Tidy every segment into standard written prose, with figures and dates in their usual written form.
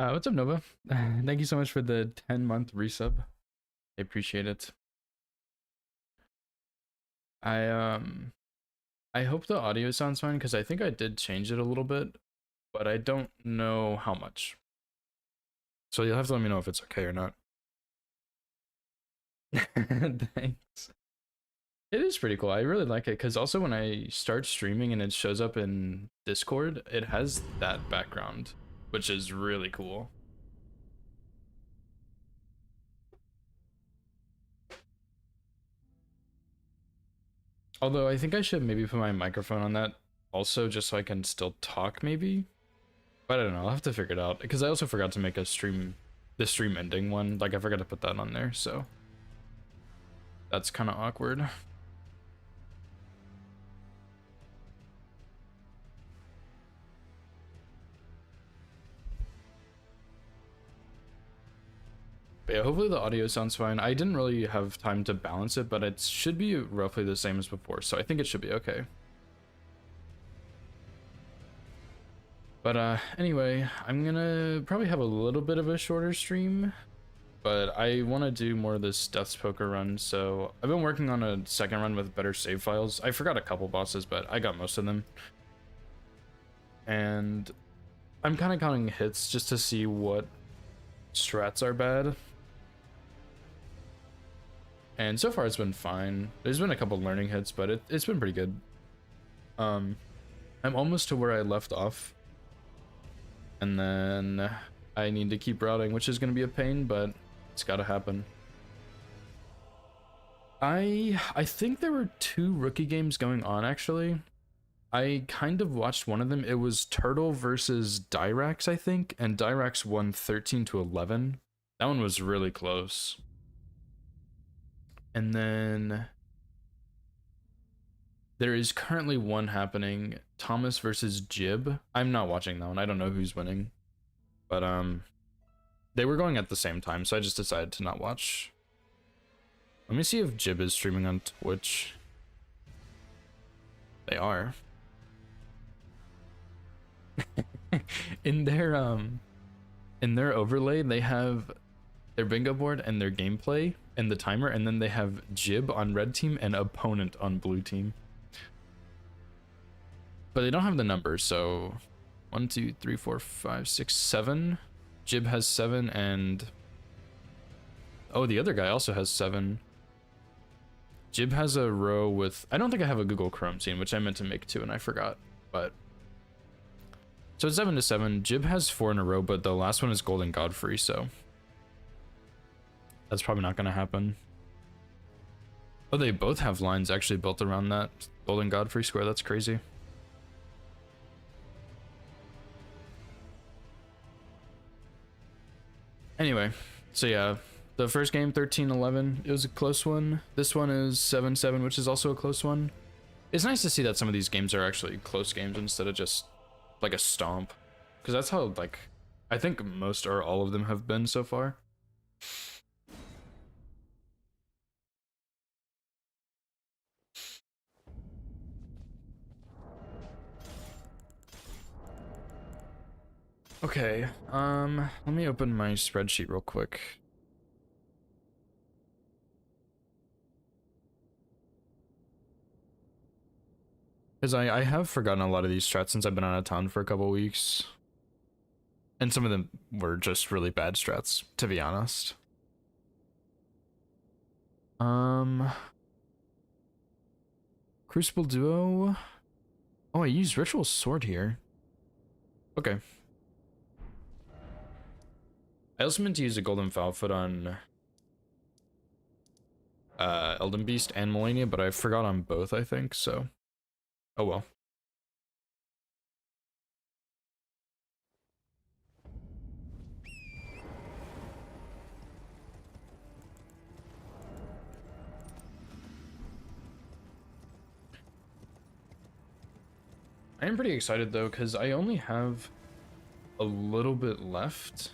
What's up, Nova? Thank you so much for the 10-month resub. I appreciate it. I um I hope the audio sounds fine because I think I did change it a little bit, but I don't know how much. So you'll have to let me know if it's okay or not. Thanks. It is pretty cool. I really like it because also when I start streaming and it shows up in Discord, it has that background, which is really cool. Although I think I should maybe put my microphone on that also just so I can still talk maybe. But I don't know, I'll have to figure it out. Because I also forgot to make a stream, the stream ending one. Like I forgot to put that on there, so that's kind of awkward. But yeah, hopefully the audio sounds fine. I didn't really have time to balance it, but it should be roughly the same as before, so I think it should be okay. But anyway, I'm gonna probably have a little bit of a shorter stream, but I want to do more of this Death's Poker run, so I've been working on a second run with better save files. I forgot a couple bosses, but I got most of them. And I'm kind of counting hits just to see what strats are bad. And so far it's been fine. There's been a couple learning hits, but it's been pretty good. I'm almost to where I left off. And then I need to keep routing, which is going to be a pain, but it's got to happen. I think there were 2 rookie games going on, actually. I kind of watched one of them. It was Turtle versus Dyrax, I think, and Dyrax won 13-11. That one was really close. And then there is currently one happening, Thomas versus Jib. I'm not watching that one. I don't know who's winning. But they were going at the same time, so I just decided to not watch. Let me see if Jib is streaming on Twitch. They are. in their overlay, they have their bingo board and their gameplay and the timer, and then they have Jib on red team and opponent on blue team. But they don't have the numbers, so 1, 2, 3, 4, 5, 6, 7. Jib has 7, and oh, the other guy also has 7. Jib has a row with, I don't think I have a Google Chrome scene, which I meant to make too, and I forgot. But so it's 7-7. Jib has 4 in a row, but the last one is Golden Godfrey, so that's probably not going to happen. Oh, they both have lines actually built around that Golden Godfrey square. That's crazy. Anyway, so yeah, the first game 13-11, it was a close one. This one is 7-7, which is also a close one. It's nice to see that some of these games are actually close games instead of just like a stomp, because that's how, like, I think most or all of them have been so far. Okay, let me open my spreadsheet real quick. Because I have forgotten a lot of these strats since I've been out of town for a couple weeks. And some of them were just really bad strats, to be honest. Crucible Duo. Oh, I used Ritual Sword here. Okay. I also meant to use a Golden Foulfoot on Elden Beast and Malenia, but I forgot on both, I think, so oh well. I am pretty excited though, because I only have a little bit left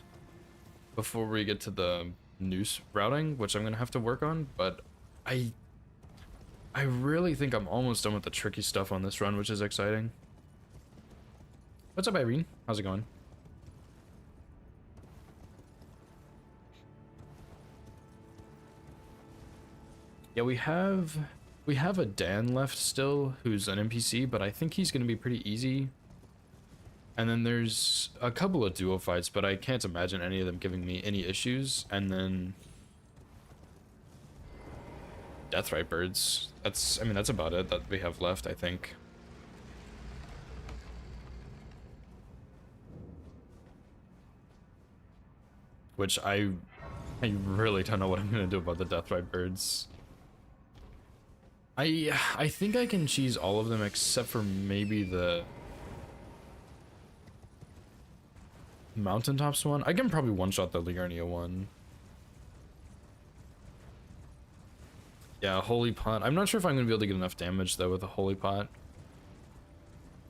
before we get to the noose routing, which I'm gonna have to work on, but I really think I'm almost done with the tricky stuff on this run, which is exciting. What's up, Irene? How's it going? Yeah, we have a Dan left still, who's an NPC, but I think he's gonna be pretty easy. And then there's a couple of duo fights, but I can't imagine any of them giving me any issues. And then Deathrite Birds. I mean, that's about it that we have left, I think. Which I really don't know what I'm gonna do about the Deathrite Birds. I think I can cheese all of them except for maybe the Mountaintops one. I can probably one-shot the Liurnia one. Yeah, Holy Pot. I'm not sure if I'm gonna be able to get enough damage though with a Holy Pot.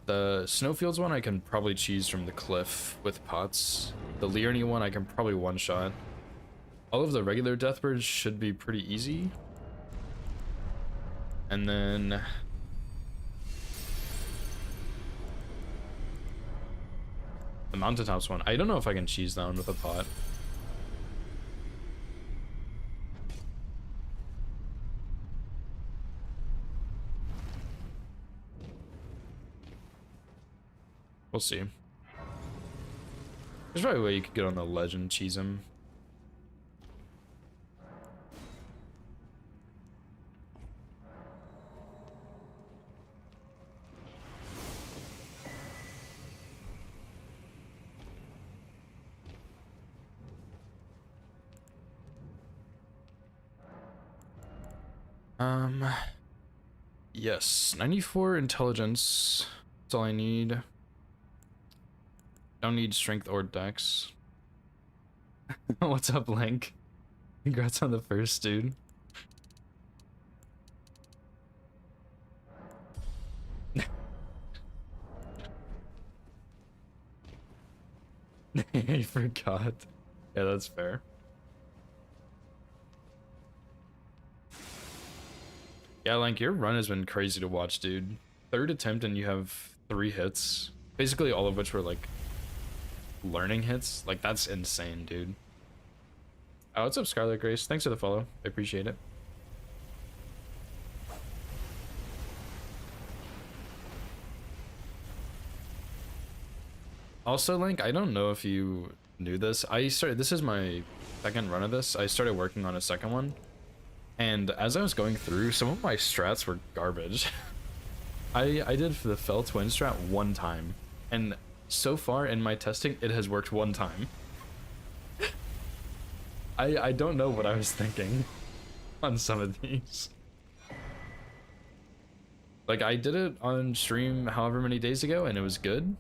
The Snowfields one I can probably cheese from the cliff with pots. The Liurnia one I can probably one-shot. All of the regular Deathbirds should be pretty easy. And then the Mountaintops one. I don't know if I can cheese that one with a pot. We'll see. There's probably a way you could get on the ledge and cheese him. Yes, 94 intelligence. That's all I need. Don't need strength or dex. What's up, Link? Congrats on the first, dude. I forgot. Yeah, that's fair. Yeah, Link, your run has been crazy to watch, dude. Third attempt and you have 3 hits. Basically all of which were like learning hits. Like, that's insane, dude. Oh, what's up, Scarlet Grace? Thanks for the follow. I appreciate it. Also, Link, I don't know if you knew this. This is my second run of this. I started working on a second one. And as I was going through, some of my strats were garbage. I did for the Fell Twin strat one time. And so far in my testing, it has worked one time. I don't know what I was thinking on some of these. Like, I did it on stream however many days ago, and it was good.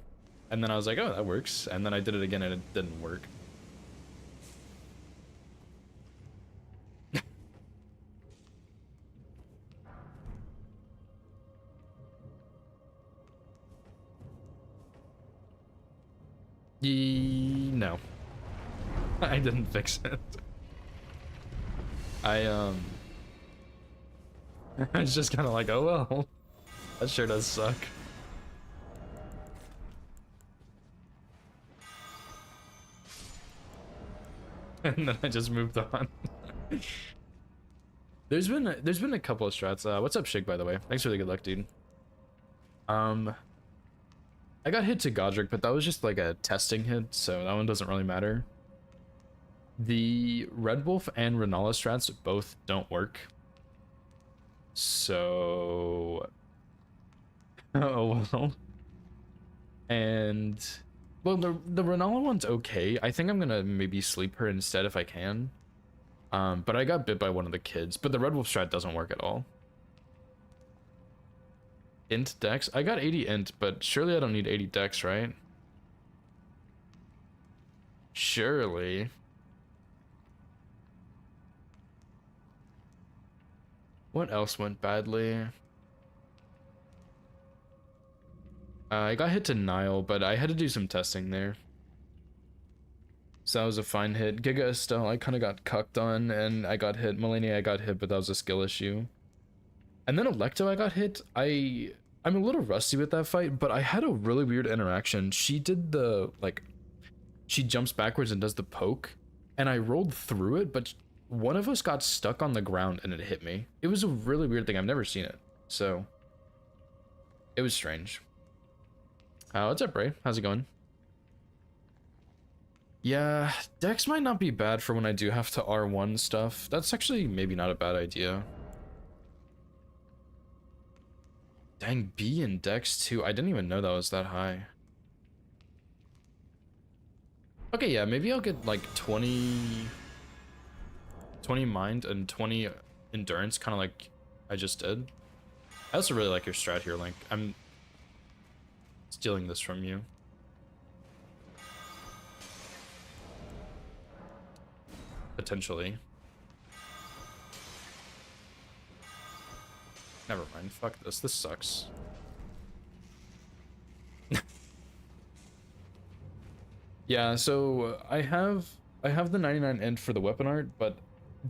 And then I was like, oh, that works. And then I did it again, and it didn't work. No. I didn't fix it. I was just kind of like, oh well. That sure does suck. And then I just moved on. There's been a couple of strats. What's up, Shig, by the way? Thanks for the good luck, dude. I got hit to Godric, but that was just like a testing hit, so that one doesn't really matter. The Red Wolf and Renala strats both don't work. So... oh well. And... well, the Renala one's okay. I think I'm gonna maybe sleep her instead if I can. But I got bit by one of the kids. But the Red Wolf strat doesn't work at all. Int dex? I got 80 int, but surely I don't need 80 dex, right? Surely. What else went badly? I got hit to Nile, but I had to do some testing there. So that was a fine hit. Giga Estelle, I kind of got cucked on, and I got hit. Melania, I got hit, but that was a skill issue. And then Electo, I got hit. I'm a little rusty with that fight, but I had a really weird interaction. She did the, like, she jumps backwards and does the poke, and I rolled through it, but one of us got stuck on the ground and it hit me. It was a really weird thing. I've never seen it. So it was strange. What's up, Ray? How's it going? Yeah, Dex might not be bad for when I do have to R1 stuff. That's actually maybe not a bad idea. Dang, B and Dex too. I didn't even know that was that high. Okay, yeah, maybe I'll get like 20 mind and 20 endurance, kind of like I just did. I also really like your strat here, Link. I'm stealing this from you. Potentially. Never mind. Fuck this. This sucks. Yeah, so I have the 99 int for the weapon art, but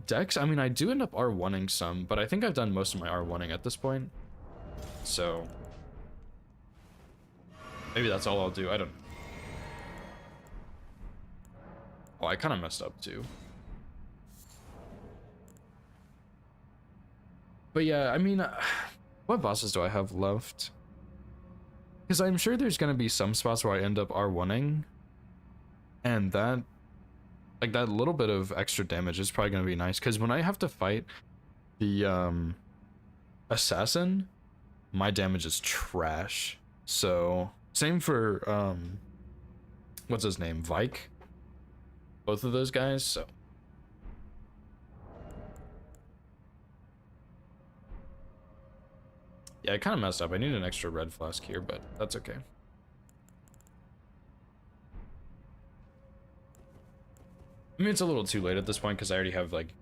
Dex, I mean, I do end up R1ing some, but I think I've done most of my R1ing at this point. So maybe that's all I'll do. I don't know. Oh, I kind of messed up too. But yeah, I mean, what bosses do I have left? Because I'm sure there's going to be some spots where I end up R1ing. And that, like, that little bit of extra damage is probably going to be nice. Because when I have to fight the assassin, my damage is trash. So, same for, what's his name? Vike? Both of those guys, so. Yeah, I kind of messed up. I need an extra red flask here, but that's okay. I mean, it's a little too late at this point because I already have like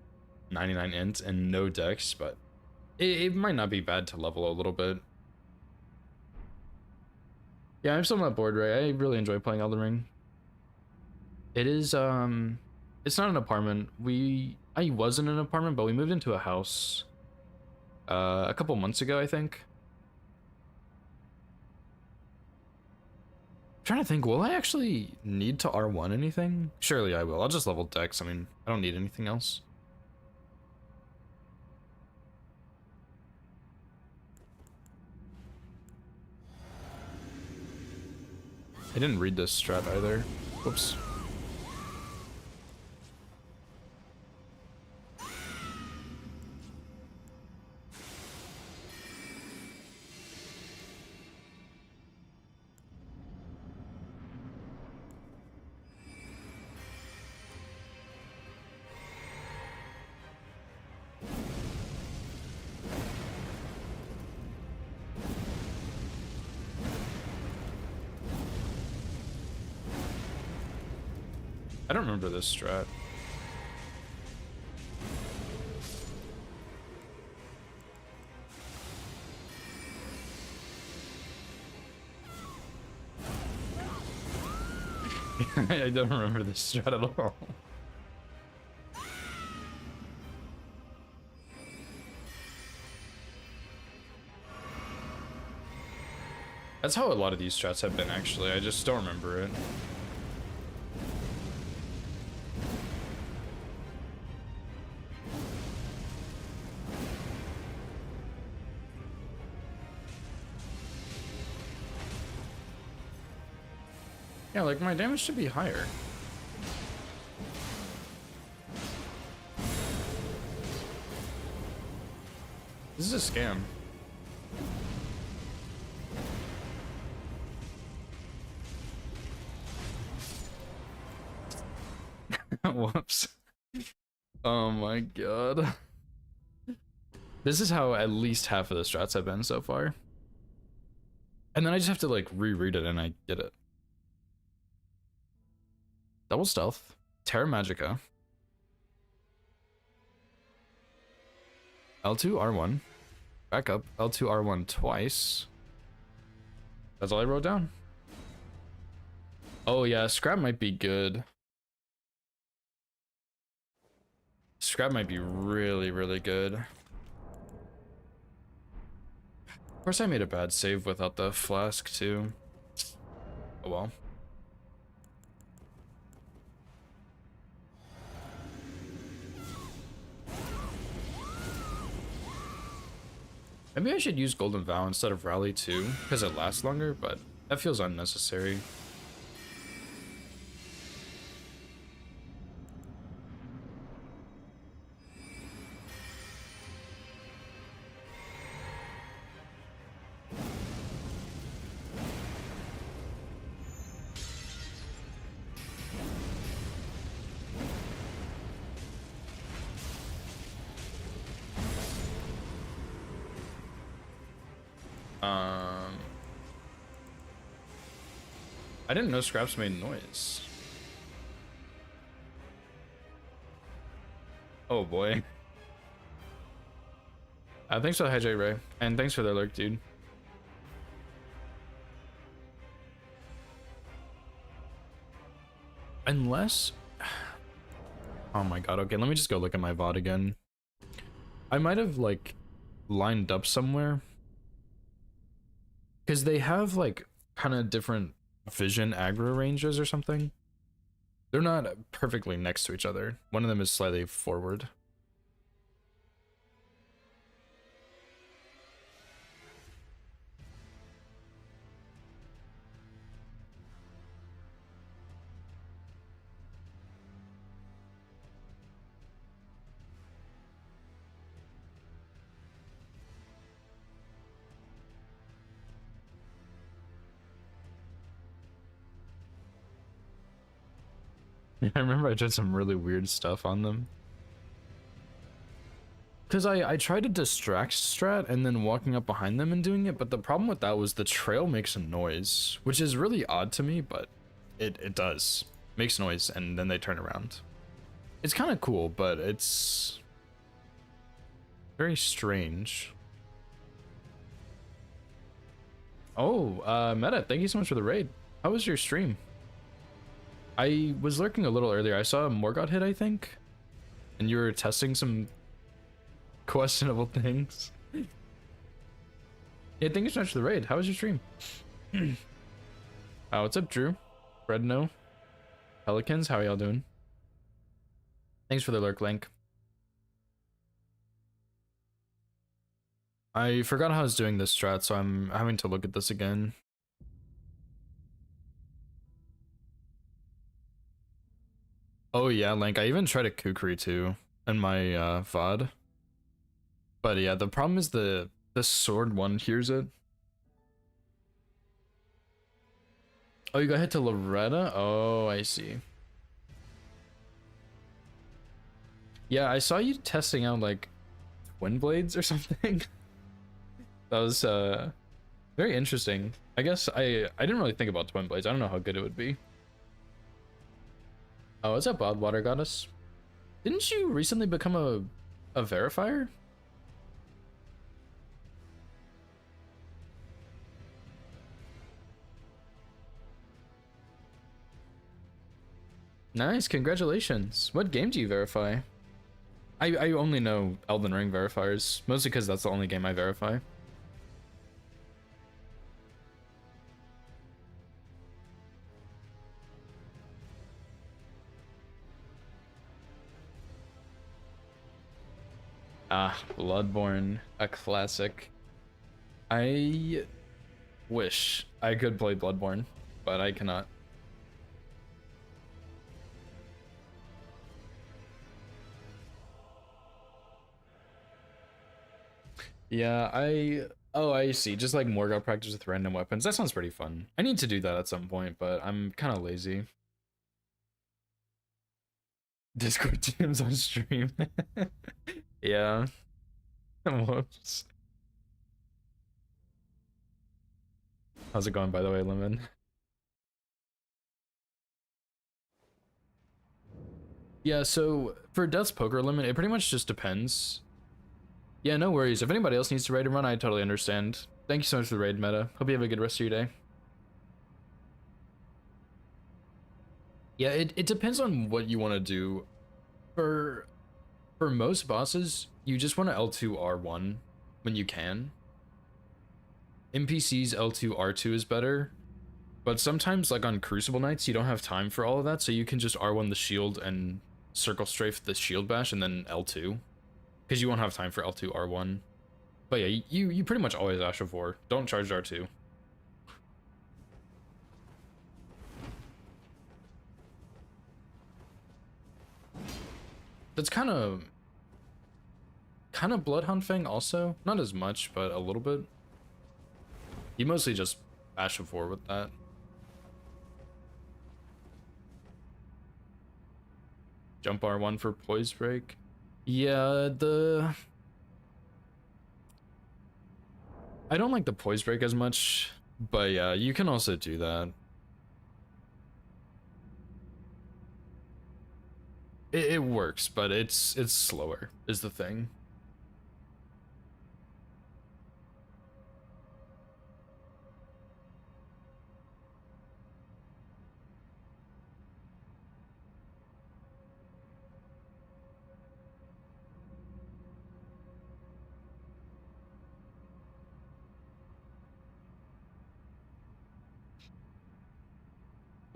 99 int and no dex, but it might not be bad to level a little bit. Yeah, I'm still not bored, right? I really enjoy playing Elden Ring. It is, it's not an apartment. I was in an apartment, but we moved into a house a couple months ago, I think. Trying to think, will I actually need to R1 anything? Surely I will. I'll just level dex. I mean, I don't need anything else. I didn't read this strat either. Whoops. I don't remember this strat. I don't remember this strat at all. That's how a lot of these strats have been, actually. I just don't remember it. Yeah, like, my damage should be higher. This is a scam. Whoops. Oh my god. This is how at least half of the strats have been so far. And then I just have to, like, reread it and I get it. Double stealth, Terra Magica, L2 R1, back up, L2 R1 twice. That's all I wrote down. Oh yeah, scrap might be good. Scrap might be really, really good. Of course I made a bad save without the flask too. Oh well. Maybe I should use Golden Vow instead of Rally too, because it lasts longer, but that feels unnecessary. I didn't know scraps made noise. Oh boy. Thanks for the hydrate, Ray. And thanks for the lurk, dude. Unless... Oh my god, okay, let me just go look at my VOD again. I might have, like, lined up somewhere. Because they have, like, kind of different vision aggro ranges or something. They're not perfectly next to each other. One of them is slightly forward. I remember I did some really weird stuff on them. Because I tried to distract strat and then walking up behind them and doing it, but the problem with that was the trail makes a noise, which is really odd to me, but it does. Makes noise and then they turn around. It's kind of cool, but it's very strange. Oh, Meta, thank you so much for the raid. How was your stream? I was lurking a little earlier. I saw a Morgott hit, I think, and you were testing some questionable things. Yeah, thank you so much for the raid. How was your stream? What's up, Drew? Redno? Pelicans, how are y'all doing? Thanks for the lurk, Link. I forgot how I was doing this strat, so I'm having to look at this again. Oh yeah, Link, I even tried a Kukri too in my VOD. But yeah, the problem is the sword one hears it. Oh, you got hit to Loretta? Oh, I see. Yeah, I saw you testing out like Twin Blades or something. That was very interesting. I guess I didn't really think about Twin Blades. I don't know how good it would be. Oh, what's up, Water Goddess? Didn't you recently become a verifier? Nice, congratulations. What game do you verify? I only know Elden Ring verifiers, mostly because that's the only game I verify. Ah, Bloodborne, a classic. I wish I could play Bloodborne, but I cannot. Yeah, I see. Just like Morgott practice with random weapons. That sounds pretty fun. I need to do that at some point, but I'm kind of lazy. Discord teams on stream. Yeah. Whoops. How's it going, by the way, Lemon? Yeah, so for Death's Poker Limit, it pretty much just depends. Yeah, no worries. If anybody else needs to raid and run, I totally understand. Thank you so much for the raid, Meta. Hope you have a good rest of your day. Yeah, it depends on what you want to do. For most bosses, you just want to L2 R1 when you can. NPCs L2 R2 is better, but sometimes like on Crucible Nights, you don't have time for all of that, so you can just R1 the shield and circle strafe the shield bash and then L2, because you won't have time for L2 R1. But yeah, you pretty much always Ash of War. Don't charge R2. That's kind of Bloodhound Fang also. Not as much, but a little bit. You mostly just Ash of War with that. Jump R1 for Poise Break. Yeah, I don't like the Poise Break as much, but yeah, you can also do that. It works, but it's slower is the thing.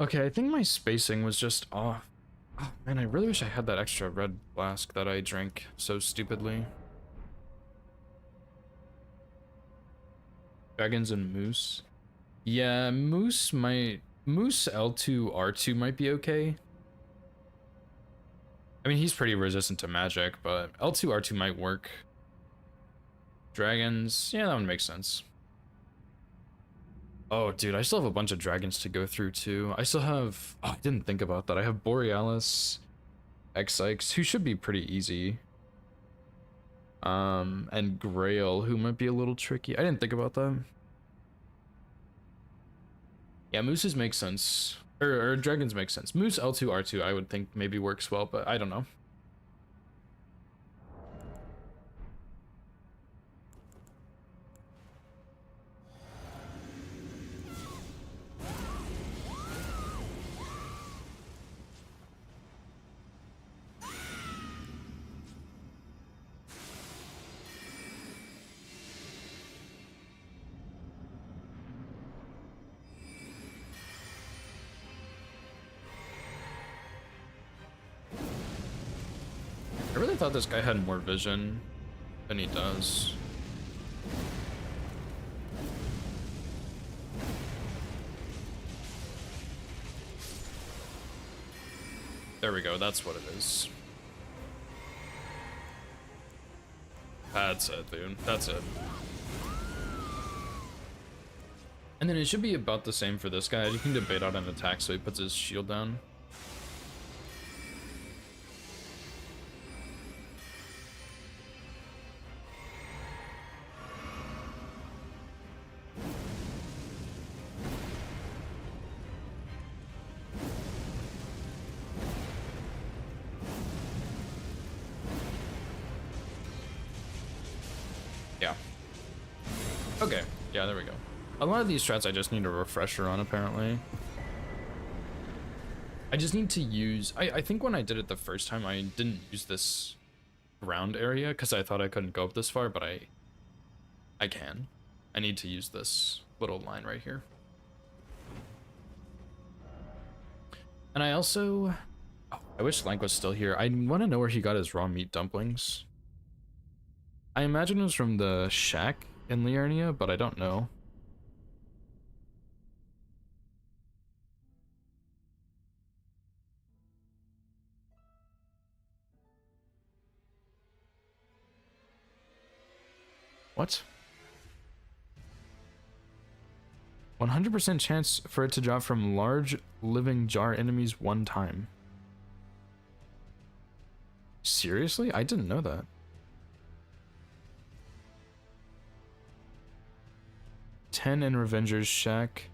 Okay, I think my spacing was just off. Oh man, I really wish I had that extra red flask that I drank so stupidly. Dragons and Moose. Yeah, Moose L2 R2 might be okay. I mean, he's pretty resistant to magic, but L2 R2 might work. Dragons, yeah, that would make sense. Oh, dude, I still have a bunch of dragons to go through too. I still have, oh, I didn't think about that. I have Borealis, X-Ikes, who should be pretty easy. And Grail, who might be a little tricky. I didn't think about that. Yeah, Mooses make sense. Or dragons make sense. Moose L2 R2 I would think maybe works well, but I don't know. I really thought this guy had more vision than he does. There we go, that's what it is. That's it, dude. That's it. And then it should be about the same for this guy. You can debate out an attack so he puts his shield down. Yeah. Okay. Yeah, there we go. A lot of these strats I just need a refresher on, apparently. I just need to use... I think when I did it the first time, I didn't use this ground area because I thought I couldn't go up this far, but I can. I need to use this little line right here. And I also... Oh, I wish Lank was still here. I want to know where he got his raw meat dumplings. I imagine it was from the shack in Liurnia, but I don't know. What? 100% chance for it to drop from large living jar enemies one time. Seriously? I didn't know that. 10 in Revenger's Shack.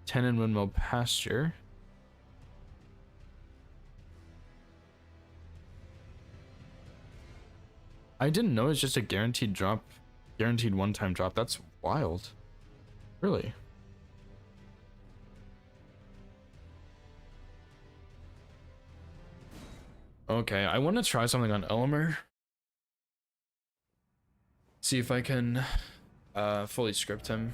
10 in Windmill Pasture. I didn't know it's just a guaranteed drop. Guaranteed one-time drop. That's wild. Really? Okay, I want to try something on Elmer. See if I can fully script him.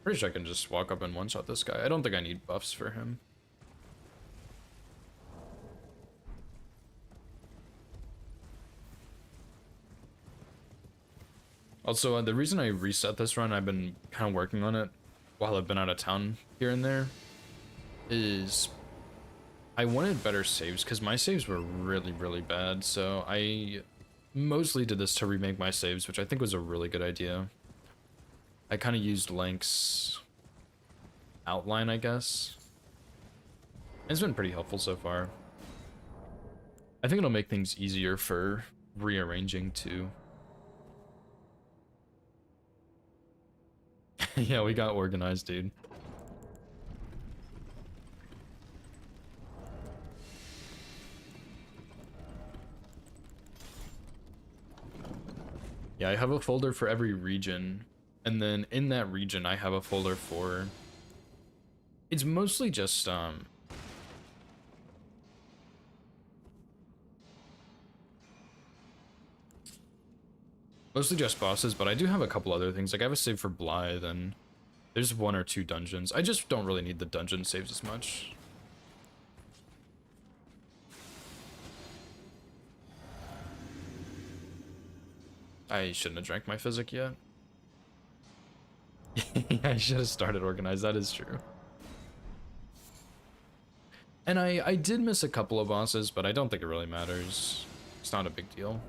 Pretty sure I can just walk up and one-shot this guy. I don't think I need buffs for him. Also, the reason I reset this run, I've been kind of working on it while I've been out of town here and there, is I wanted better saves because my saves were really, really bad. So I mostly did this to remake my saves, which I think was a really good idea. I kind of used Link's outline, I guess. It's been pretty helpful so far. I think it'll make things easier for rearranging too. Yeah, we got organized, dude. Yeah, I have a folder for every region, and then in that region I have a folder for... It's mostly just, mostly just bosses, but I do have a couple other things. Like, I have a save for Blythe, and there's 1 or 2 dungeons. I just don't really need the dungeon saves as much. I shouldn't have drank my physic yet. Yeah, I should have started organized, that is true. And I did miss a couple of bosses, but I don't think it really matters. It's not a big deal.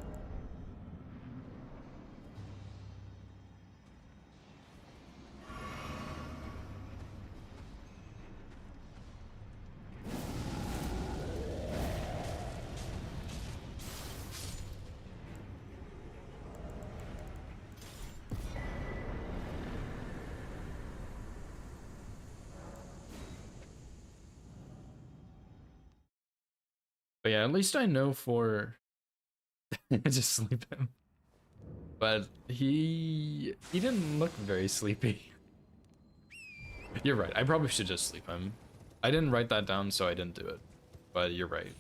But yeah, at least I know for... just sleep him. But he didn't look very sleepy. You're right, I probably should just sleep him. I didn't write that down, so I didn't do it. But you're right.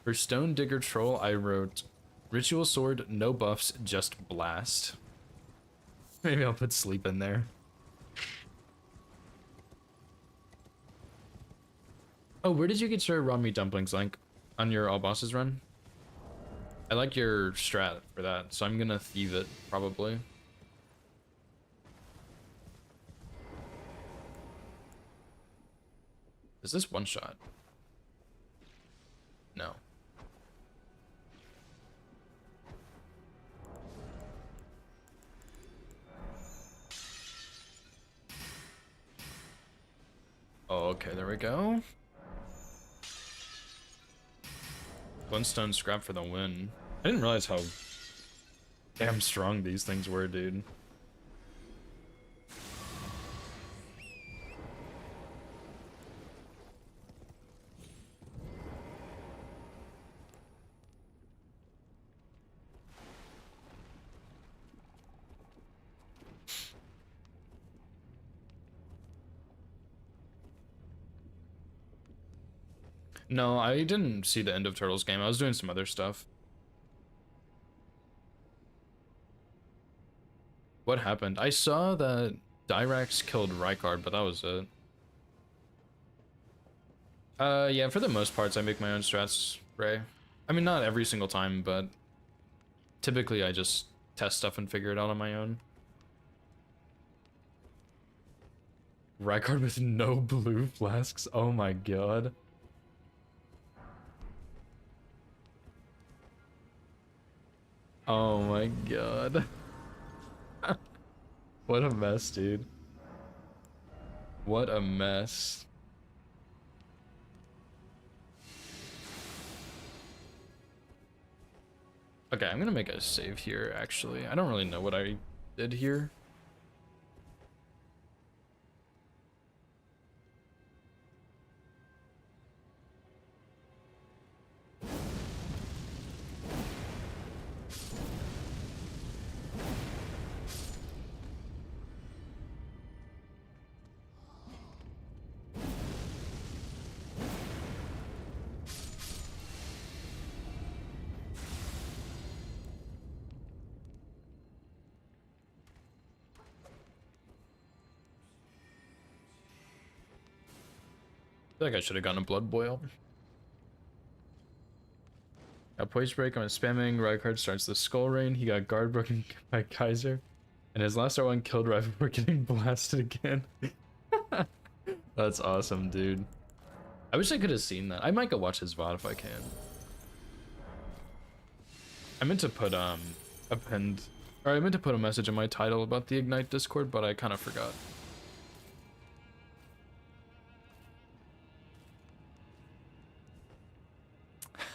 For Stone Digger Troll, I wrote Ritual Sword, no buffs, just blast. Maybe I'll put sleep in there. Oh, where did you get your raw meat dumplings, Link? On your all bosses run? I like your strat for that, so I'm gonna thieve it, probably. Is this one shot? No. Oh, okay, there we go. One stone scrap for the win. I didn't realize how damn strong these things were, dude. No, I didn't see the end of Turtles game. I was doing some other stuff. What happened? I saw that Dyrax killed Rykard, but that was it. Yeah, for the most parts, I make my own strats, Ray. I mean, not every single time, but typically I just test stuff and figure it out on my own. Rykard with no blue flasks? Oh my god. Oh my god. What a mess, dude. What a mess. Okay, I'm gonna make a save here, actually. I don't really know what I did here. feel like I should have gotten a blood boil. Got poise break, I'm spamming. Rykard starts the skull rain. He got guard broken by Kaiser. And his last R1 killed right before getting blasted again. That's awesome, dude. I wish I could have seen that. I might go watch his VOD if I can. I meant to put a message in my title about the Ignite Discord, but I kind of forgot.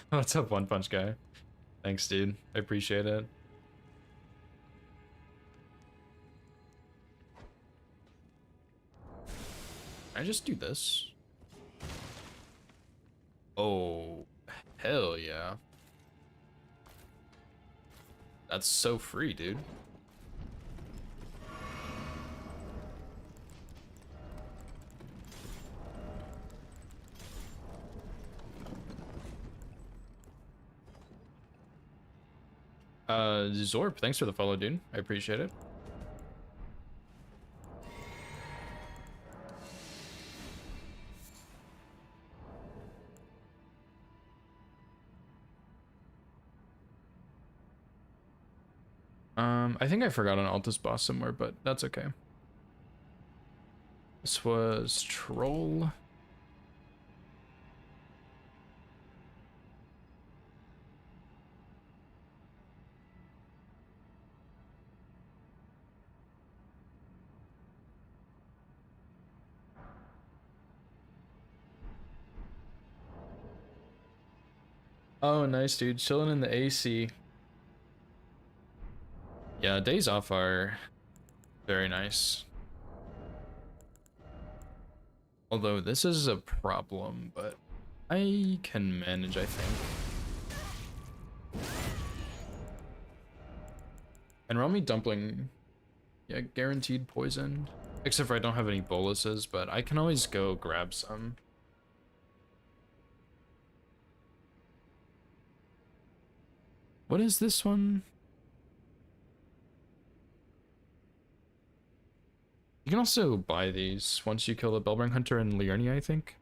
What's up, One Punch Guy? Thanks, dude. I appreciate it. Can I just do this? Oh, hell yeah. That's so free, dude. Zorp, thanks for the follow, dude. I appreciate it. I think I forgot an Altus boss somewhere, but that's okay. This was Troll. Oh, nice, dude. Chilling in the AC. Yeah, days off are very nice. Although this is a problem, but I can manage, I think. And Rami Dumpling, yeah, guaranteed poison. Except for I don't have any boluses, but I can always go grab some. What is this one? You can also buy these once you kill the Bellbring Hunter and Liurnia, I think.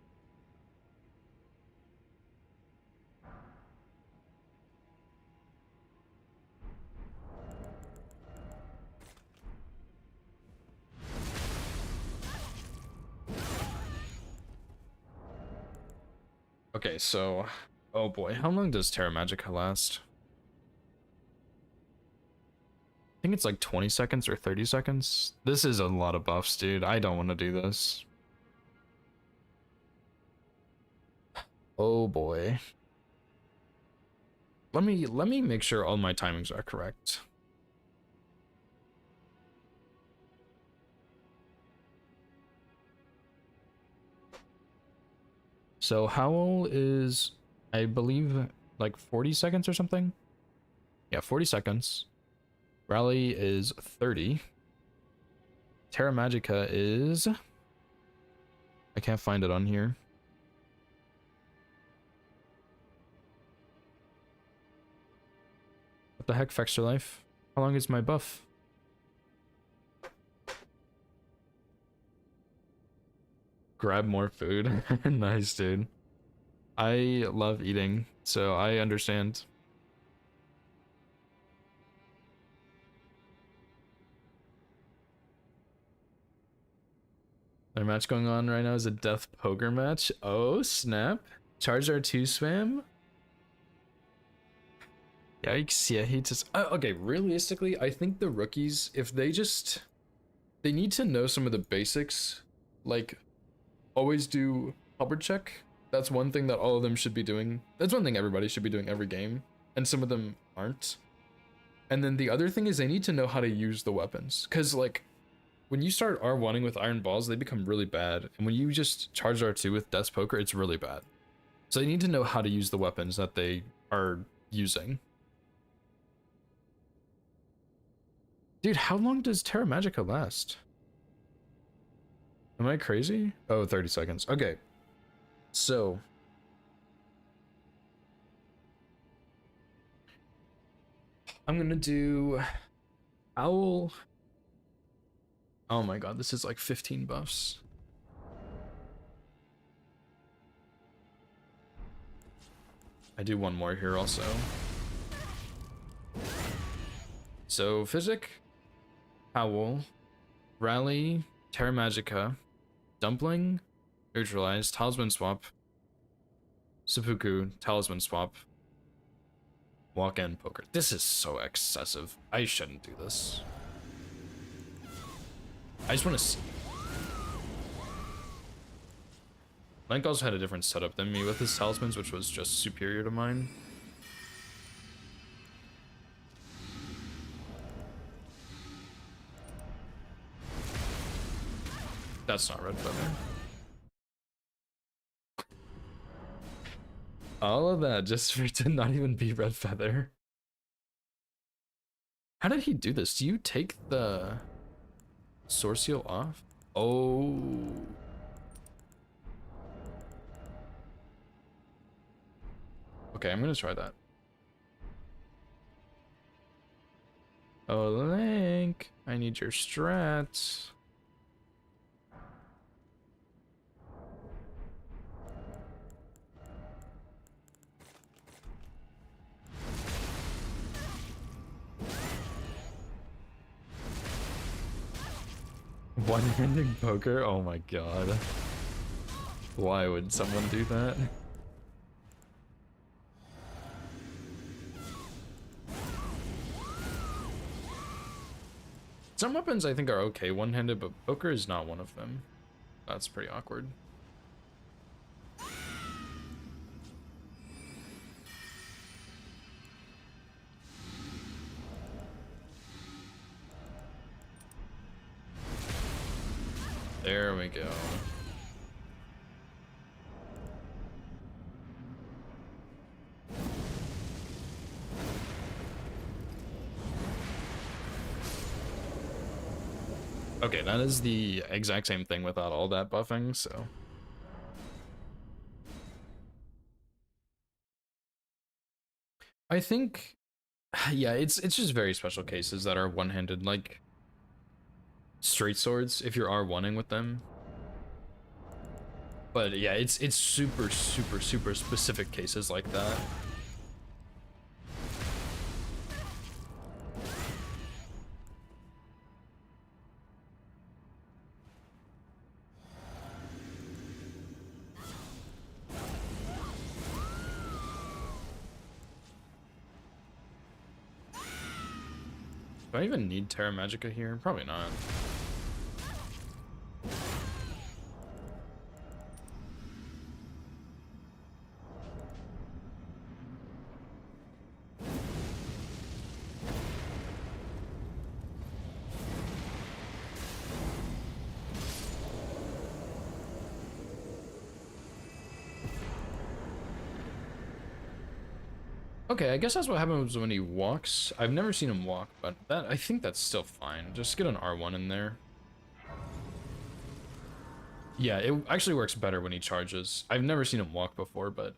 Okay, so... Oh boy, how long does Terra Magica last? I think it's like 20 seconds or 30 seconds. This is a lot of buffs, dude. I don't want to do this. Oh boy. Let me make sure all my timings are correct. So Howl is, I believe, like 40 seconds or something? Yeah, 40 seconds. Rally is 30. Terra Magica is... I can't find it on here. What the heck, Fexter Life? How long is my buff? Grab more food. Nice, dude. I love eating, so I understand. Their match going on right now is a death poker match. Oh, snap. Charizard 2 swam? Yikes, yeah, he just... okay, realistically, I think the rookies, if they just... They need to know some of the basics. Like, always do halberd check. That's one thing that all of them should be doing. That's one thing everybody should be doing every game. And some of them aren't. And then the other thing is they need to know how to use the weapons. Because, like, when you start R1ing with Iron Balls, they become really bad. And when you just charge R2 with Death Poker, it's really bad. So they need to know how to use the weapons that they are using. Dude, how long does Terra Magica last? Am I crazy? Oh, 30 seconds. Okay. So. I'm gonna do Owl. Oh my god, this is like 15 buffs. I do one more here also. So Physic, Howl, Rally, Terra Magica, Dumpling, Neutralize, Talisman Swap, Seppuku, Talisman Swap, Walk in, Poker. This is so excessive. I shouldn't do this. I just want to see. Link also had a different setup than me with his talismans, which was just superior to mine. That's not Red Feather. All of that just for it to not even be Red Feather. How did he do this? Do you take the Source Seal off? Oh. Okay, I'm gonna try that. Oh, Link, I need your strats. One-handed poker? Oh my god. Why would someone do that? Some weapons I think are okay one-handed, but poker is not one of them. That's pretty awkward. There we go. Okay, that is the exact same thing without all that buffing, so. I think, yeah, it's just very special cases that are one-handed, like straight swords, if you're R1ing with them. But yeah, it's super specific cases like that. Do I even need Terra Magica here? Probably not. Okay, I guess that's what happens when he walks. I've never seen him walk, but I think that's still fine. Just get an R1 in there. Yeah, it actually works better when he charges. I've never seen him walk before, but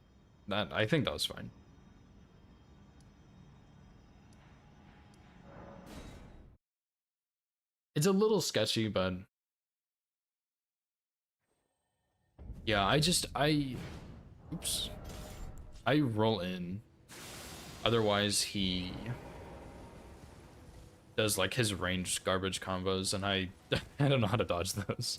I think that was fine. It's a little sketchy, but yeah, oops. I roll in. Otherwise, he does like his ranged garbage combos, and I don't know how to dodge those.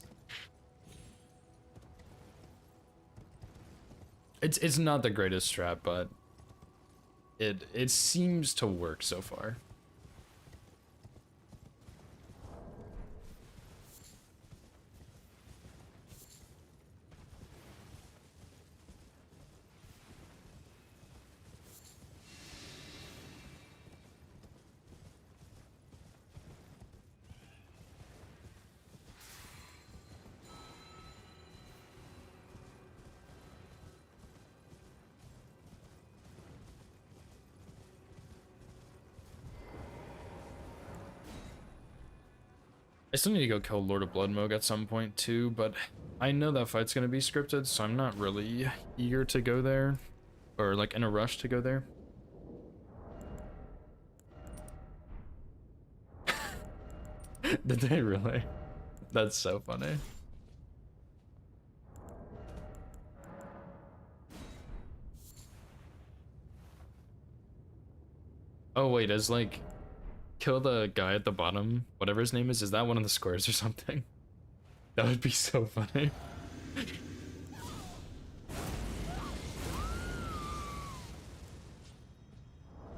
It's not the greatest strat, but it seems to work so far. I still need to go kill Lord of Bloodmogue at some point too, but I know that fight's gonna be scripted, so I'm not really eager to go there, or like in a rush to go there. Did they really? That's so funny. Oh wait, is like kill the guy at the bottom, whatever his name is that one of the squares or something? That would be so funny.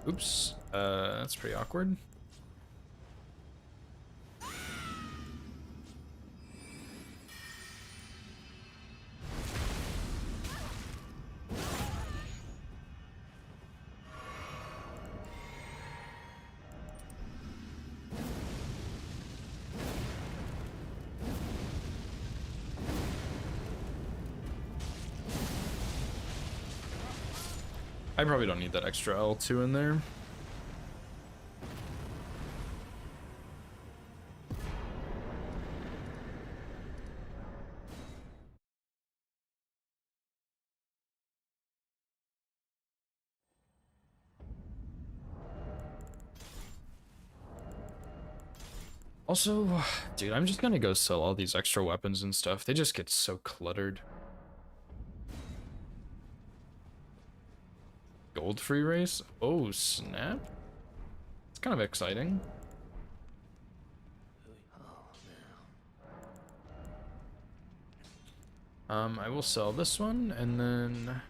Oops, that's pretty awkward. I probably don't need that extra L2 in there. Also, dude, I'm just gonna go sell all these extra weapons and stuff. They just get so cluttered. Gold free race? Oh, snap. It's kind of exciting. I will sell this one, and then...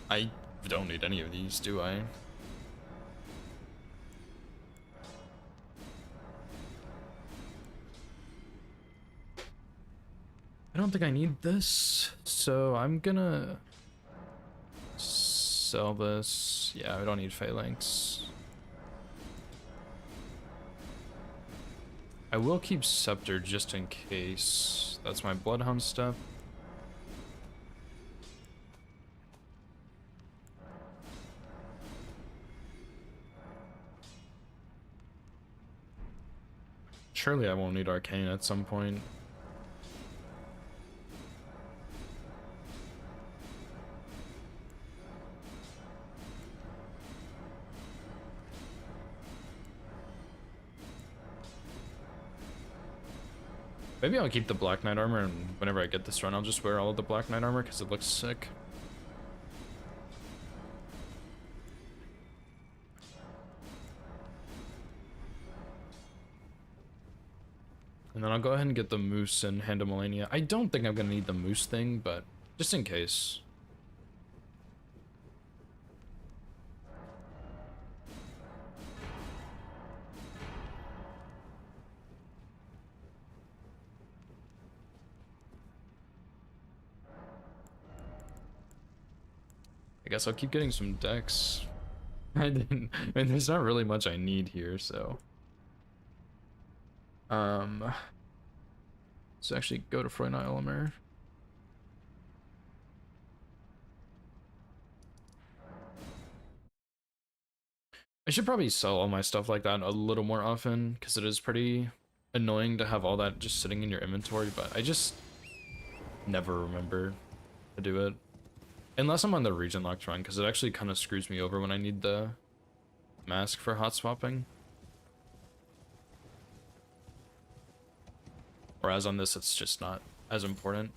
I don't need any of these, do I? I don't think I need this, so I'm gonna sell this. Yeah, I don't need phalanx. I will keep scepter just in case. That's my bloodhound stuff. Surely I won't need arcane at some point. Maybe I'll keep the Black Knight armor, and whenever I get this run, I'll just wear all of the Black Knight armor because it looks sick. And then I'll go ahead and get the Moose and Hand of Melania. I don't think I'm going to need the Moose thing, but just in case. I guess I'll keep getting some decks. I mean, there's not really much I need here, so. Let's actually go to Freyna Elmer. I should probably sell all my stuff like that a little more often, because it is pretty annoying to have all that just sitting in your inventory, but I just never remember to do it. Unless I'm on the region locked run, because it actually kind of screws me over when I need the mask for hot swapping. Whereas on this, it's just not as important.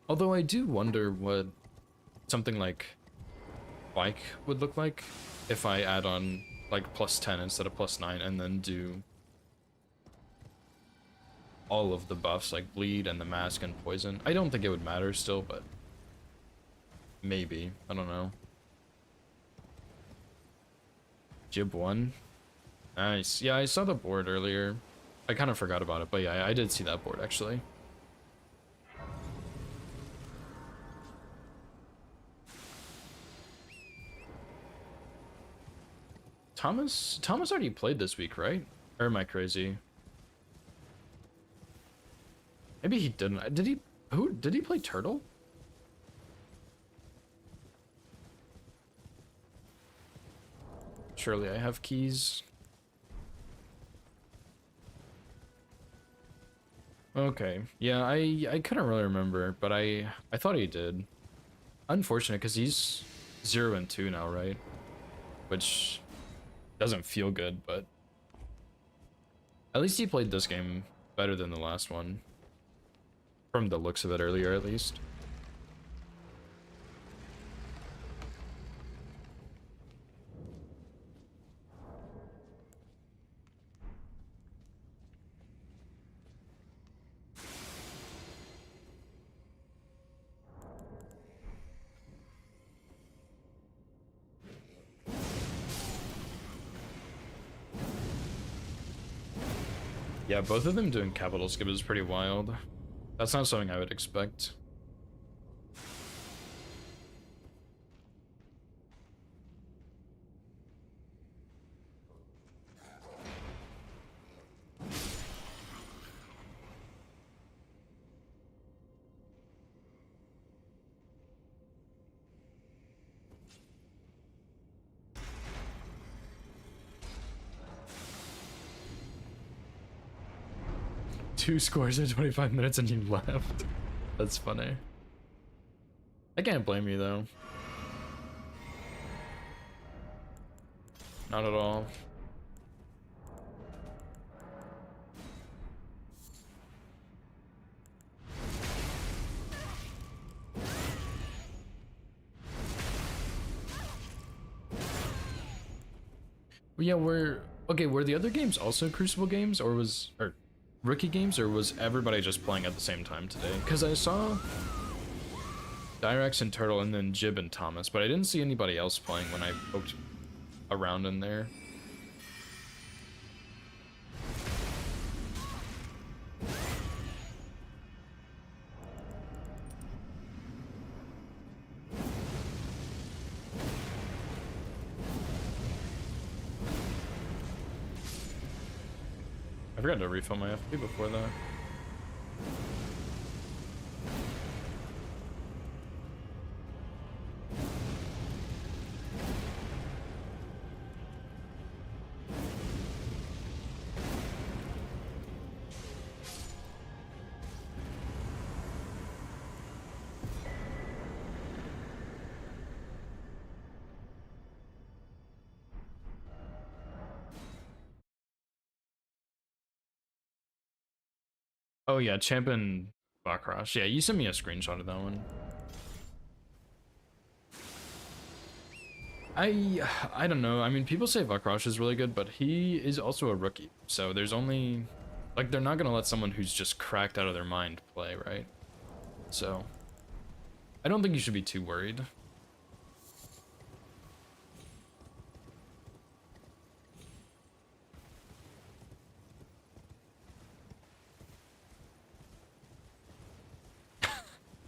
Although I do wonder what something like bike would look like if I add on like +10 instead of +9 and then do all of the buffs like bleed and the mask and poison. I don't think it would matter still, but maybe. I don't know. Jib 1. Nice. Yeah, I saw the board earlier. I kind of forgot about it, but yeah, I did see that board actually. Thomas already played this week, right? Or am I crazy? Maybe he didn't. Did he? Who did he play? Turtle? Surely I have keys. Okay. Yeah, I couldn't really remember, but I thought he did. Unfortunate because he's 0-2 now, right? Which doesn't feel good, but at least he played this game better than the last one. From the looks of it earlier, at least. Yeah, both of them doing capital skip is pretty wild. That's not something I would expect. Two scores in 25 minutes and you left. That's funny. I can't blame you though. Not at all. Yeah, were the other games also Crucible games, or Rookie games, or was everybody just playing at the same time today? Because I saw Dyrax and Turtle and then Jib and Thomas, but I didn't see anybody else playing when I poked around in there. I forgot to refill my FP before that. Oh yeah, Champion Bakrosh. Yeah, you sent me a screenshot of that one. I don't know. I mean, people say Vakrosh is really good, but he is also a rookie. So there's only like they're not gonna let someone who's just cracked out of their mind play, right? So I don't think you should be too worried.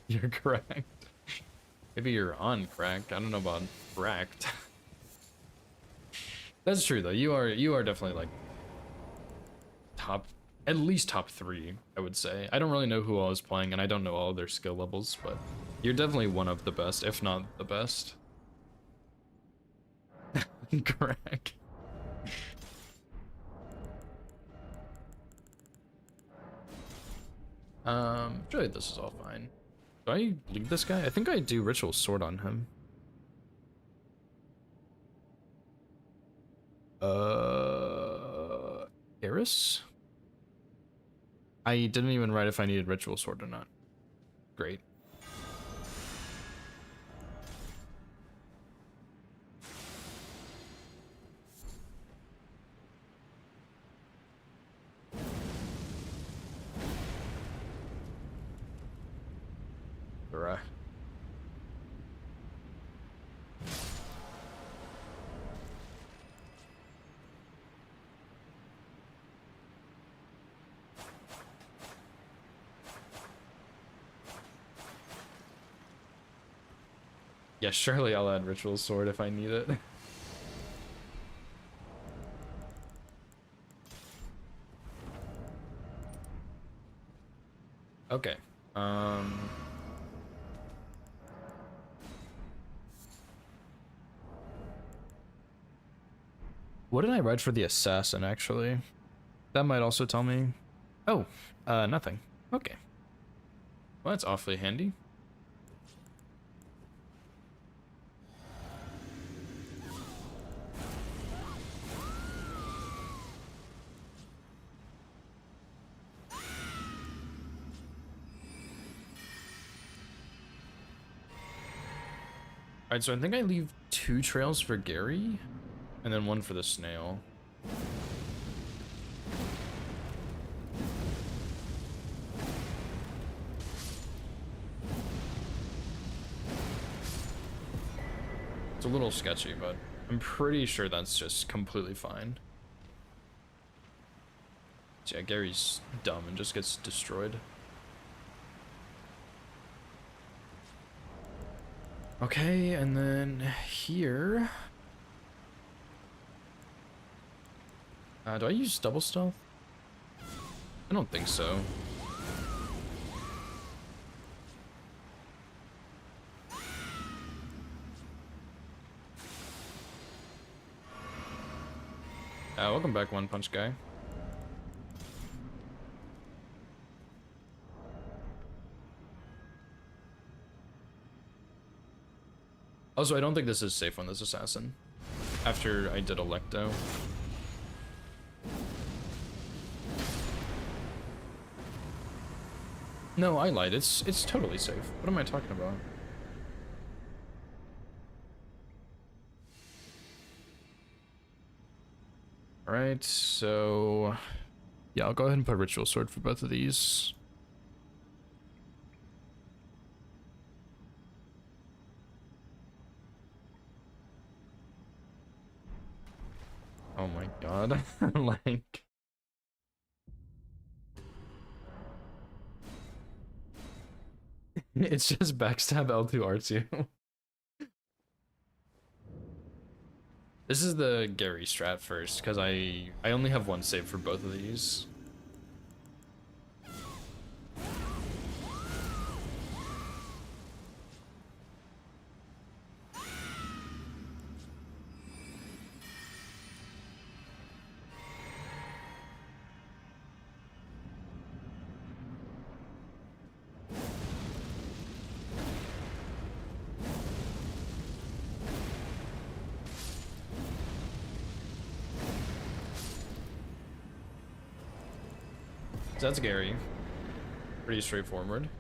You're correct. Maybe you're on crack. I don't know about cracked. That's true though. You are definitely like at least top 3, I would say. I don't really know who all is playing, and I don't know all their skill levels, but you're definitely one of the best, if not the best. Crack. Really, this is all fine. Do I lead this guy? I think I do Ritual Sword on him. Eris? I didn't even write if I needed Ritual Sword or not. Great. Bruh. Yeah, surely I'll add Ritual Sword if I need it. Okay. What did I write for the assassin, actually? That might also tell me. Oh, nothing. Okay. Well, that's awfully handy. Alright, so I think I leave 2 trails for Gary, and then 1 for the snail. It's a little sketchy, but I'm pretty sure that's just completely fine. So yeah, Gary's dumb and just gets destroyed. Okay, and then here... do I use double stealth? I don't think so. Welcome back, One Punch Guy. Also, I don't think this is safe on this assassin. After I did Electo. No, I lied. It's totally safe. What am I talking about? Alright, so... yeah, I'll go ahead and put Ritual Sword for both of these. Oh my god. Like... it's just backstab L2 R2. This is the Gary strat first, because I only have one save for both of these. So that's Gary. Pretty straightforward.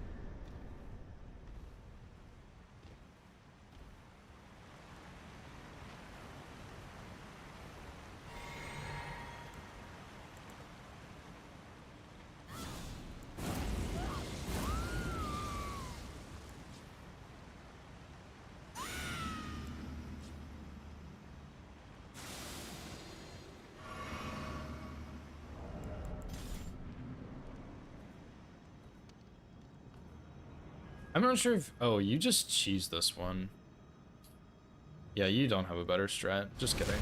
I'm not sure if... oh, you just cheesed this one. Yeah, you don't have a better strat. Just kidding.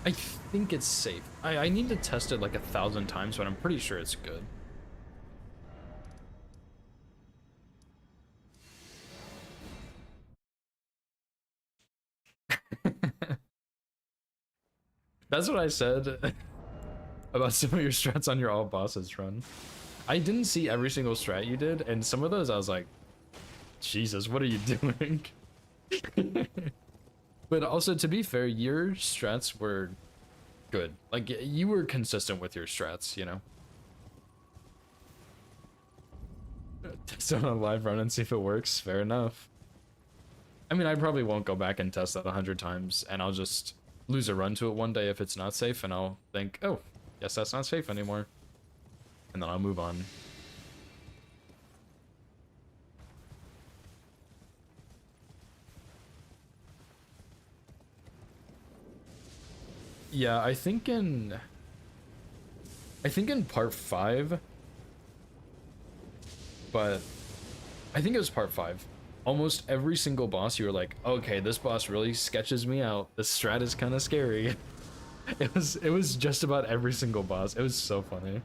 I think it's safe. I need to test it like 1,000 times, but I'm pretty sure it's good. That's what I said about some of your strats on your all bosses run. I didn't see every single strat you did, and some of those I was like, Jesus, what are you doing? But also, to be fair, your strats were good. Like, you were consistent with your strats, you know? Test it on a live run and see if it works. Fair enough. I mean, I probably won't go back and test that 100 times, and I'll just lose a run to it one day if it's not safe, and I'll think, oh, guess that's not safe anymore. And then I'll move on. Yeah, I think in part 5, but I think it was part 5. Almost every single boss you were like, okay, this boss really sketches me out. This strat is kind of scary. It was just about every single boss. It was so funny.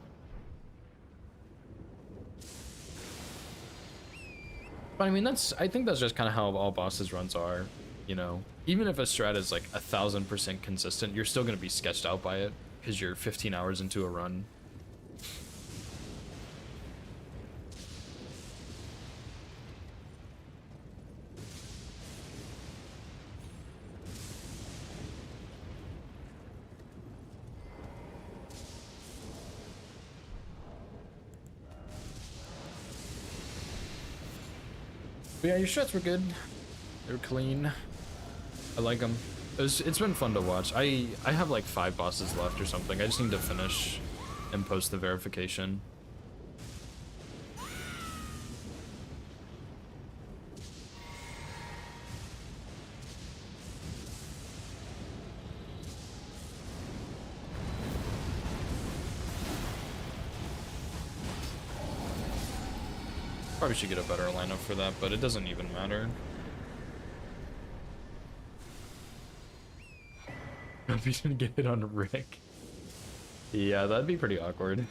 But I mean, I think that's just kind of how all bosses runs are, you know? Even if a strat is like 1,000% consistent, you're still going to be sketched out by it because you're 15 hours into a run. But yeah, your strats were good. They were clean. I like them. It's been fun to watch. I have like 5 bosses left or something. I just need to finish and post the verification. Probably should get a better lineup for that, but it doesn't even matter. If you didn't get hit on Rick. Yeah, that'd be pretty awkward.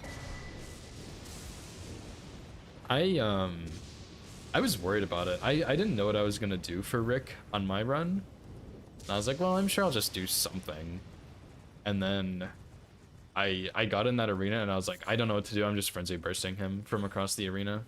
I was worried about it. I didn't know what I was gonna do for Rick on my run. And I was like, well, I'm sure I'll just do something. And then I got in that arena and I was like, I don't know what to do. I'm just frenzy bursting him from across the arena.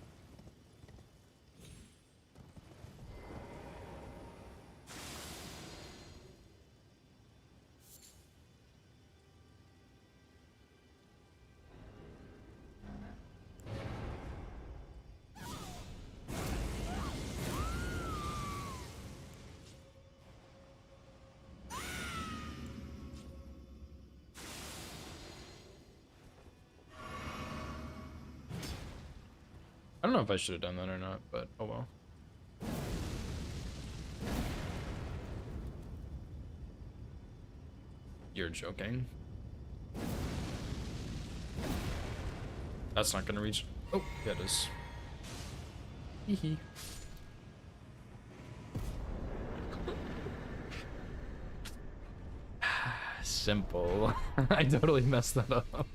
I don't know if I should have done that or not, but oh well. You're joking. That's not gonna reach. Oh, yeah, it is. Hee hee. Simple. I totally messed that up.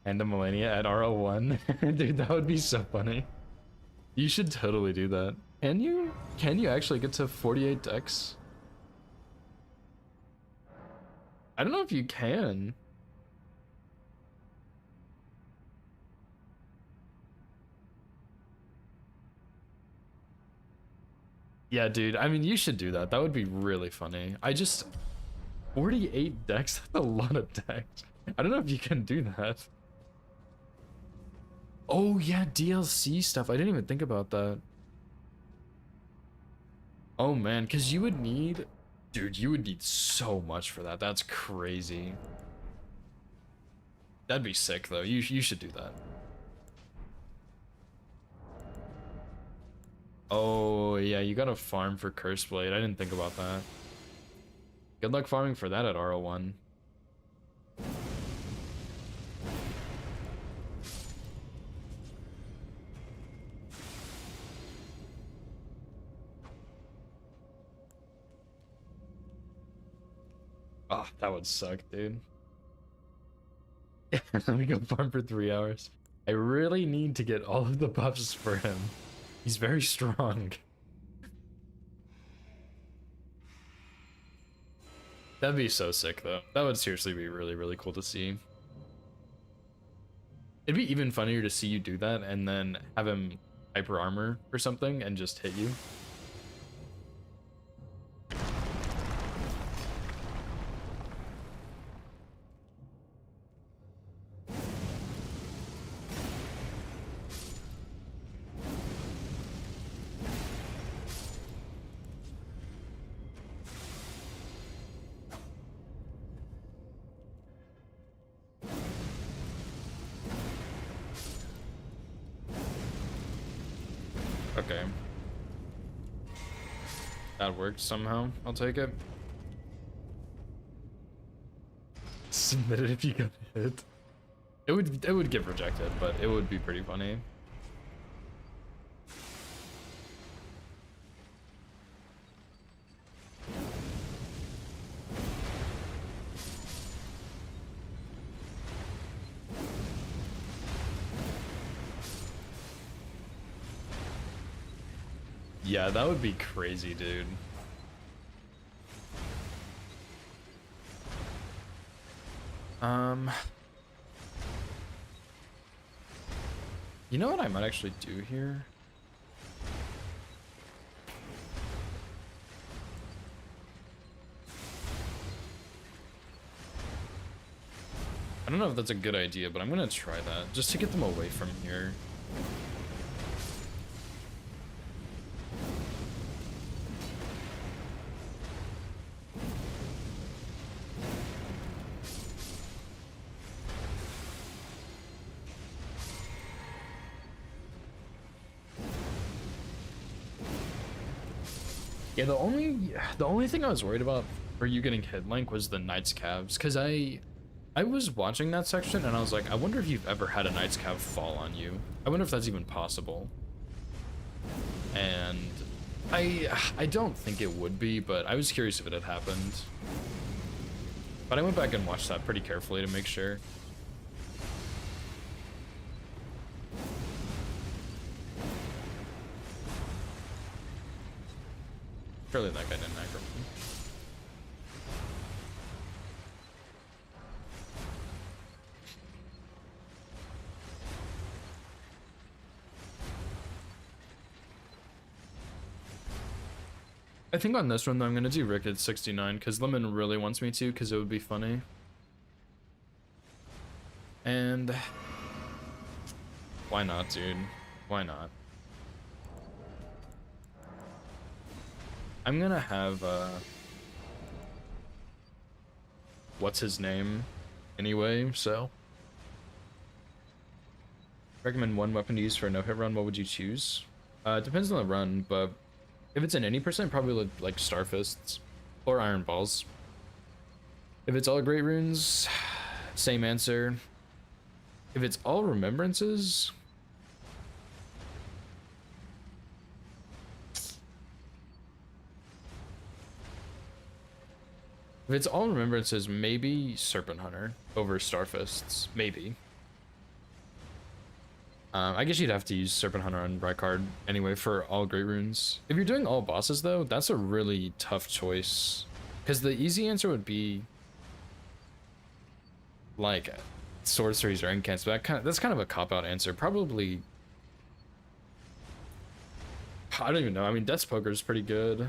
And a Millennia at RL1. Dude, that would be so funny. You should totally do that. Can you? Can you actually get to 48 decks? I don't know if you can. Yeah, dude, I mean, you should do that. That would be really funny. 48 decks? That's a lot of decks. I don't know if you can do that. Oh, yeah, DLC stuff. I didn't even think about that. Oh, man, because you would need... Dude, you would need so much for that. That's crazy. That'd be sick, though. You should do that. Oh, yeah, you gotta farm for Curse Blade. I didn't think about that. Good luck farming for that at RO1. Oh, that would suck, dude. Let me go farm for 3 hours. I really need to get all of the buffs for him. He's very strong. That'd be so sick, though. That would seriously be really, really cool to see. It'd be even funnier to see you do that and then have him hyper armor or something and just hit you. Okay. That worked somehow. I'll take it. Submit it if you got hit. It would get rejected, but it would be pretty funny. Yeah, that would be crazy, dude. You know what I might actually do here? I don't know if that's a good idea, but I'm gonna try that just to get them away from here. Yeah, the only thing I was worried about for you getting hit link was the Knight's Calves, because I was watching that section and I was like, I wonder if you've ever had a Knight's Calf fall on you. I wonder if that's even possible. And I don't think it would be, but I was curious if it had happened. But I went back and watched that pretty carefully to make sure. Surely that guy didn't aggro me. I think on this run though, I'm gonna do Rick at 69 because Lemon really wants me to, because it would be funny. And why not, dude? Why not? I'm gonna have what's his name anyway, so recommend one weapon to use for a no-hit run. What would you choose? Depends on the run, but if it's an any percent, probably like Star Fists or Iron Balls. If it's all Great Runes, same answer. If it's all Remembrances, maybe Serpent Hunter over Star Fists, maybe. I guess you'd have to use Serpent Hunter on Rykard anyway for all Great Runes. If you're doing all bosses though, that's a really tough choice. Because the easy answer would be like sorceries or incants, but that's kind of a cop-out answer. Probably, I don't even know. I mean, Death's Poker is pretty good.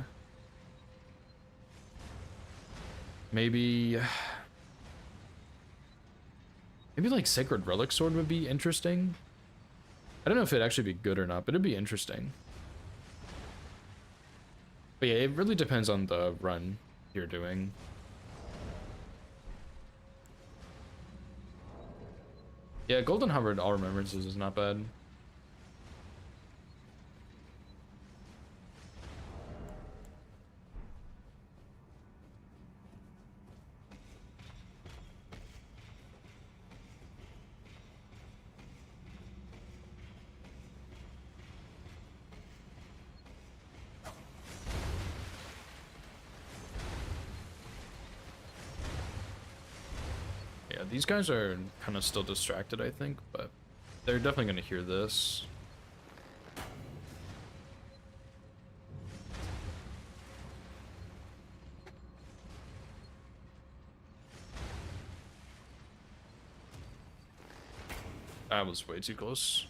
Maybe like Sacred Relic Sword would be interesting. I don't know if it'd actually be good or not, but it'd be interesting. But yeah, it really depends on the run you're doing. Yeah, Golden Hubbard All Remembrances is not bad. Yeah, these guys are kind of still distracted, I think, but they're definitely going to hear this. That was way too close.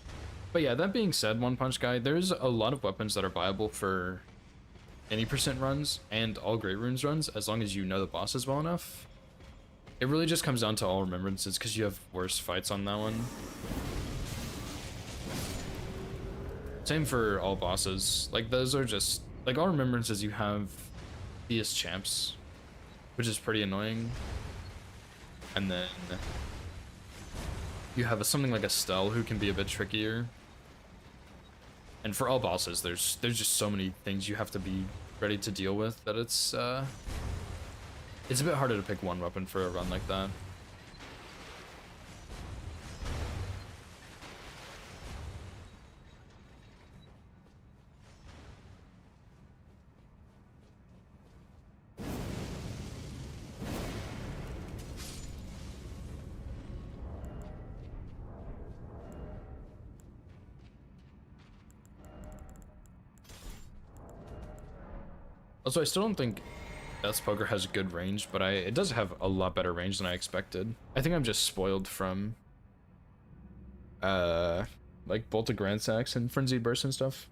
But yeah, that being said, One Punch Guy, there's a lot of weapons that are viable for any percent runs and all Great Runes runs, as long as you know the bosses well enough. It really just comes down to all Remembrances, because you have worse fights on that one. Same for all bosses. Like, those are just... Like, all Remembrances, you have DS Champs, which is pretty annoying. And then you have something like Estelle, who can be a bit trickier. And for all bosses, there's just so many things you have to be ready to deal with that it's a bit harder to pick one weapon for a run like that. Also, I still don't think Death's Poker has good range, but it does have a lot better range than I expected. I think I'm just spoiled from like Bolt of Grand Sax and Frenzied Burst and stuff.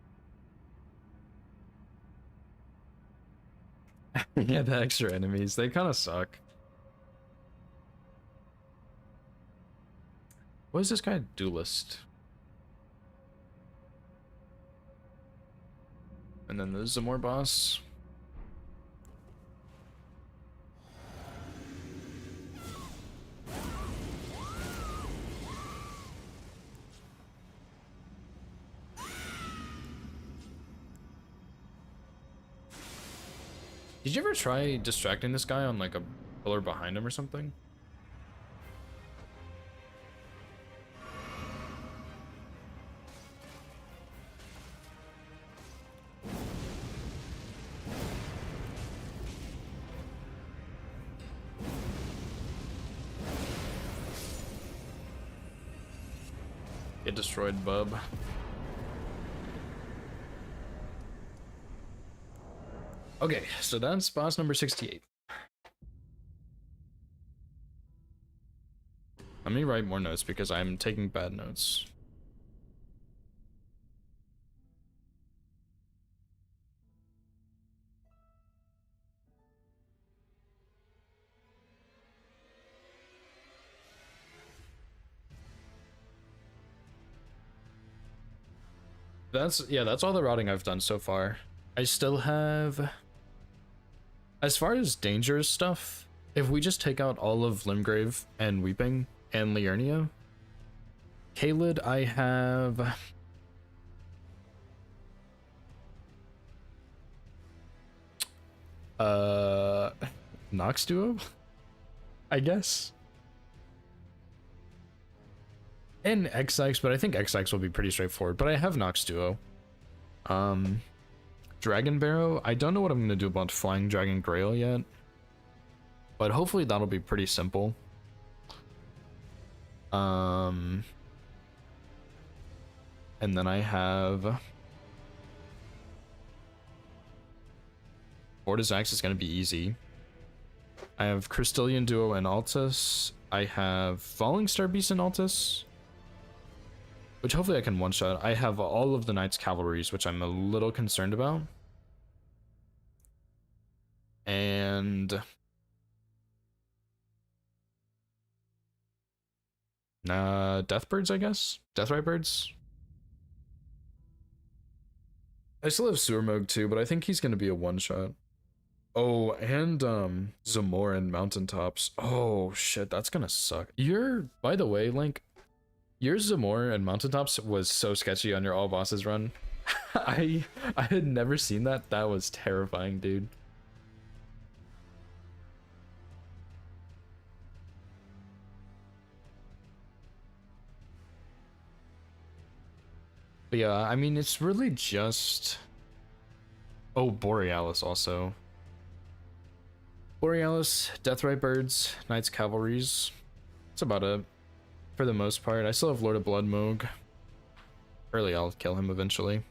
Yeah, the extra enemies, they kind of suck. What is this guy? Duelist. And then the Zamor boss. Did you ever try distracting this guy on like a pillar behind him or something? Get destroyed, bub. Okay, so that's boss number 68. Let me write more notes because I'm taking bad notes. That's all the routing I've done so far. I still have, as far as dangerous stuff, if we just take out all of Limgrave and Weeping and Liurnia, Caelid, I have Nox Duo, I guess. And XX, but I think XX will be pretty straightforward. But I have Nox Duo. Dragon Barrow. I don't know what I'm gonna do about Flying Dragon Grail yet, but hopefully that'll be pretty simple. And then I have Vortizax is gonna be easy. I have Crystallian Duo and Altus. I have Falling Star Beast and Altus, which hopefully I can one-shot. I have all of the Knights Cavalries, which I'm a little concerned about. And Deathbirds, I guess? Deathrite Birds? I still have Surmog too, but I think he's gonna be a one-shot. Oh, and Zamor and Mountaintops. Oh shit, that's gonna suck. By the way, Link, your Zamor and Mountaintops was so sketchy on your all bosses run. I had never seen that. That was terrifying, dude. But yeah, I mean, it's really just... Oh, Borealis also. Borealis, Deathrite Birds, Knights Cavalries. That's about it. For the most part. I still have Lord of Blood Moog. Early, I'll kill him eventually.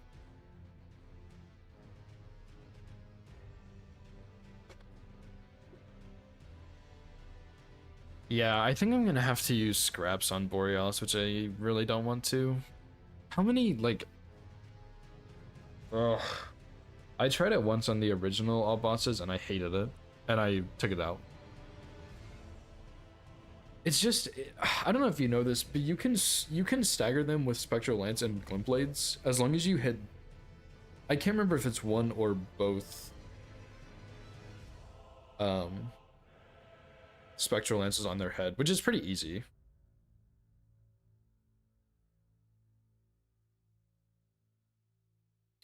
Yeah, I think I'm gonna have to use scraps on Borealis, which I really don't want to. How many, like... Ugh. I tried it once on the original all bosses and I hated it. And I took it out. It's just, I don't know if you know this, but you can stagger them with Spectral Lance and Glint Blades as long as you hit... I can't remember if it's one or both Spectral Lances on their head, which is pretty easy.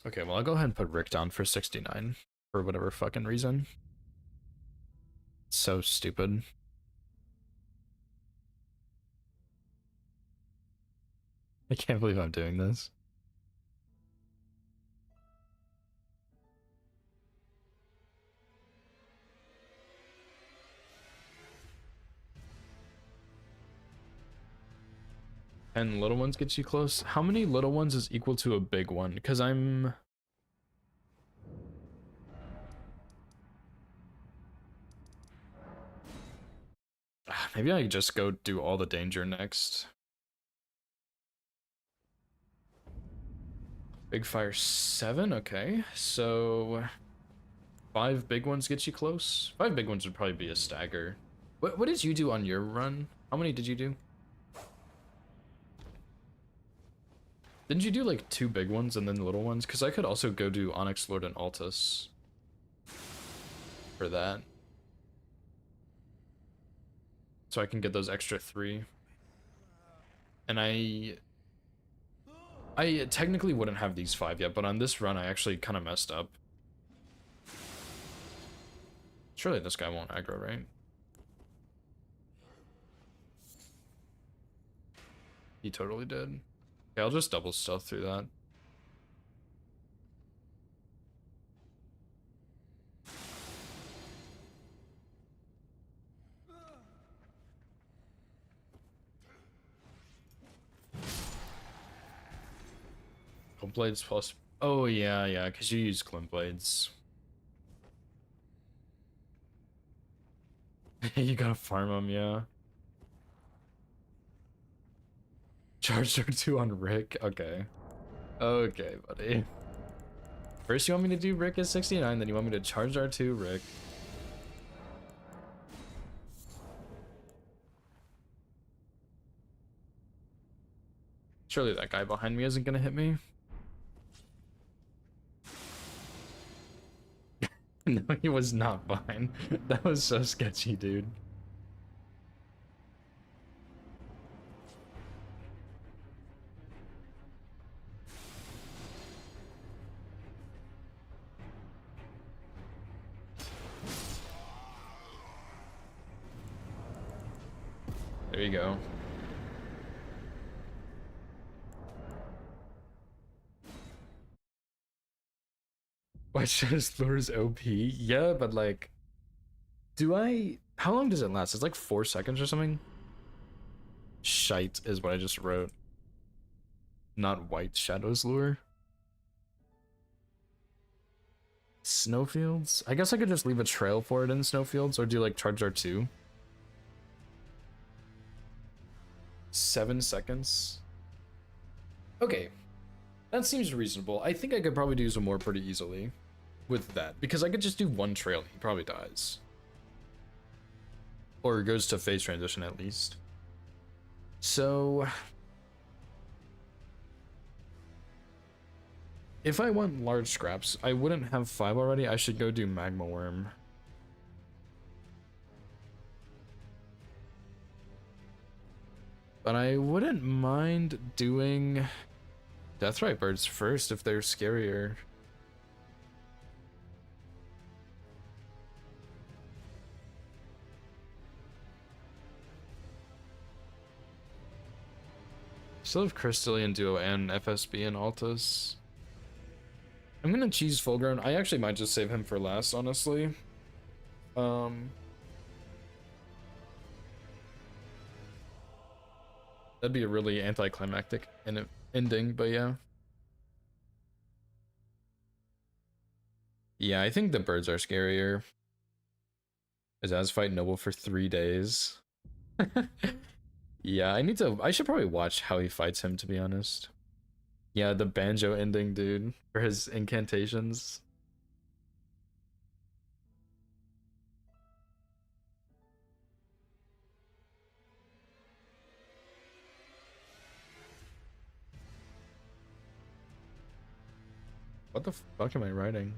Okay, well, I'll go ahead and put Rick down for 69 for whatever fucking reason. So stupid. I can't believe I'm doing this. And little ones gets you close. How many little ones is equal to a big one? Because I'm... Maybe I just go do all the danger next. Big fire 7, okay. So 5 big ones get you close. 5 big ones would probably be a stagger. What did you do on your run? How many did you do? Didn't you do like 2 big ones and then the little ones? Because I could also go do Onyx Lord and Altus for that. So I can get those extra 3. And I technically wouldn't have these 5 yet, but on this run I actually kind of messed up. Surely this guy won't aggro, right? He totally did. Okay, I'll just double stealth through that. Glint blades plus. Oh yeah, because you use glint blades. You gotta farm them, yeah. Charge R2 on Rick. Okay. Okay, buddy. First you want me to do Rick at 69, then you want me to charge R2 Rick. Surely that guy behind me isn't gonna hit me. No, he was not behind. That was so sketchy, dude. There you go. Why should lures OP? Yeah, but like, how long does it last? It's like 4 seconds or something? Shite is what I just wrote. Not White Shadow's lure. Snowfields? I guess I could just leave a trail for it in Snowfields, or do like charge R2. 7 seconds. Okay, that seems reasonable. I think I could probably do some more pretty easily with that, because I could just do one trail and he probably dies. Or goes to phase transition at least. So if I want large scraps, I wouldn't have 5 already. I should go do Magma Worm. But I wouldn't mind doing Deathrite Birds first if they're scarier. Still have Crystallian Duo and FSB and Altus. I'm gonna cheese Full Grown. I actually might just save him for last, honestly. That'd be a really anticlimactic ending, but yeah. Yeah, I think the birds are scarier. His ass fight Noble for 3 days. Yeah, I should probably watch how he fights him, to be honest. Yeah, the banjo ending, dude, for his incantations. What the fuck am I writing?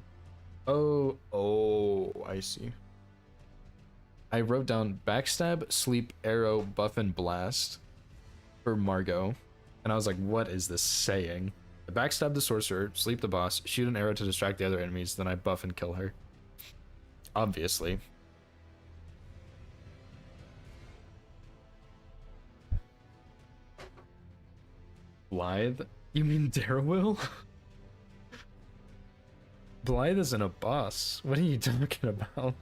Oh, I see. I wrote down backstab, sleep, arrow, buff, and blast for Margot. And I was like, what is this saying? I backstab the sorcerer, sleep the boss, shoot an arrow to distract the other enemies, then I buff and kill her. Obviously. Blythe? You mean Darrowwill? Blythe isn't a boss. What are you talking about?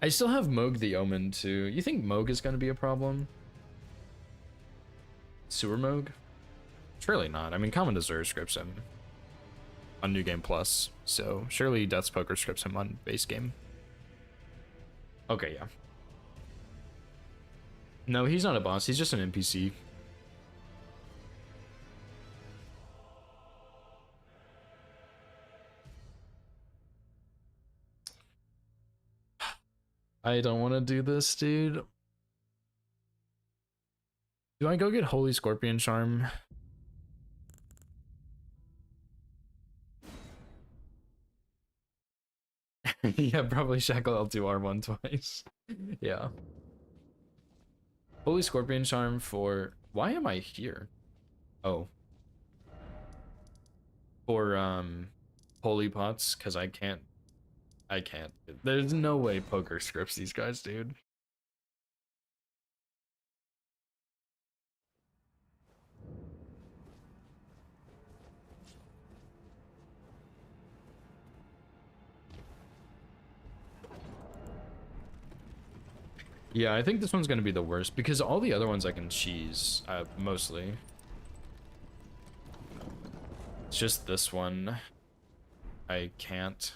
I still have Moog the Omen too. You think Moog is going to be a problem? Sewer Moog? Surely not. I mean, Common Desert scripts him on New Game Plus, so surely Death's Poker scripts him on base game. Okay, yeah. No, he's not a boss. He's just an NPC. I don't want to do this, dude. Do I go get Holy Scorpion Charm? Yeah, probably Shackle L2R1 twice. Yeah. Holy Scorpion Charm for... Why am I here? Oh. For, Holy Pots, because I can't I can't. There's no way poker scripts these guys, dude. Yeah, I think this one's gonna be the worst because all the other ones I can cheese, mostly. It's just this one I can't.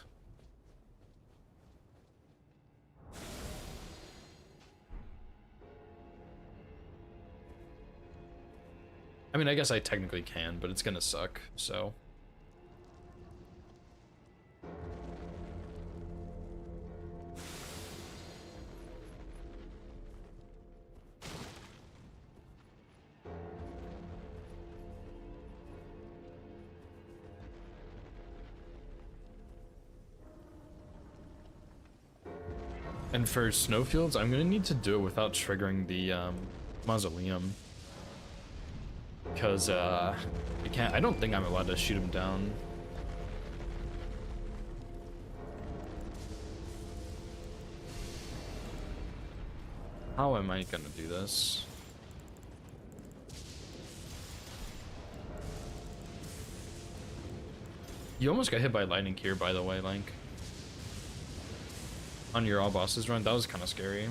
I mean, I guess I technically can, but it's gonna suck, so. And for snowfields, I'm gonna need to do it without triggering the mausoleum. Because I don't think I'm allowed to shoot him down. How am I gonna do this? You almost got hit by lightning here, by the way, Link. On your all bosses run, that was kind of scary.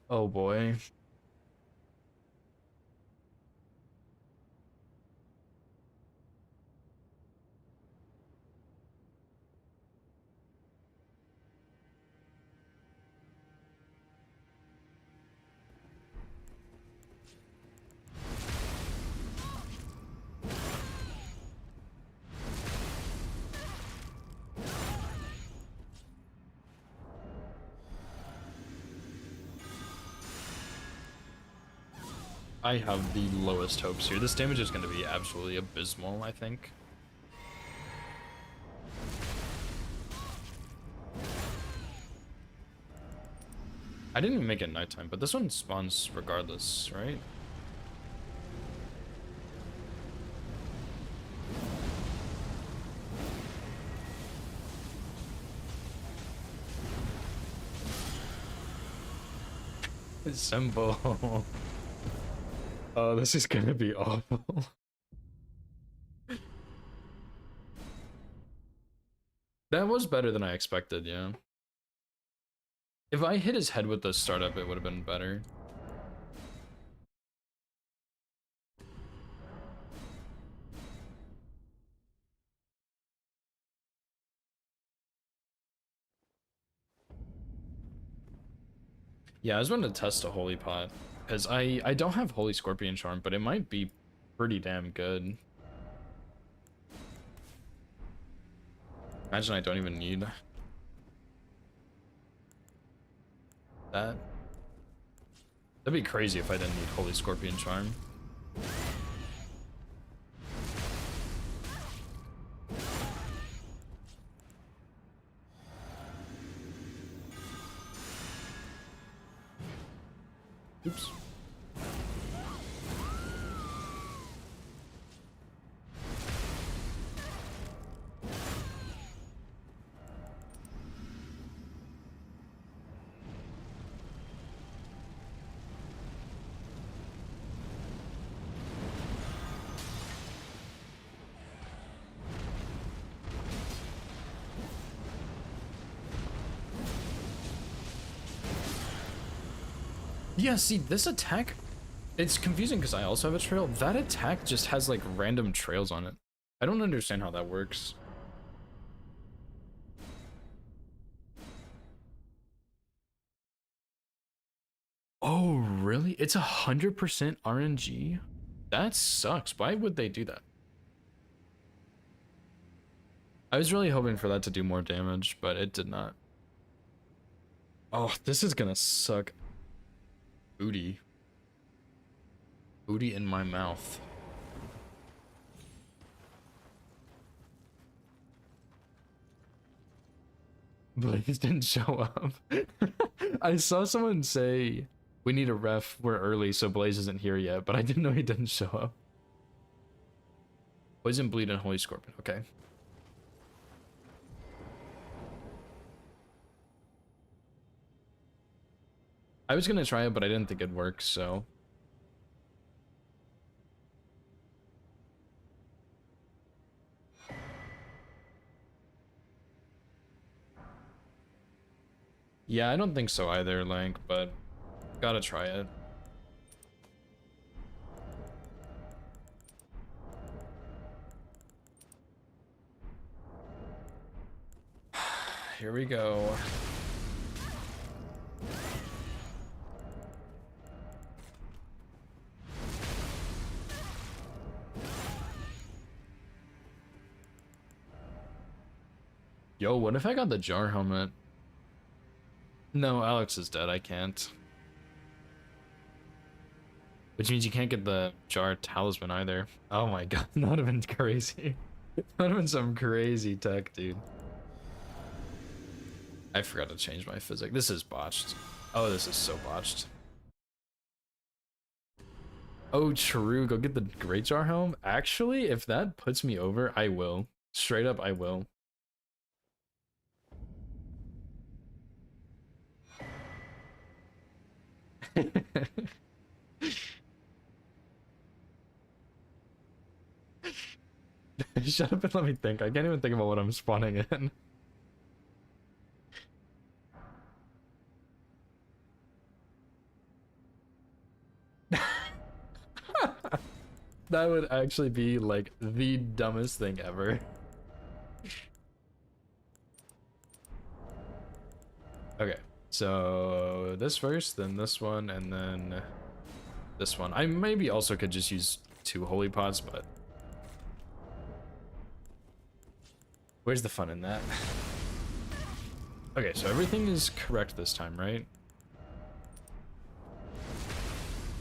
Oh boy. I have the lowest hopes here. This damage is going to be absolutely abysmal, I think. I didn't even make it nighttime, but this one spawns regardless, right? Simple. Oh, this is gonna be awful. That was better than I expected, yeah. If I hit his head with the startup, it would have been better. Yeah, I was wanting to test a Holy Pot, because I don't have Holy Scorpion Charm, but it might be pretty damn good. Imagine I don't even need that. That'd be crazy if I didn't need Holy Scorpion Charm. Oops. Yeah, see, this attack, it's confusing because I also have a trail. That attack just has like random trails on it. I don't understand how that works. Oh, really? It's 100% RNG? That sucks. Why would they do that? I was really hoping for that to do more damage, but it did not. Oh, this is gonna suck. Booty. Booty in my mouth. Blaze didn't show up. I saw someone say we need a ref. We're early, so Blaze isn't here yet, but I didn't know he didn't show up. Poison, Bleed, and Holy Scorpion. Okay. I was gonna try it, but I didn't think it'd work, so. Yeah, I don't think so either, Lank, but gotta try it. Here we go. Yo, what if I got the jar helmet? No, Alex is dead. I can't. Which means you can't get the jar talisman either. Oh my god, that would have been crazy. That would have been some crazy tech, dude. I forgot to change my physics. This is botched. Oh, this is so botched. Oh, true. Go get the Great Jar Helm. Actually, if that puts me over, I will. Straight up, I will. Shut up and let me think. I can't even think about what I'm spawning in. That would actually be like the dumbest thing ever. Okay, so this first, then this one, and then this one. I maybe also could just use 2 holy pots, but where's the fun in that? Okay, so everything is correct this time, right?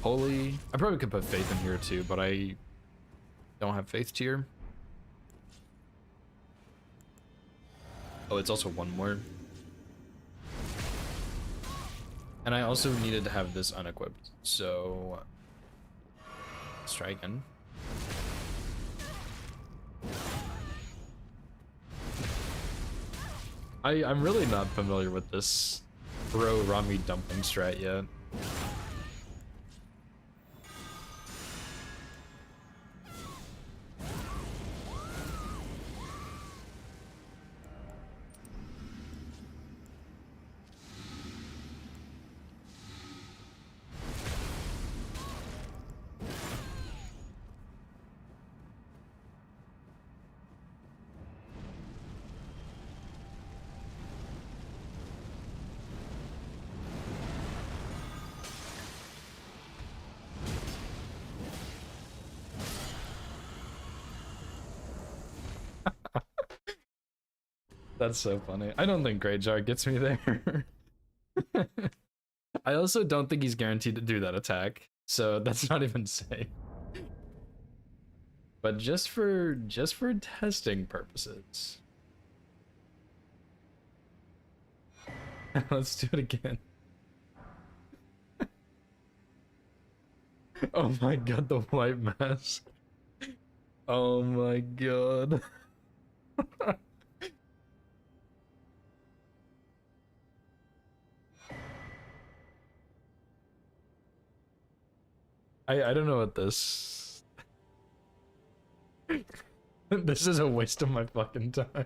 Holy. I probably could put faith in here too, but I don't have faith tier. Oh, it's also 1 more. And I also needed to have this unequipped, so let's try again. I'm really not familiar with this bro Rami dumping strat yet. That's so funny. I don't think Great Jar gets me there. I also don't think he's guaranteed to do that attack, so that's not even safe. But just for testing purposes. Let's do it again. Oh my god, the white mask. Oh my god. I don't know what this. This is a waste of my fucking time.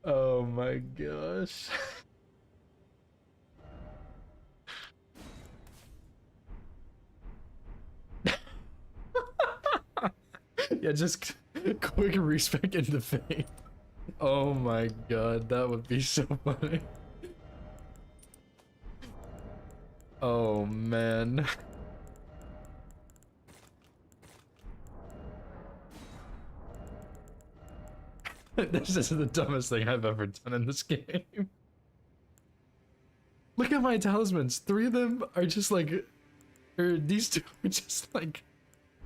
Oh my gosh. Yeah, just quick respec into fame. Oh my god, that would be so funny. Oh man. This is the dumbest thing I've ever done in this game. Look at my talismans. 3 of them are just like, or these 2 are just like,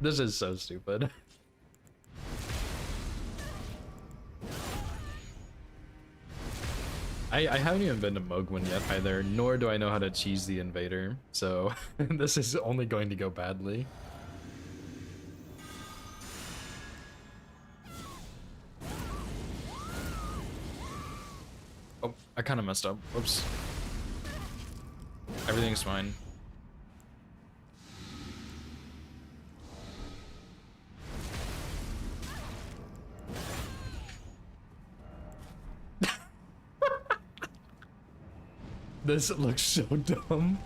this is so stupid. I haven't even been to Mogwin yet either, nor do I know how to cheese the invader, so this is only going to go badly. Oh, I kind of messed up. Whoops. Everything's fine. This looks so dumb.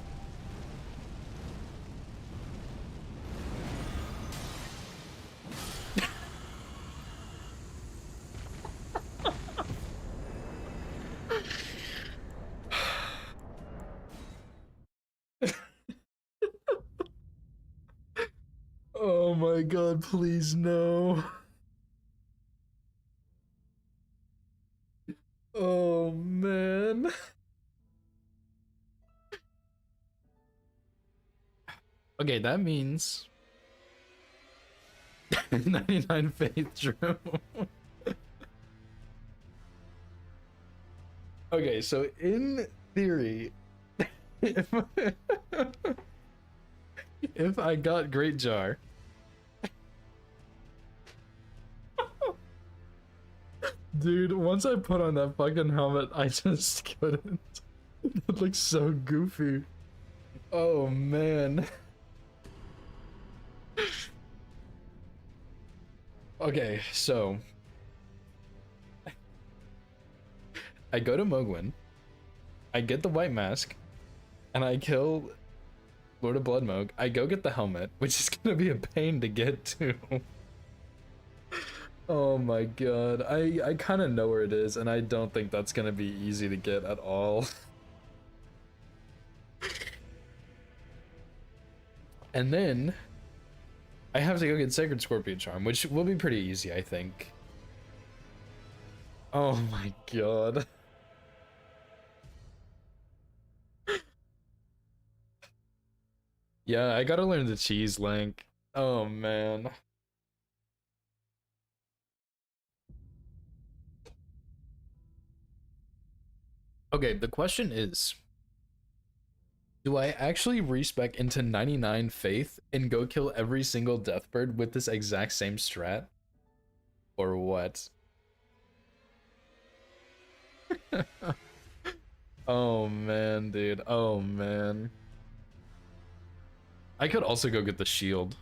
Oh my god, please no. Oh man. Okay, that means 99 faith true. Okay, so in theory, if, if I got Great Jar, dude, once I put on that fucking helmet, I just couldn't. It looks so goofy. Oh man. Okay, so I go to Mogwin, I get the white mask, and I kill Lord of Bloodmogue. I go get the helmet, which is gonna be a pain to get to. Oh my god, I kind of know where it is, and I don't think that's gonna be easy to get at all. And then I have to go get Sacred Scorpion Charm, which will be pretty easy, I think. Oh my god. Yeah, I gotta learn the cheese link. Oh man. Okay, the question is, do I actually respec into 99 faith and go kill every single Deathbird with this exact same strat? Or what? Oh man, dude. Oh man. I could also go get the shield.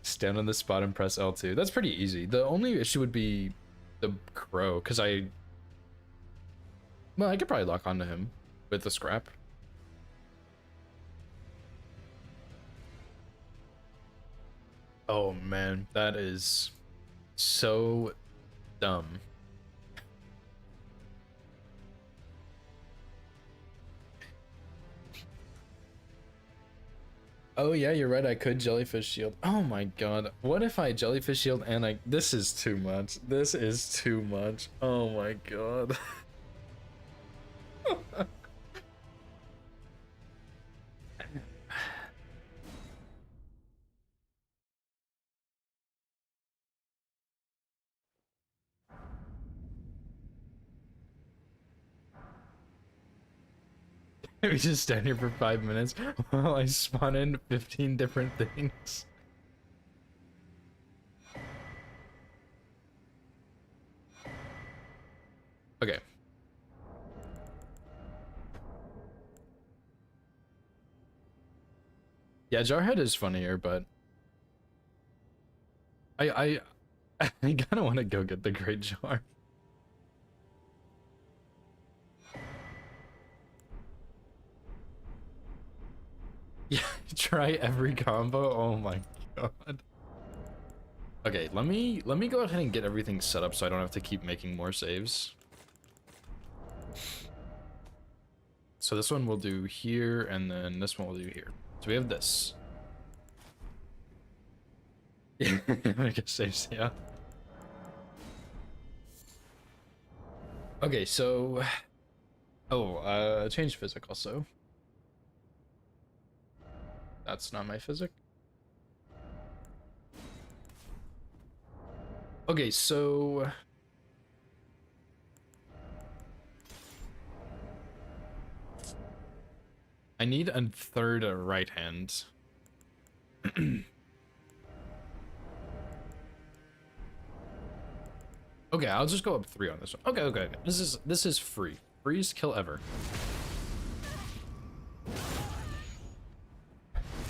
Stand on the spot and press L2. That's pretty easy. The only issue would be the crow, because well, I could probably lock onto him with the scrap. Oh man, that is so dumb. Oh yeah, you're right, I could Jellyfish Shield. Oh my god, what if I Jellyfish Shield and this is too much. This is too much. Oh my god. We just stand here for 5 minutes while I spawn in 15 different things. Okay. Yeah, Jarhead is funnier, but I I kind of want to go get the Great Jar. Yeah, try every combo. Oh my god. Okay, let me go ahead and get everything set up so I don't have to keep making more saves. So this one we'll do here, and then this one we'll do here. So we have this. Yeah, make a saves, yeah. Okay, so change physic also. That's not my physic. Okay, so I need a third right hand. Okay, I'll just go up 3 on this one. Okay, okay, okay. This is free. Freeze kill ever.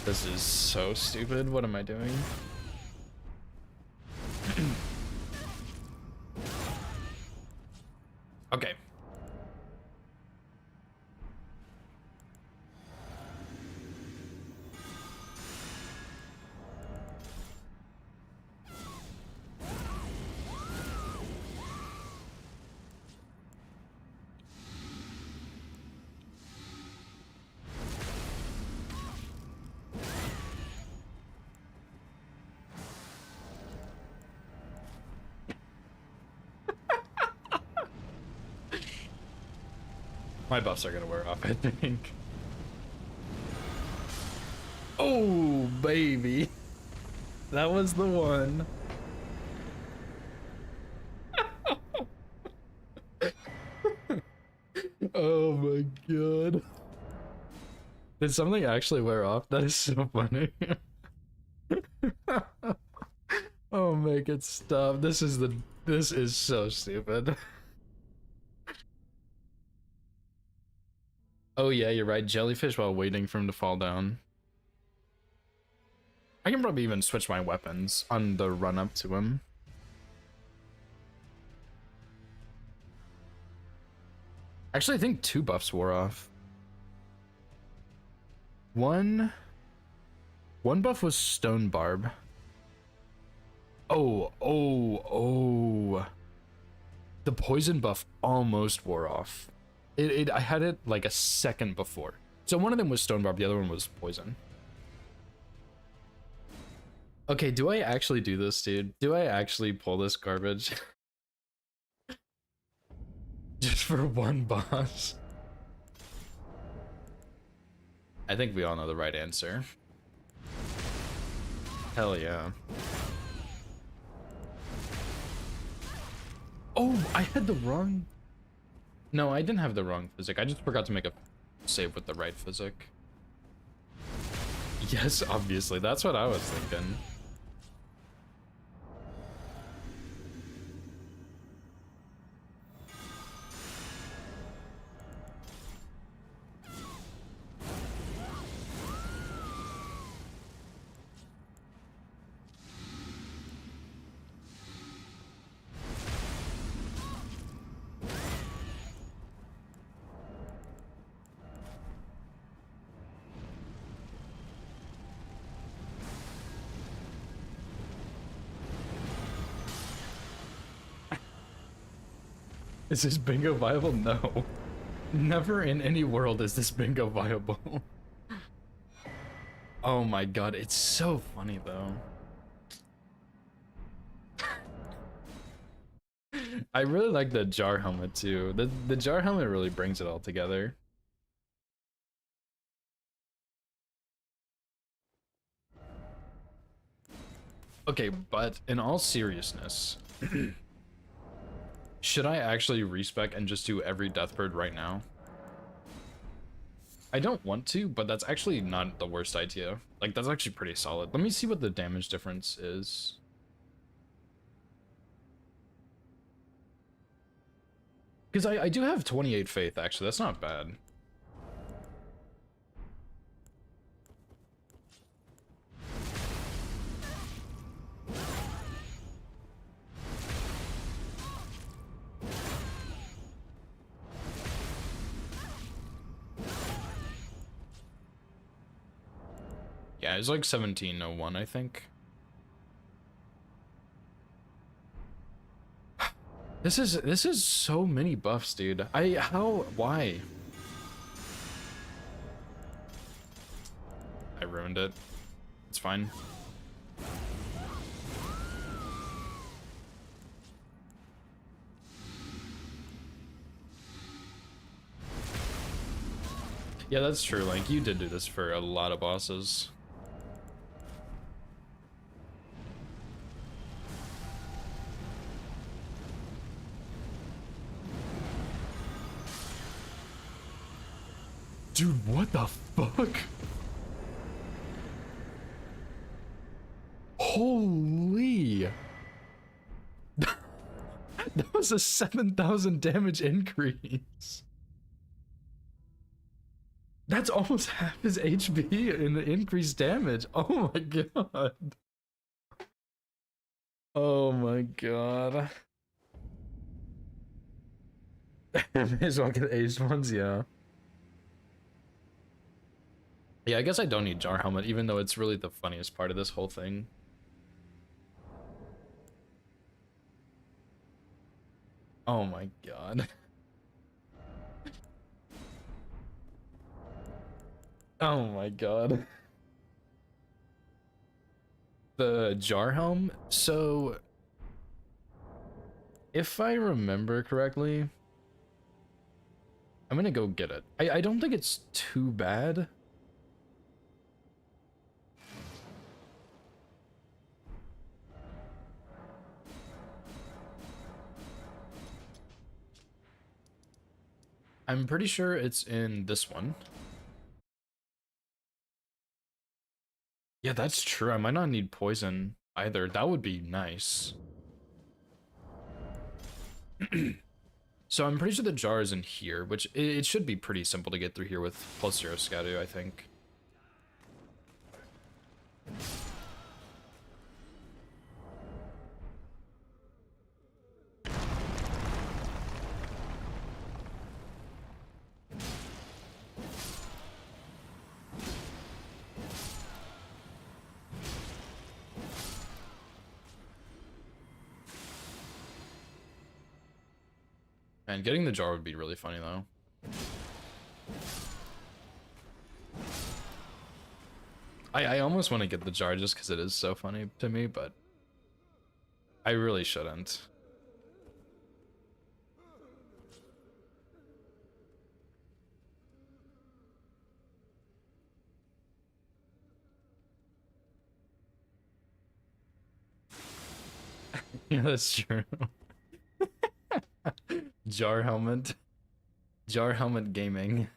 This is so stupid. What am I doing? Okay. My buffs are gonna wear off, I think. Oh, baby. That was the one. Oh my god. Did something actually wear off? That is so funny. Oh, make it stop. This is so stupid. Oh yeah, you're right. Jellyfish while waiting for him to fall down. I can probably even switch my weapons on the run up to him. Actually, I think 2 buffs wore off. One buff was Stone Barb. Oh. The poison buff almost wore off. I had it like a second before. So one of them was Stone Barb, the other one was poison. Okay, do I actually do this, dude? Do I actually pull this garbage? Just for one boss? I think we all know the right answer. Hell yeah. Oh, I had the wrong... No, I didn't have the wrong physic. I just forgot to make a save with the right physic. Yes, obviously. That's what I was thinking. Is this bingo viable? No. Never in any world is this bingo viable. Oh my god, it's so funny though. I really like the jar helmet too. The jar helmet really brings it all together. Okay, but in all seriousness, should I actually respec and just do every death bird right now? I don't want to, but that's actually not the worst idea. Like, that's actually pretty solid. Let me see what the damage difference is. Because I do have 28 faith, actually. That's not bad. Yeah, it's like 1701, I think. This is so many buffs, dude. Why? I ruined it. It's fine. Yeah, that's true. Like, you did do this for a lot of bosses. Dude, what the fuck? Holy. That was a 7,000 damage increase. That's almost half his HP in increased damage. Oh my god. Oh my god. May as well get aged ones, yeah. Yeah, I guess I don't need Jar Helmet, even though it's really the funniest part of this whole thing. Oh my god. Oh my god. The Jar Helm, so if I remember correctly, I'm gonna go get it. I don't think it's too bad. I'm pretty sure it's in this one. Yeah, that's true. I might not need poison either. That would be nice. So I'm pretty sure the jar is in here, which it should be pretty simple to get through here with +0 Scadu, I think. Man, getting the jar would be really funny though. I almost want to get the jar just because it is so funny to me, but I really shouldn't. Yeah, that's true. Jar helmet. Jar helmet gaming.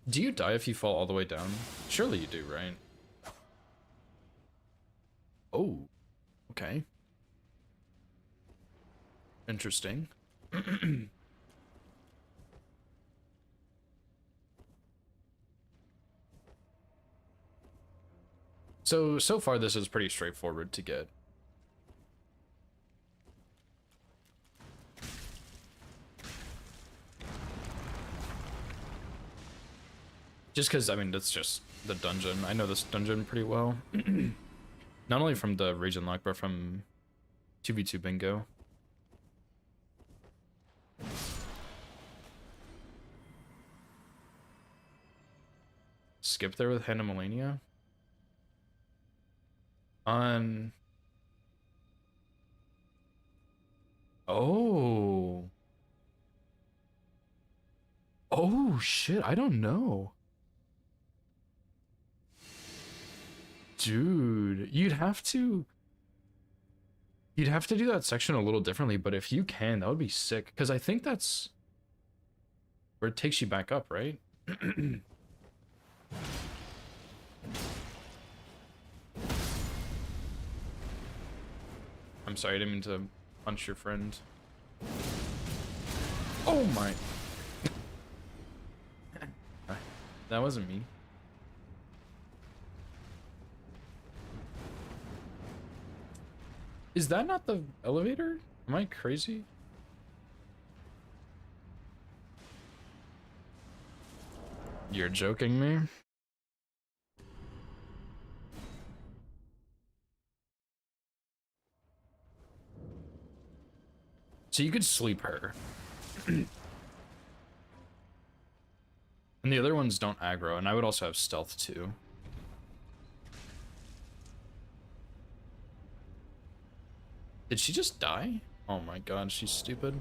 Do you die if you fall all the way down? Surely you do, right? Oh, okay. Interesting. So far this is pretty straightforward to get. Just because, I mean, that's just the dungeon. I know this dungeon pretty well. Not only from the region lock, but from 2v2 bingo. Skip there with Hannah Melania? On... Oh. Oh, shit, I don't know. Dude, you'd have to do that section a little differently, but if you can, that would be sick. Because I think that's where it takes you back up, right? I'm sorry, I didn't mean to punch your friend. Oh my. That wasn't me. Is that not the elevator? Am I crazy? You're joking me? So you could sleep her. And the other ones don't aggro, and I would also have stealth too. Did she just die? Oh my god, she's stupid.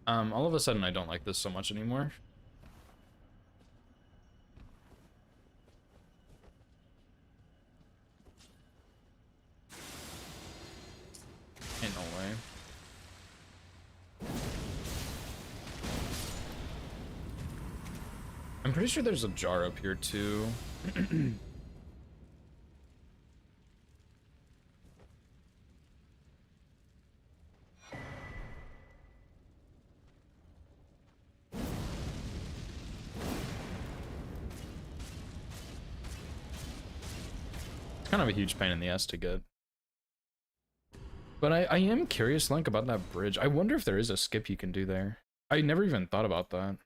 All of a sudden I don't like this so much anymore. Ain't no way. I'm pretty sure there's a jar up here too. It's kind of a huge pain in the ass to get. But I am curious, Link, about that bridge. I wonder if there is a skip you can do there. I never even thought about that.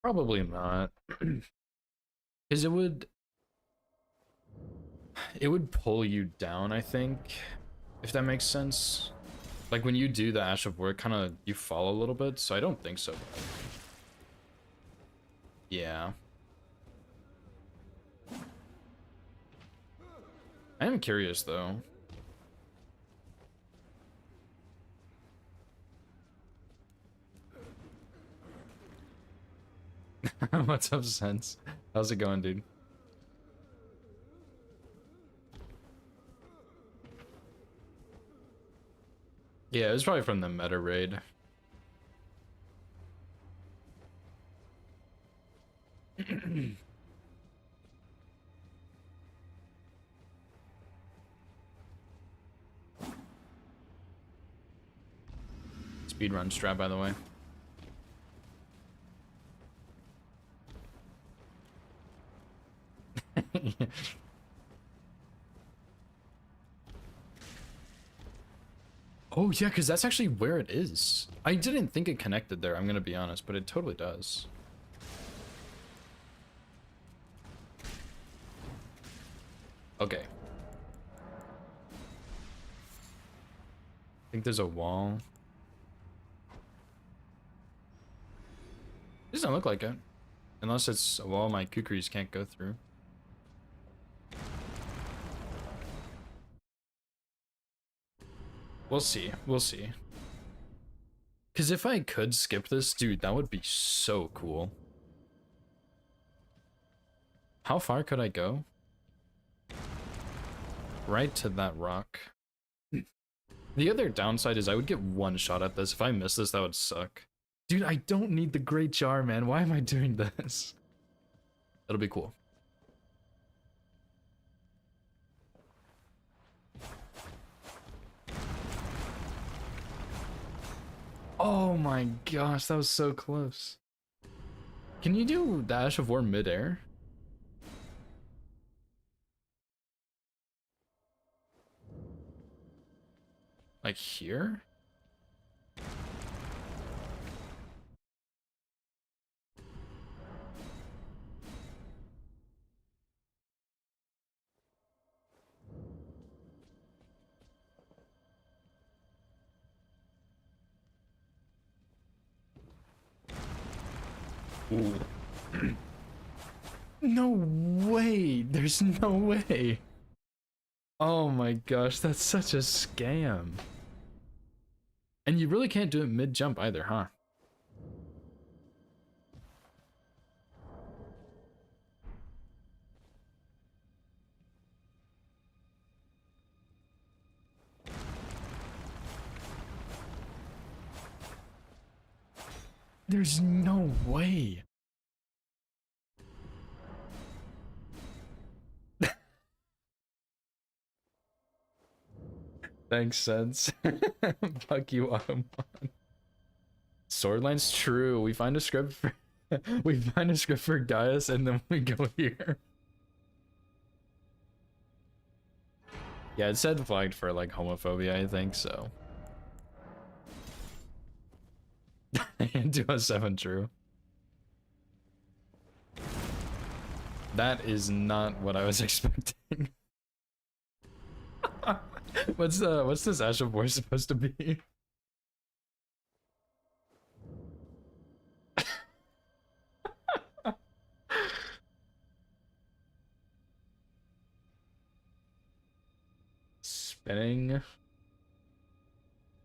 Probably not. Because it would pull you down, I think, if that makes sense. Like when you do the Ash of War, kind of you fall a little bit, so I don't think so. Yeah. I am curious though. What's up, Sense? How's it going, dude? Yeah, it was probably from the meta raid. Speedrun strat, by the way. Oh yeah, because that's actually where it is. I didn't think it connected there, I'm gonna be honest, but it totally does. Okay. I think there's a wall. It doesn't look like it. Unless it's a wall my Kukris can't go through. We'll see. We'll see. Because if I could skip this, dude, that would be so cool. How far could I go? Right to that rock. The other downside is I would get one shot at this. If I miss this, that would suck. Dude, I don't need the Great Jar, man. Why am I doing this? That'll be cool. Oh my gosh, that was so close. Can you do Dash of War midair? Like here? Ooh. No way! There's no way! Oh my gosh, that's such a scam. And you really can't do it mid-jump either, huh? There's no way. Thanks, Sense. Fuck you, Autumn. Swordline's true. We find a script for we find a script for Gaius and then we go here. Yeah, it said flagged for like homophobia, I think, so. And 207 true. That is not what I was expecting. What's this Ash of War supposed to be?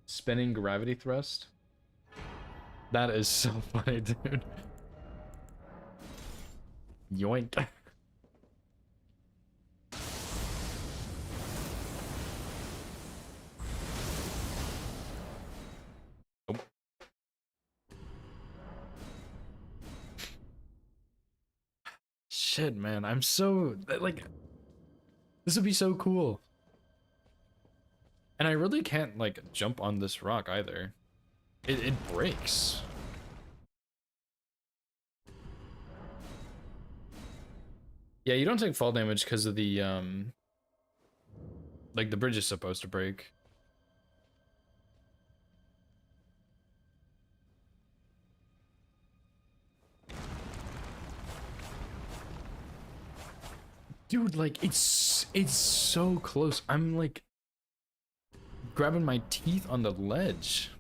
Spinning gravity thrust. That is so funny, dude. Yoink. Oh. Shit, man. I'm so like this would be so cool. And I really can't like jump on this rock either. It breaks. Yeah, you don't take fall damage because of the like the bridge is supposed to break. Dude, like it's so close. I'm like grabbing my teeth on the ledge.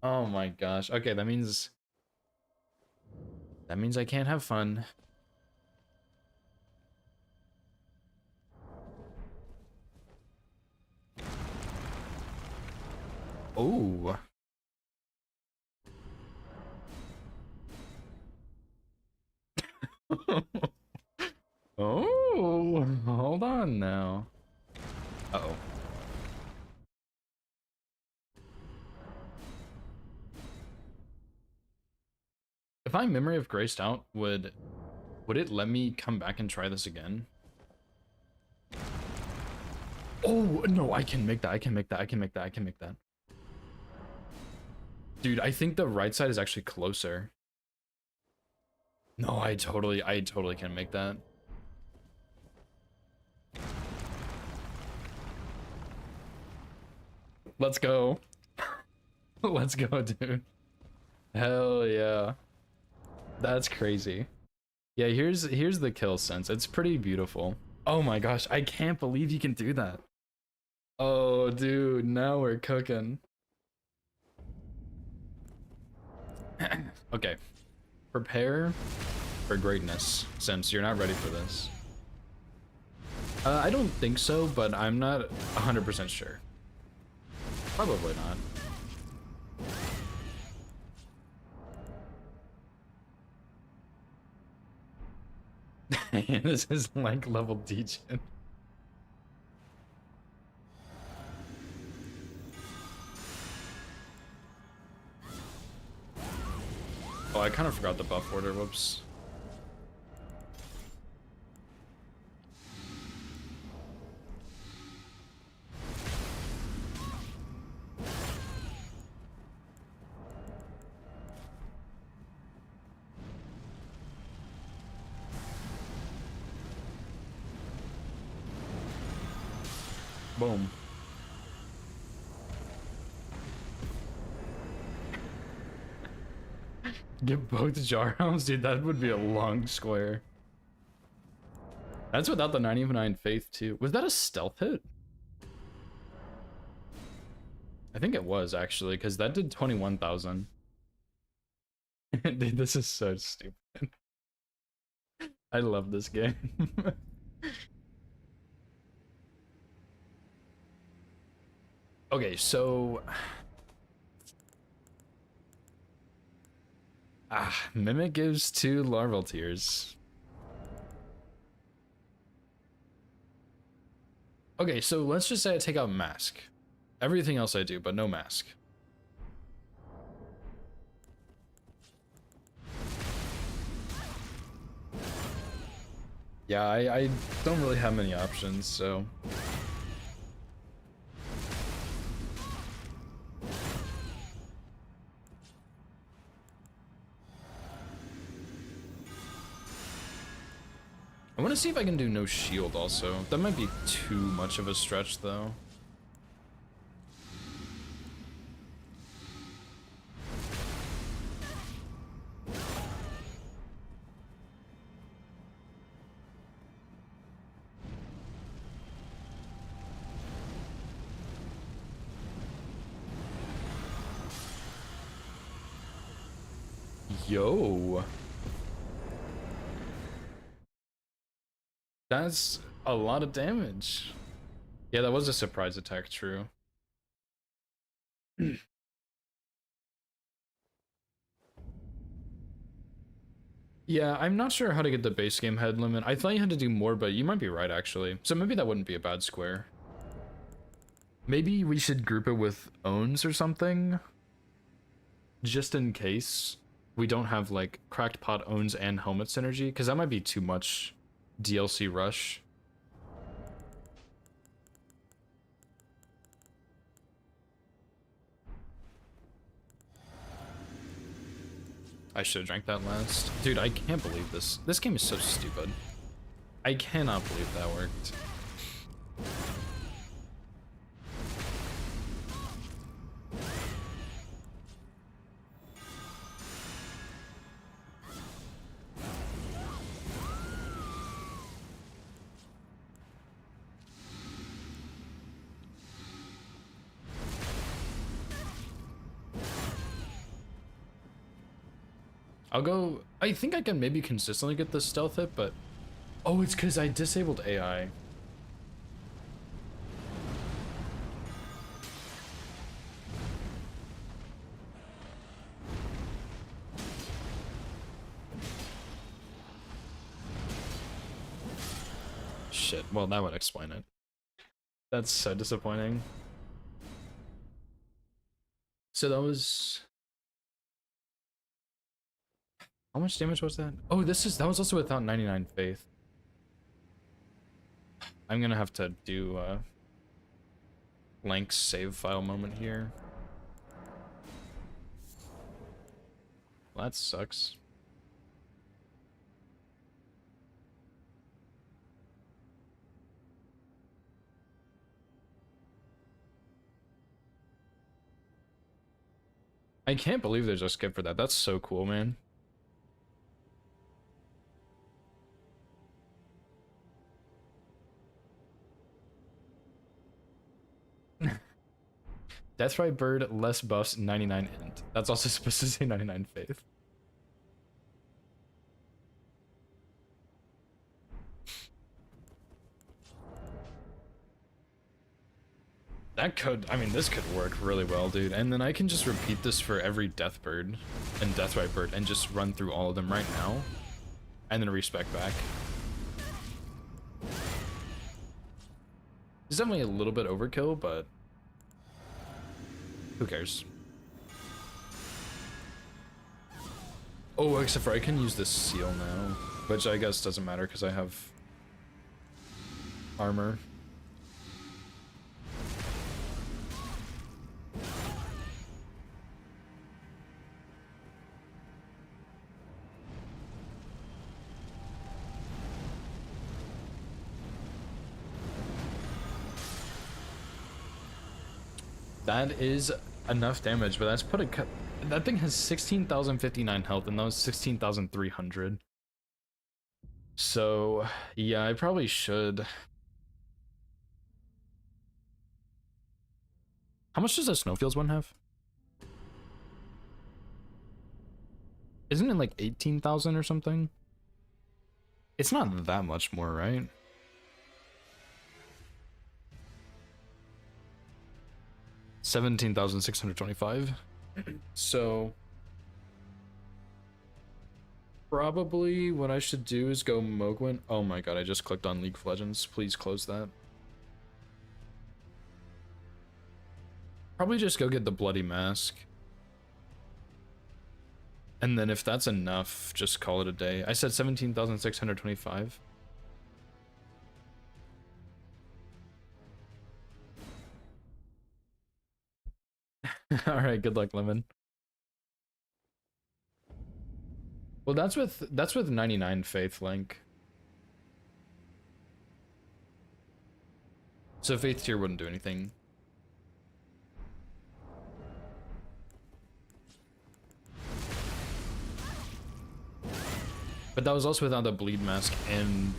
Oh my gosh. Okay, that means I can't have fun. Oh. Oh, hold on now. Uh-oh. If I memory of graced out, would it let me come back and try this again? Oh, no, I can make that. I can make that. I can make that. I can make that. Dude, I think the right side is actually closer. No, I totally can make that. Let's go. Let's go, dude. Hell yeah. That's crazy. Yeah, here's the kill sense. It's pretty beautiful. Oh my gosh, I can't believe you can do that. Oh, dude, now we're cooking. Okay. Prepare for greatness, since you're not ready for this. I don't think so, but I'm not 100% sure. Probably not. This is like level degen. Oh, I kind of forgot the buff order. Whoops. Boom. Get both jar hounds? Dude, that would be a long square. That's without the 99 faith too. Was that a stealth hit? I think it was actually, because that did 21,000. Dude, this is so stupid. I love this game. Okay, so Mimic gives 2 larval tears. Okay, so let's just say I take out mask. Everything else I do, but no mask. Yeah, I don't really have many options, so. I want to see if I can do no shield also. That might be too much of a stretch though. Yo. That's a lot of damage. Yeah, that was a surprise attack, true. Yeah, I'm not sure how to get the base game head limit. I thought you had to do more, but you might be right, actually. So maybe that wouldn't be a bad square. Maybe we should group it with owns or something, just in case we don't have, like, Cracked Pot owns and helmet synergy, because that might be too much DLC rush. I should have drank that last. Dude, I can't believe this. This game is so stupid. I cannot believe that worked. I'll go... I think I can maybe consistently get the stealth hit, but... Oh, it's because I disabled AI. Shit, well, that would explain it. That's so disappointing. So that was... How much damage was that? Oh, that was also without 99 faith. I'm gonna have to do Lank's save file moment here. Well, that sucks. I can't believe there's a skip for that. That's so cool, man. Deathrite Bird, less buffs, 99 int. That's also supposed to say 99 faith. That could, I mean, this could work really well, dude. And then I can just repeat this for every Death Bird and Deathrite Bird and just run through all of them right now. And then respec back. It's definitely a little bit overkill, but who cares? Oh, except for I can use this seal now, which I guess doesn't matter because I have armor. That is enough damage, but that's put a cut. That thing has 16,059 health, and that was 16,300. So, yeah, I probably should. How much does a Snowfields one have? Isn't it like 18,000 or something? It's not that much more, right? $17,625. So probably what I should do is go Mohgwyn. Oh my god, I just clicked on League of Legends. Please close that. Probably just go get the Bloody Mask. And then if that's enough, just call it a day. I said 17,625. All right, good luck, Lemon. Well, that's with 99 faith link. So faith tier wouldn't do anything. But that was also without the bleed mask and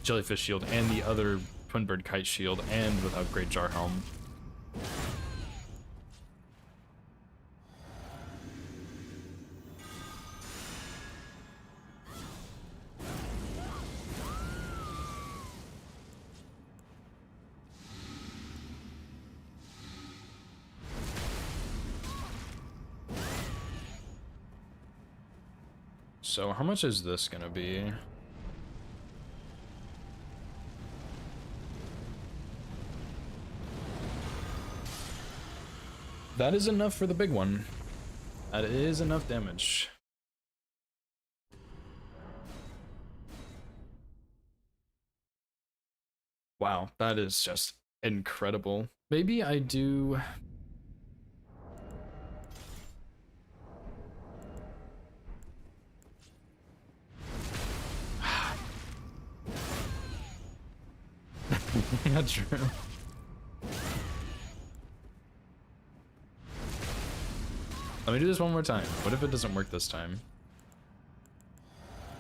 jellyfish shield and the other twin bird kite shield and without great jar helm. so how much is this gonna be? That is enough for the big one. That is enough damage. Wow, that is just incredible. Maybe I do... Yeah, true. Let me do this one more time. What if it doesn't work this time?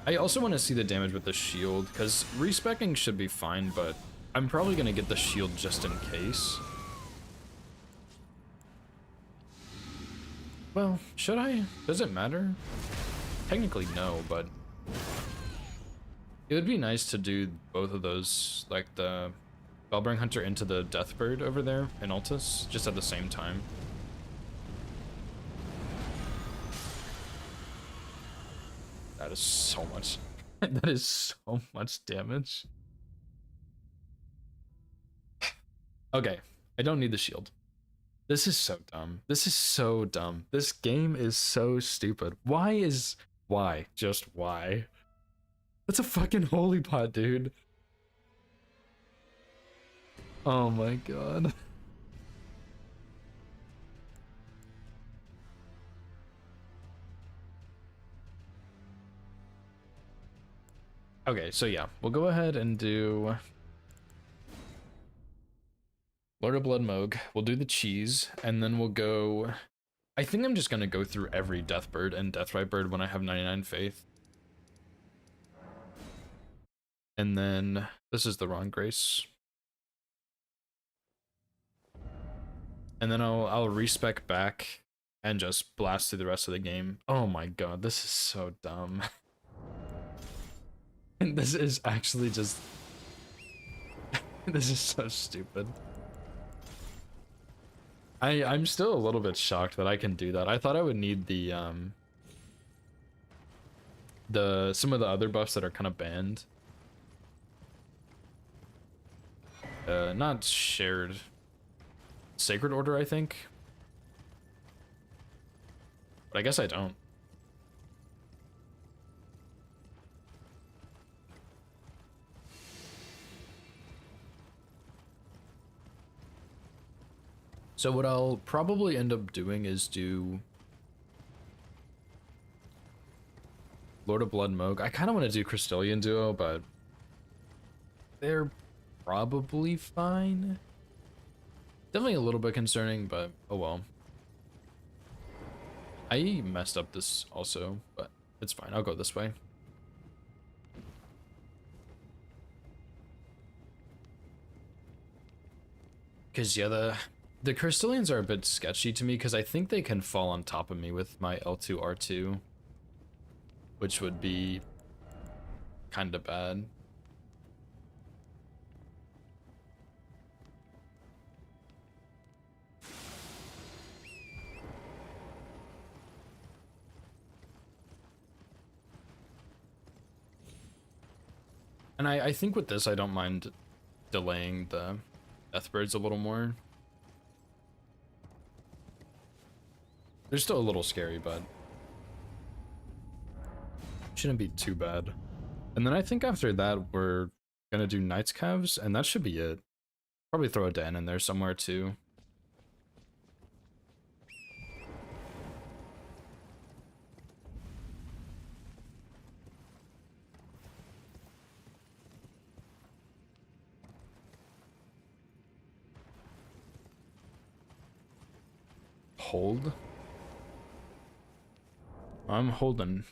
I also want to see the damage with the shield, because respeccing should be fine, but I'm probably going to get the shield just in case. Well, should I? Does it matter? Technically no, but it would be nice to do both of those, like the Bellbearing Hunter into the Deathbird over there in Altus, just at the same time. That is so much. That is so much damage. Okay, I don't need the shield. This is so dumb. This is so dumb. This game is so stupid. Why? Just why? That's a fucking holy pot, dude. Oh my god. Okay, so yeah, we'll go ahead and do Lord of Blood Moog. We'll do the cheese, and then we'll go... I think I'm just gonna go through every Deathbird and Deathrite Bird when I have 99 faith. And then this is the wrong grace. And then I'll respec back and just blast through the rest of the game. Oh my god, this is so dumb. And this is actually just... This is so stupid. I'm still a little bit shocked that I can do that. I thought I would need the some of the other buffs that are kind of banned. Not shared. Sacred Order, I think. But I guess I don't. So what I'll probably end up doing is do Lord of Blood Moog. I kind of want to do Crystallian Duo, but they're probably fine. Definitely a little bit concerning, but oh well. I messed up this also, but it's fine. I'll go this way. Because yeah, the Crystallians are a bit sketchy to me because I think they can fall on top of me with my L2 R2, which would be kind of bad. And I think with this, I don't mind delaying the Deathbirds a little more. They're still a little scary, but shouldn't be too bad. And then I think after that, we're gonna do Knight's Calves, and that should be it. Probably throw a Dan in there somewhere too. Hold. I'm holding.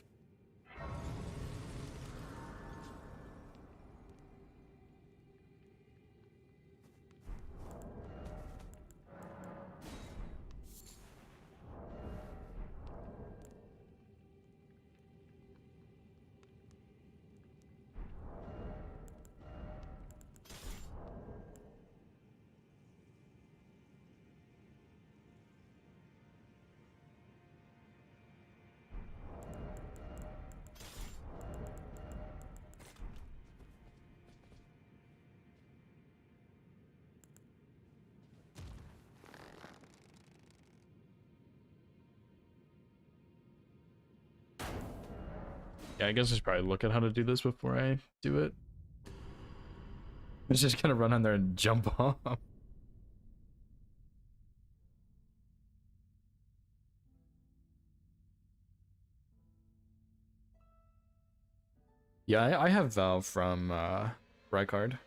Yeah, I guess I should probably look at how to do this before I do it. I'm just gonna run on there and jump off. Yeah, I have Val from Rykard.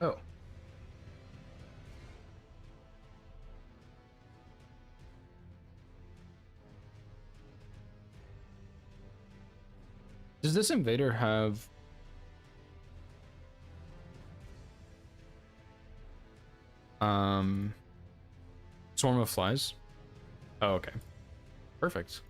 Oh. Does this invader have Swarm of Flies? Oh, okay. Perfect.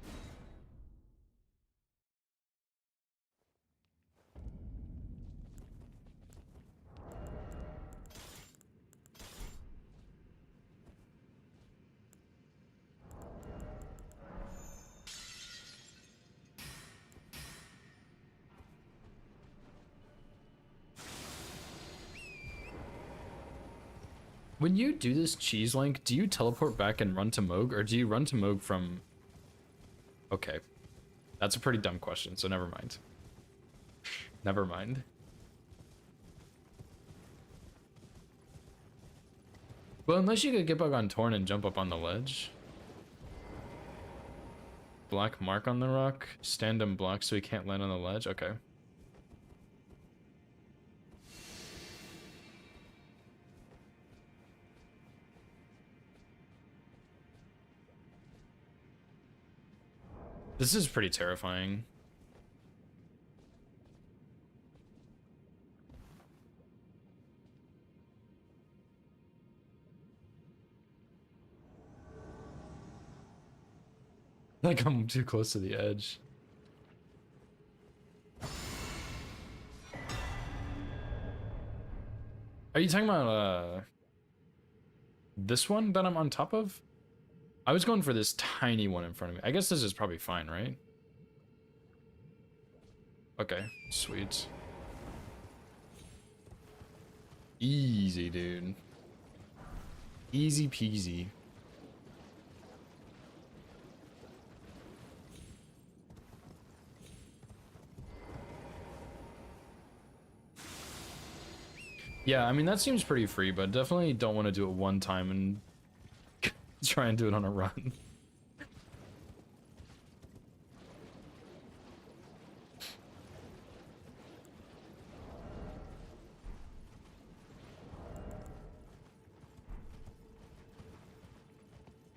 When you do this cheese link, do you teleport back and run to Moog, or do you run to Moog from... Okay. That's a pretty dumb question, so never mind. Never mind. Well, unless you could get back on Torn and jump up on the ledge. Black mark on the rock. Stand him block so he can't land on the ledge. Okay. This is pretty terrifying. Like I'm too close to the edge. Are you talking about this one that I'm on top of? I was going for this tiny one in front of me. I guess this is probably fine, right? Okay, sweet. Easy, dude. Easy peasy. Yeah, I mean, that seems pretty free, but definitely don't want to do it one time and try and do it on a run.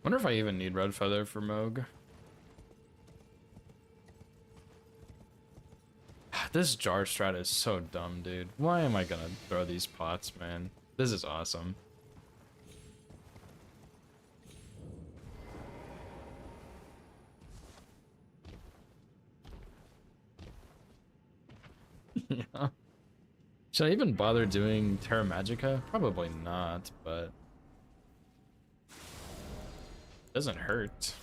Wonder if I even need Red Feather for Moog. This jar strat is so dumb, dude. Why am I gonna throw these pots, man? This is awesome. Yeah. Should I even bother doing Terra Magica? Probably not, but doesn't hurt.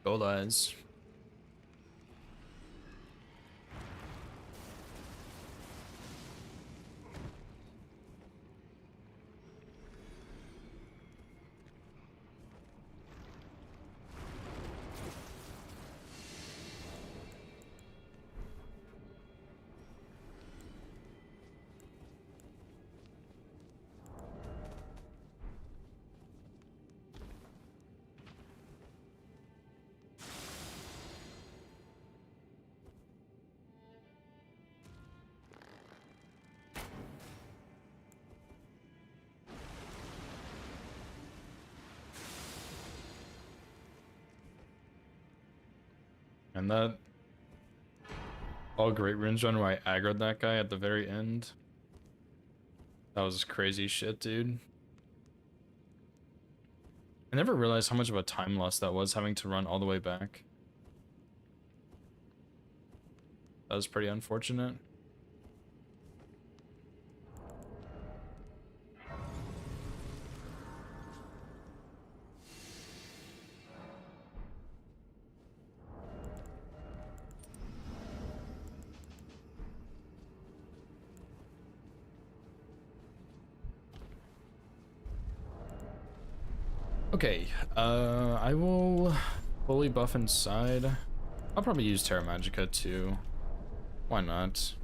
Gold eyes. And that all great runes run where I aggroed that guy at the very end. That was crazy shit, dude. I never realized how much of a time loss that was, having to run all the way back. That was pretty unfortunate. Okay, I will fully buff inside. I'll probably use Terra Magica too. Why not?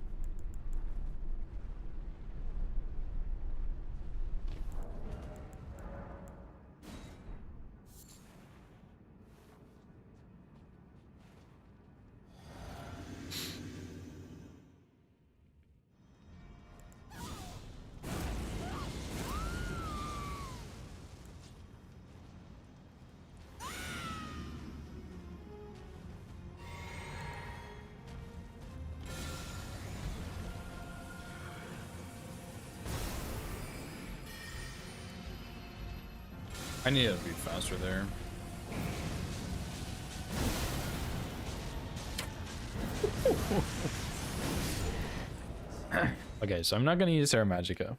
I need to be faster there. Okay, so I'm not gonna use Terra Magica.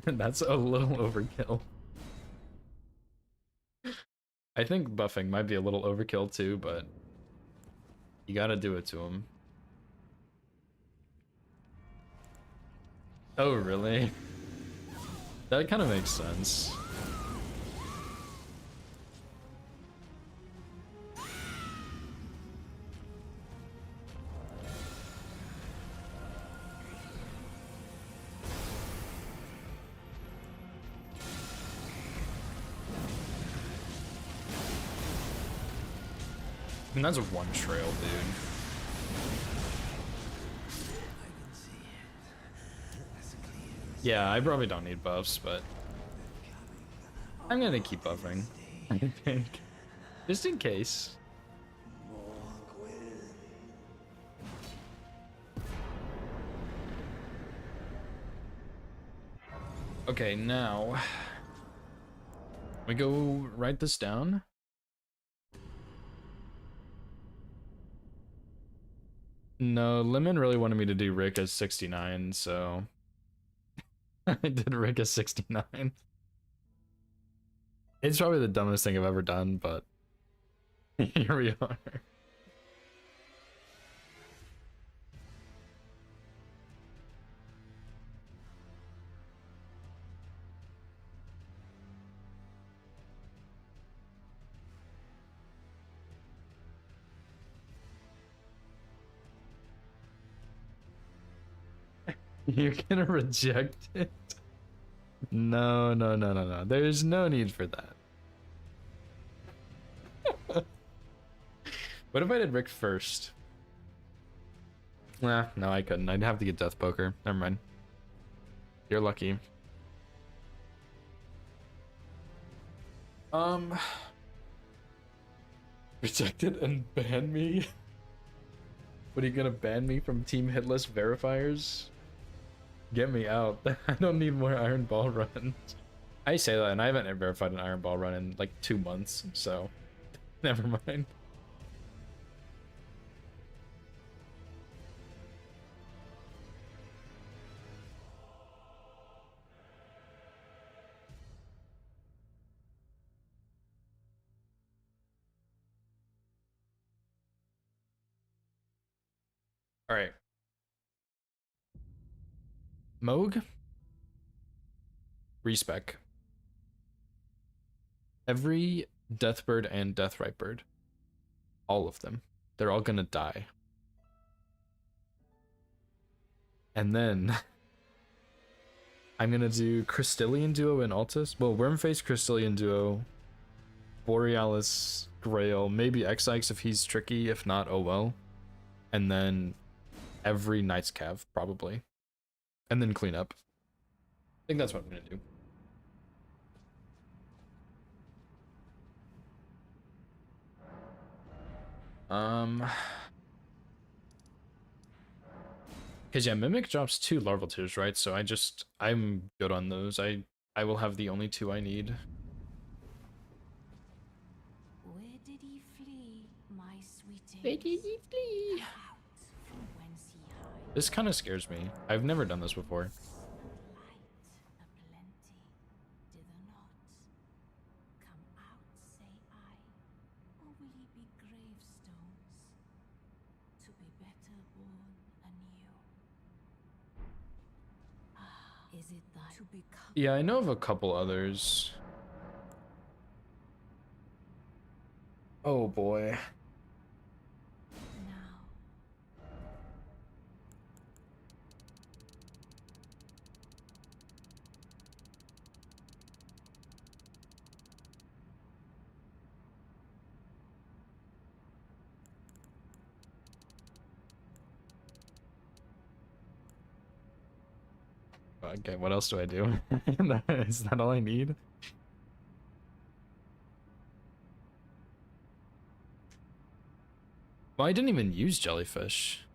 That's a little overkill. I think buffing might be a little overkill too, but you gotta do it to him. Oh, really? That kind of makes sense. And that's one trail, dude. Yeah, I probably don't need buffs, but I'm gonna keep buffing, I think. Just in case. Okay, now we go write this down. No, Lemon really wanted me to do Rick as 69, so I did Rick as 69. It's probably the dumbest thing I've ever done, but here we are. You're gonna reject it? No, no, no, no, no. There's no need for that. What if I did Rick first? Nah, no, I couldn't. I'd have to get Death Poker. Never mind. You're lucky. Rejected and ban me? What, are you gonna ban me from Team Hitless verifiers? Get me out. I don't need more Iron Ball runs. I say that, and I haven't verified an Iron Ball run in like 2 months, so never mind. All right. Moog. Respec. Every Deathbird and Deathrite Bird. All of them. They're all gonna die. And then I'm gonna do Crystallian Duo and Altus. Well, Wormface Crystallian Duo, Borealis Grail, maybe X-Ix if he's tricky, if not, oh well. And then every Knight's Cav, probably. And then clean up. I think that's what I'm gonna do. Because yeah, Mimic drops 2 larval tears, right? So I'm good on those. I will have the only 2 I need. Flee. This kind of scares me. I've never done this before. Yeah, I know of a couple others. Oh boy. Okay, what else do I do? Is that all I need? Well, I didn't even use jellyfish.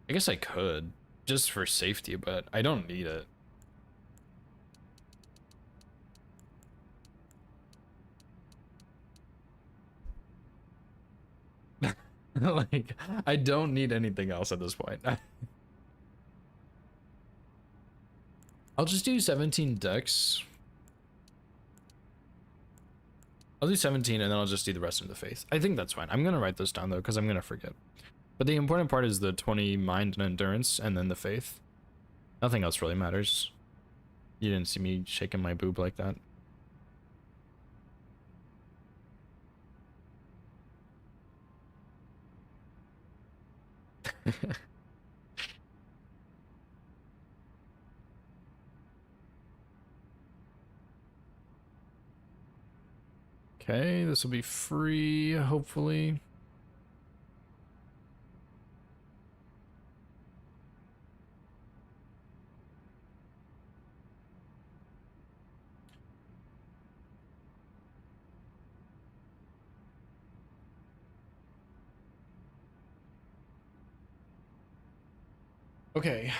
I guess I could, just for safety, but I don't need it. Like, I don't need anything else at this point. I'll just do 17 decks. I'll do 17 and then I'll just do the rest of the faith. I think that's fine. I'm gonna write this down though, because I'm gonna forget. But the important part is the 20 mind and endurance and then the faith. Nothing else really matters. You didn't see me shaking my boob like that. Okay, this will be free, hopefully. Okay,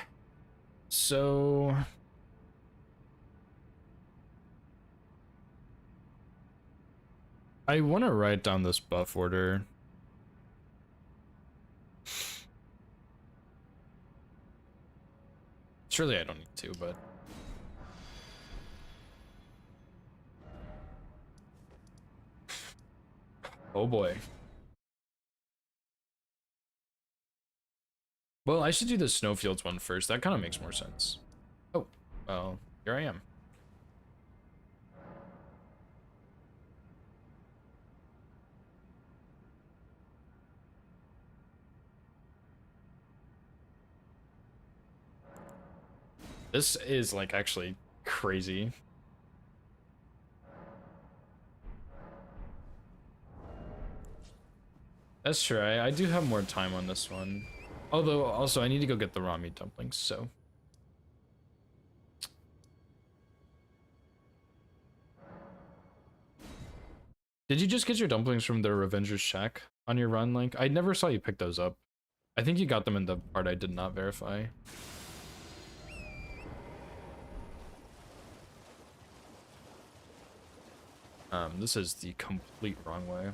so I want to write down this buff order. Surely I don't need to, but oh boy. Well, I should do the snowfields one first. That kind of makes more sense. Oh, well, here I am. This is like actually crazy. That's true. I do have more time on this one. Although, also, I need to go get the raw meat dumplings, so. Did you just get your dumplings from the Revenger's Shack on your run, Link? I never saw you pick those up. I think you got them in the part I did not verify. This is the complete wrong way.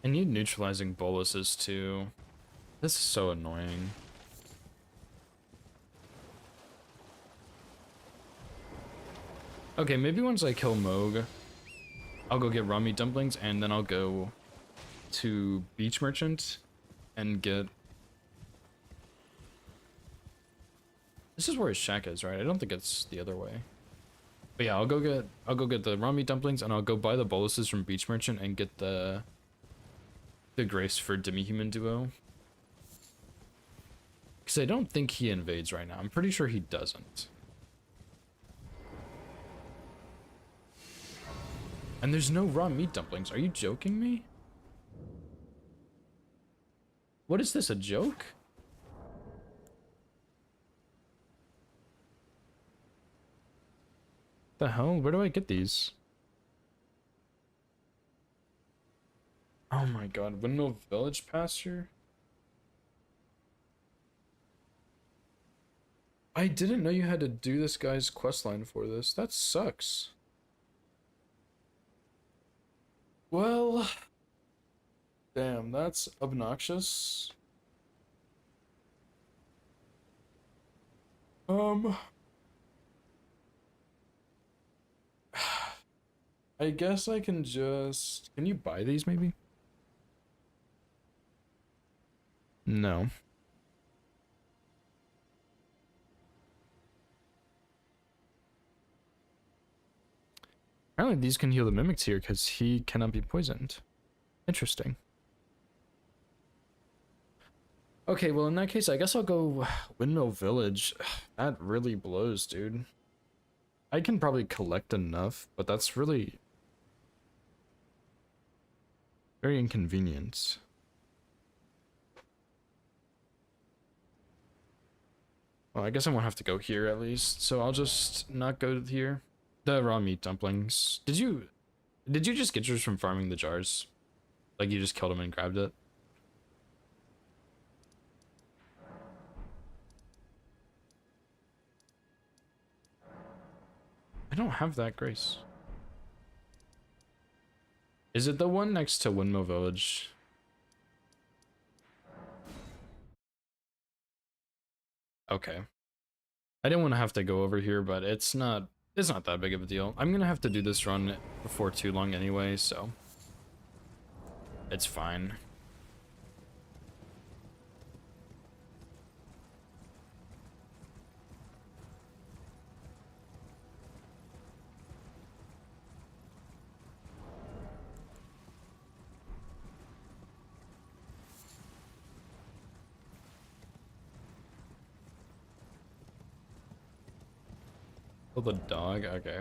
I need neutralizing boluses too. This is so annoying. Okay, maybe once I kill Moog, I'll go get raw meat dumplings and then I'll go to Beach Merchant and get... This is where his shack is, right? I don't think it's the other way. But yeah, I'll go get the raw meat dumplings and I'll go buy the boluses from Beach Merchant and get the grace for Demi-Human Duo. Because I don't think he invades right now. I'm pretty sure he doesn't. And there's no raw meat dumplings. Are you joking me? What is this, a joke? The hell? Where do I get these? Oh my god, Windmill Village pasture? I didn't know you had to do this guy's questline for this. That sucks. Well, damn, that's obnoxious. Um, I guess I can just... Can you buy these, maybe? No. Apparently these can heal the mimics here because he cannot be poisoned. Interesting. Okay, well in that case, I guess I'll go Windmill Village. That really blows, dude. I can probably collect enough, but that's really very inconvenient. Well, I guess I won't have to go here at least, so I'll just not go here. The raw meat dumplings. Did you just get yours from farming the jars? Like you just killed them and grabbed it? I don't have that grace. Is it the one next to Windmill Village? Okay. I didn't want to have to go over here, but it's not that big of a deal. I'm gonna have to do this run before too long anyway, so it's fine. Oh, the dog? Okay.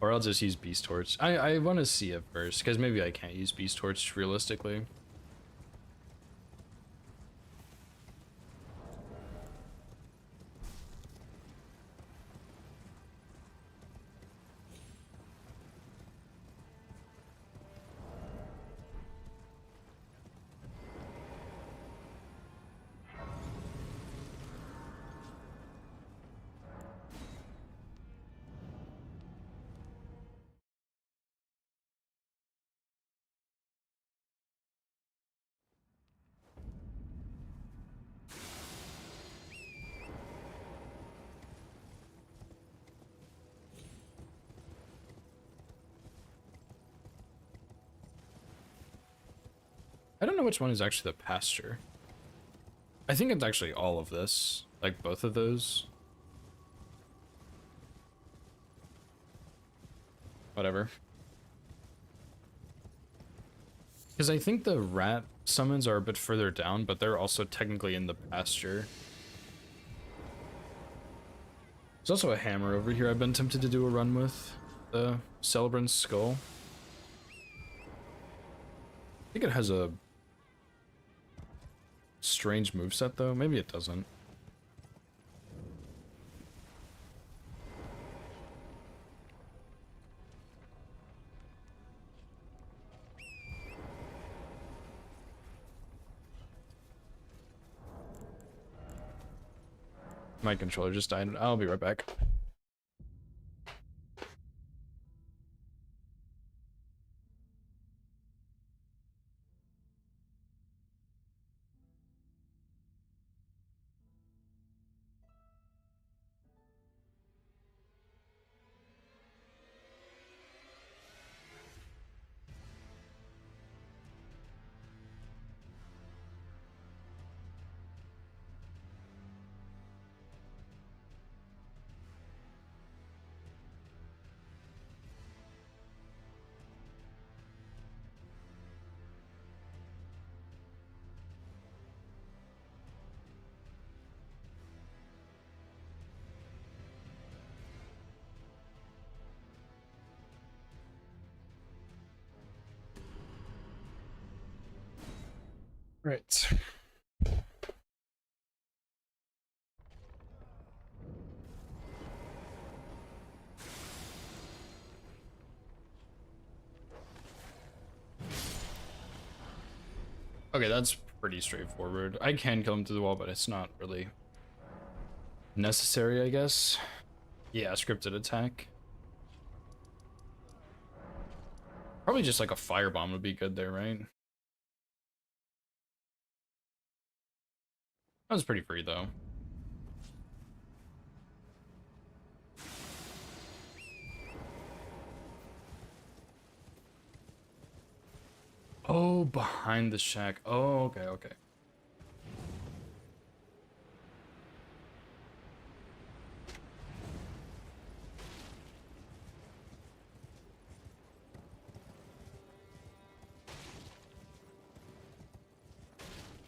Or I'll just use Beast Torch. I want to see it first, because maybe I can't use Beast Torch realistically. I don't know which one is actually the pasture. I think it's actually all of this. Like, both of those. Whatever. Because I think the rat summons are a bit further down, but they're also technically in the pasture. There's also a hammer over here I've been tempted to do a run with. The Celebrant's Skull. I think it has a strange moveset though. Maybe it doesn't. My controller just died. I'll be right back. Right. Okay, that's pretty straightforward. I can kill him through the wall, but it's not really necessary, I guess. Yeah, scripted attack. Probably just like a firebomb would be good there, right? That was pretty free though. Oh, behind the shack. Oh, okay, okay.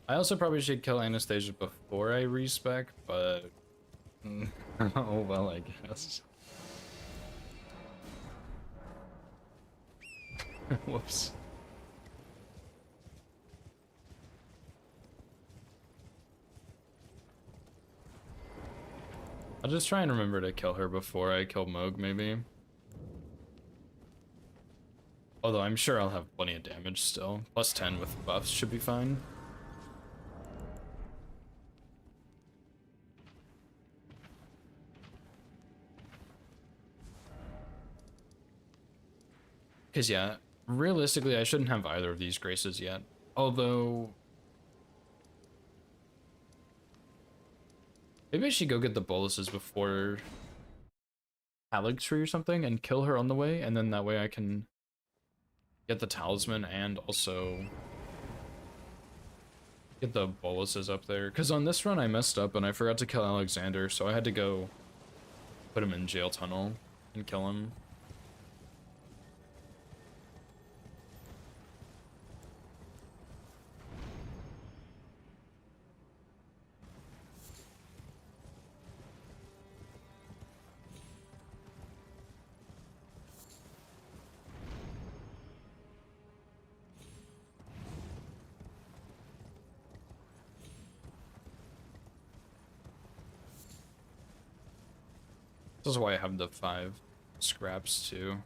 I also probably should kill Anastasia before I respec, but oh well, I guess. Whoops. I'll just try and remember to kill her before I kill Moog, maybe. Although I'm sure I'll have plenty of damage still. Plus 10 with buffs should be fine. Because, yeah, realistically, I shouldn't have either of these graces yet. Although... maybe I should go get the boluses before Alex Tree or something and kill her on the way, and then that way I can get the talisman and also get the boluses up there. Because on this run I messed up and I forgot to kill Alexander, so I had to go put him in jail tunnel and kill him. This is why I have the 5 scraps too.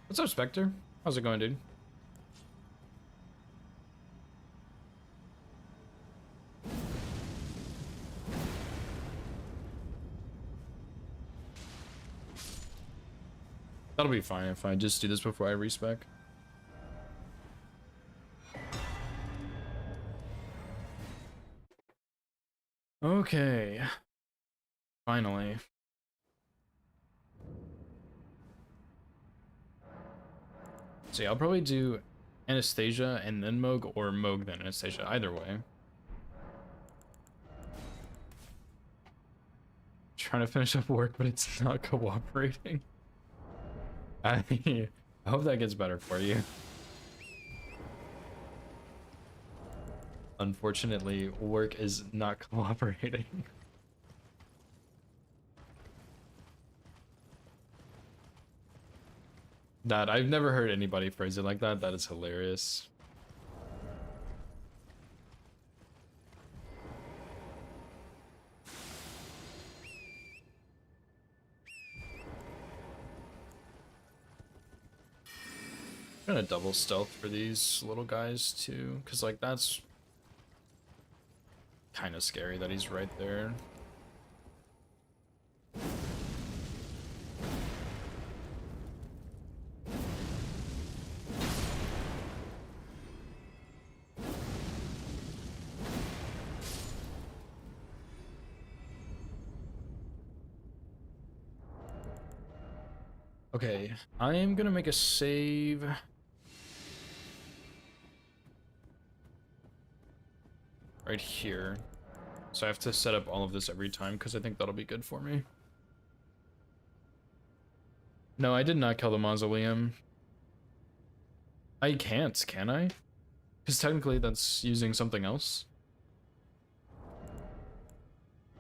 What's up, Spectre? How's it going, dude? That'll be fine if I just do this before I respec. Okay. Finally. So yeah, I'll probably do Anastasia and then Moog, or Moog then Anastasia, either way. Trying to finish up work, but it's not cooperating. I hope that gets better for you. Unfortunately, work is not cooperating. That I've never heard anybody phrase it like that. That is hilarious. I'm gonna double stealth for these little guys too, because like that's kind of scary that he's right there. Okay, I am gonna make a save. Right here. So I have to set up all of this every time because I think that'll be good for me. No, I did not kill the mausoleum. I can't, can I? Because technically that's using something else.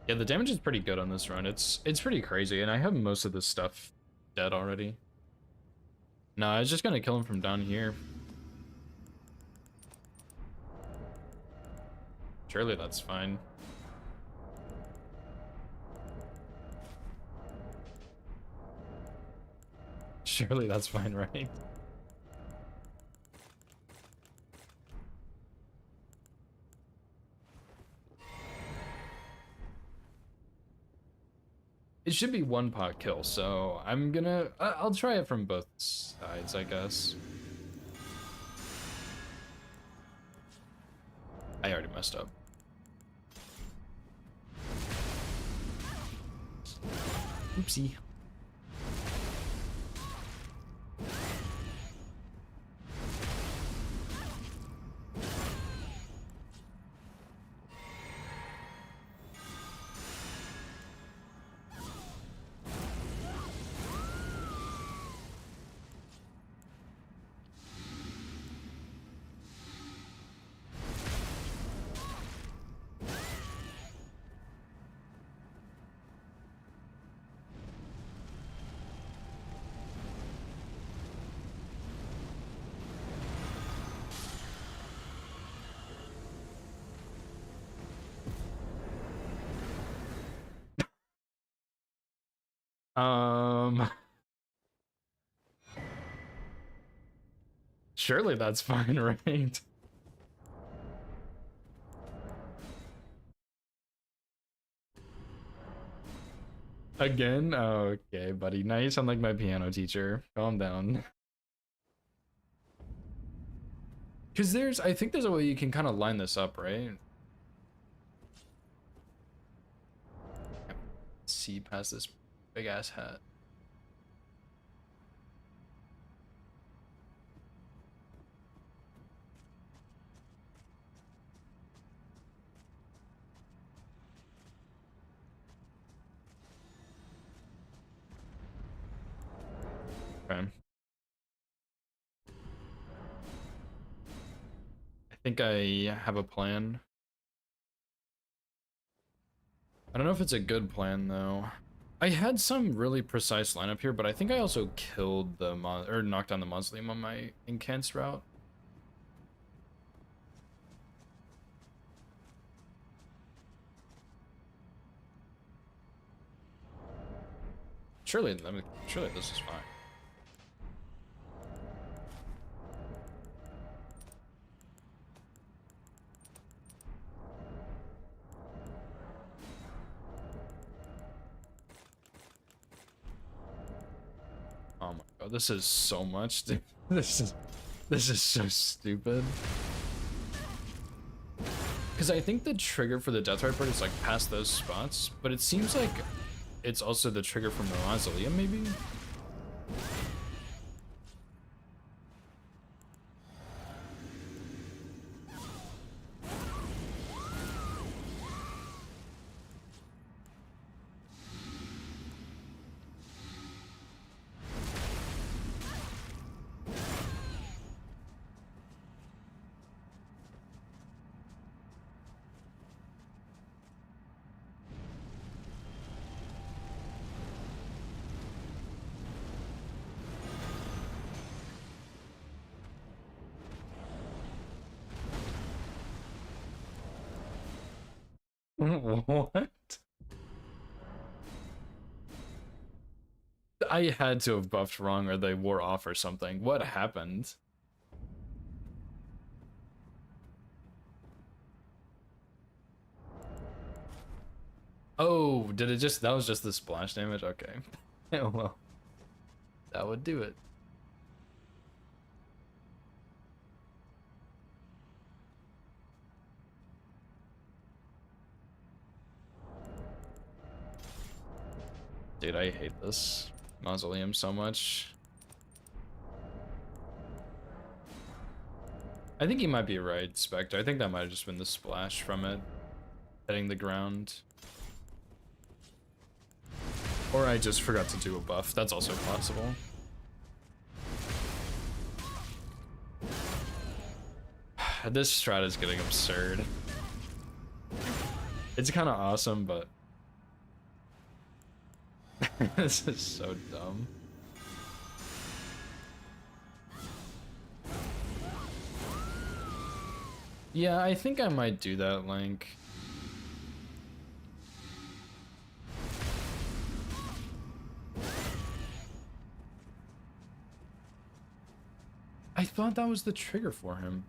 Yeah, the damage is pretty good on this run. It's pretty crazy, and I have most of this stuff dead already. No, I was just gonna kill him from down here. Surely that's fine. Surely that's fine, right? It should be one pot kill, so I'm gonna... I'll try it from both sides, I guess. I already messed up. Oopsie. Surely that's fine, right? Again? Oh, okay, buddy. Now you sound like my piano teacher. Calm down. Because I think there's a way you can kind of line this up, right? See past this big ass hat. Okay. I think I have a plan. I don't know if it's a good plan though. I had some really precise lineup here, but I think I also killed the or knocked down the mausoleum on my incants route. Surely this is fine. Oh my god, this is so much, dude. This is so stupid. Because I think the trigger for the Deathrite Bird is like past those spots, but it seems like it's also the trigger from the mausoleum, maybe? What? I had to have buffed wrong or they wore off or something. What happened? Oh, did it just... That was just the splash damage? Okay. Yeah, well, that would do it. Dude, I hate this. Mausoleum so much. I think he might be right, Spectre. I think that might have just been the splash from it hitting the ground. Or I just forgot to do a buff. That's also possible. This strat is getting absurd. It's kind of awesome, but this is so dumb. Yeah, I think I might do that, Link. I thought that was the trigger for him.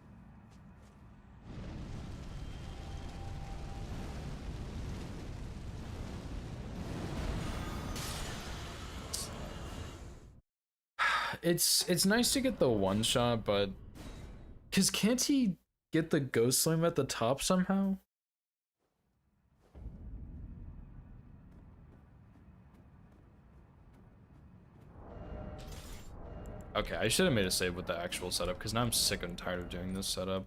It's nice to get the one shot, but cause can't he get the ghost slam at the top somehow? Okay, I should have made a save with the actual setup because now I'm sick and tired of doing this setup.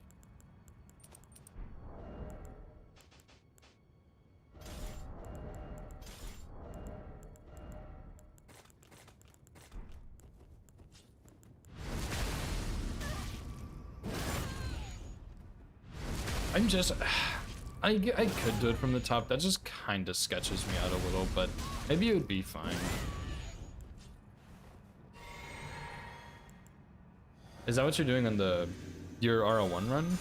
I'm just, I could do it from the top. That just kind of sketches me out a little, but maybe it would be fine. Is that what you're doing on your RL1 run?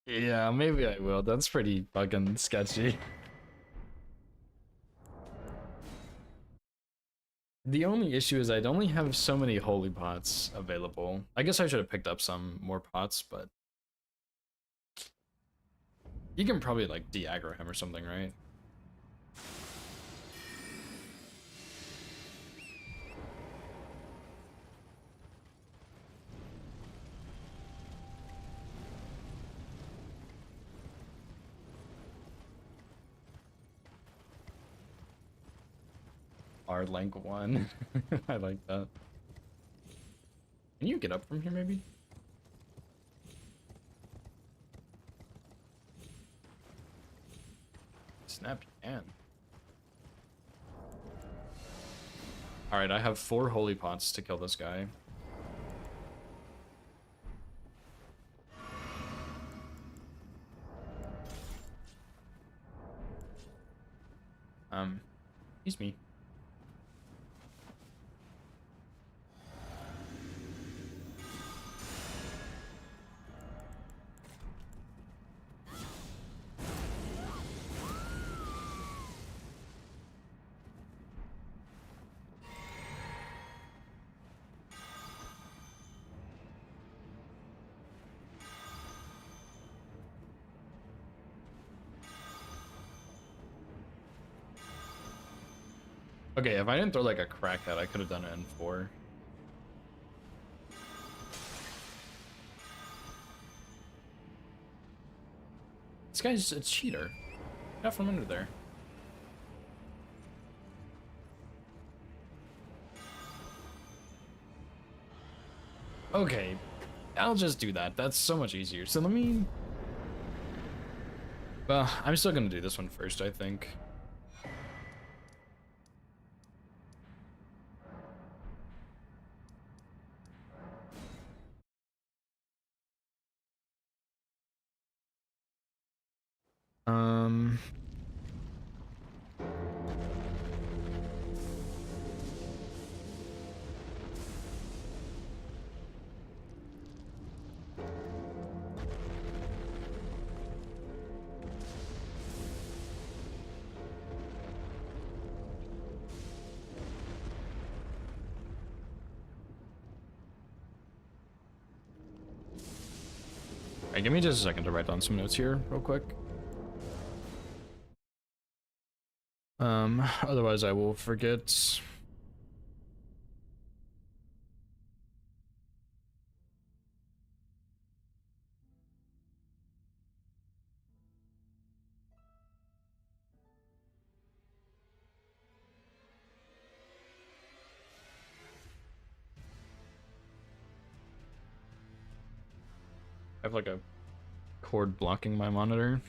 Yeah, maybe I will. That's pretty fucking sketchy. The only issue is I'd only have so many holy pots available. I guess I should have picked up some more pots, but you can probably like de-aggro him or something, right? R-Link 1. I like that. Can you get up from here, maybe? Snap, you can. Alright, I have 4 holy pots to kill this guy. Excuse me. Okay, if I didn't throw like a crackhead, I could have done it in 4. This guy's a cheater. Get out from under there. Okay, I'll just do that. That's so much easier. So let me... Well, I'm still gonna do this one first, I think. Um... Alright, give me just a second to write down some notes here real quick. Otherwise I will forget. I have like a cord blocking my monitor.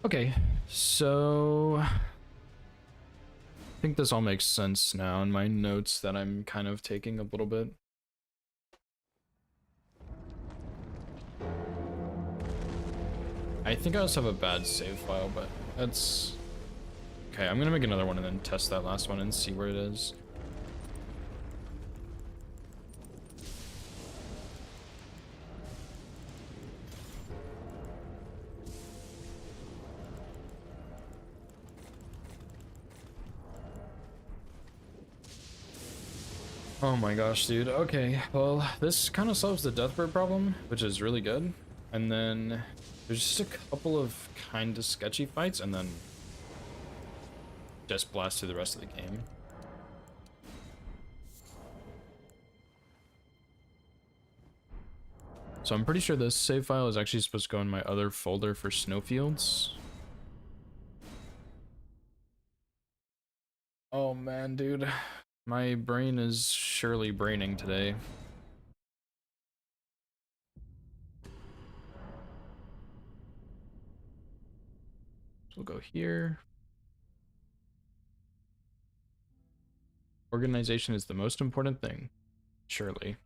Okay, so I think this all makes sense now in my notes that I'm kind of taking a little bit. I think I also have a bad save file, but that's okay. I'm gonna make another one and then test that last one and see where it is. Oh my gosh, dude. Okay, well, this kind of solves the Deathbird problem, which is really good. And then there's just a couple of kind of sketchy fights, and then just blast through the rest of the game. So I'm pretty sure this save file is actually supposed to go in my other folder for snowfields. Oh man, dude. My brain is surely braining today. So we'll go here. Organization is the most important thing, surely.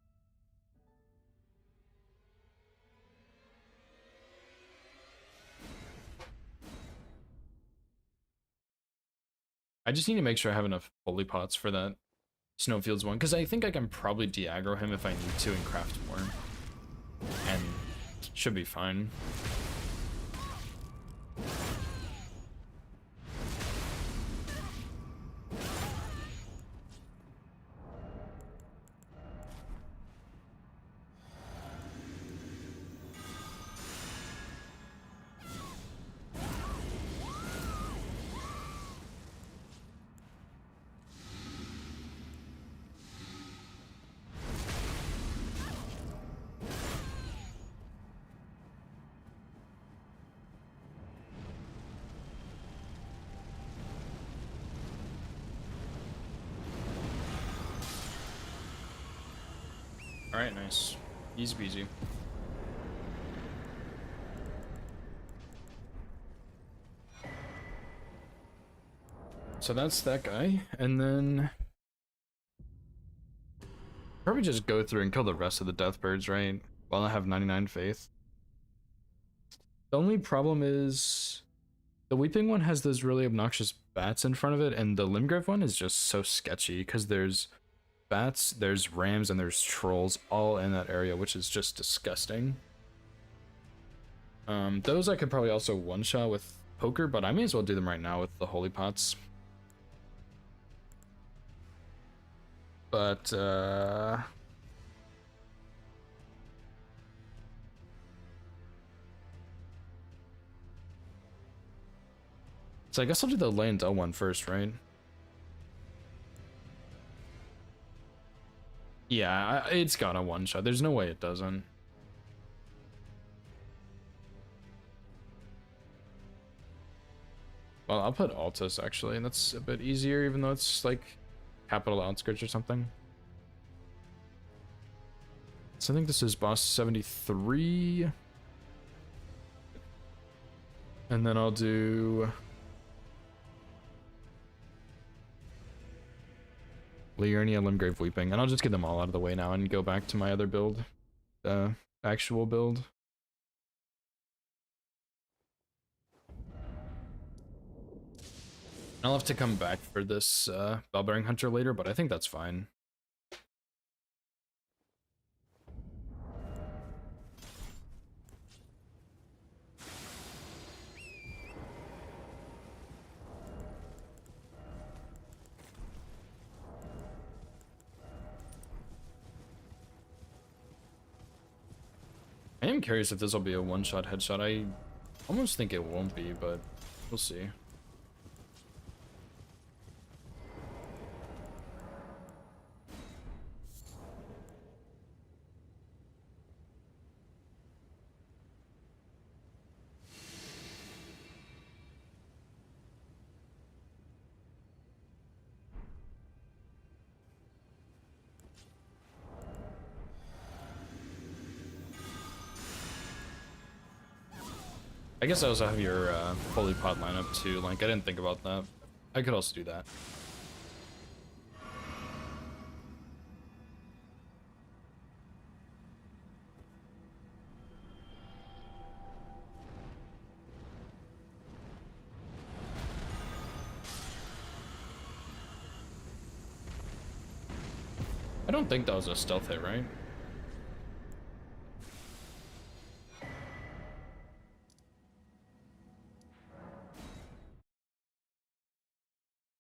I just need to make sure I have enough holy pots for that snowfields one, because I think I can probably de-aggro him if I need to and craft more. And should be fine. Alright, nice. Easy peasy. So that's that guy, and then probably just go through and kill the rest of the Deathbirds, right? While I have 99 faith. The only problem is the Weeping one has those really obnoxious bats in front of it, and the Limgrave one is just so sketchy because there's bats, there's rams, and there's trolls all in that area, which is just disgusting. Those I could probably also one-shot with poker, but I may as well do them right now with the holy pots. But so I guess I'll do the Leyndell one first, right? Yeah, it's got a one-shot. There's no way it doesn't. Well, I'll put Altus, actually. That's a bit easier, even though it's, like, capital outskirts or something. So I think this is boss 73. And then I'll do Liurnia, Limgrave, Weeping, and I'll just get them all out of the way now and go back to my other build, actual build. I'll have to come back for this Bellbearing Hunter later, but I think that's fine. I am curious if this will be a one-shot headshot. I almost think it won't be, but we'll see. I guess I also have your Holy Pod lineup too. Like, I didn't think about that. I could also do that. I don't think that was a stealth hit, right?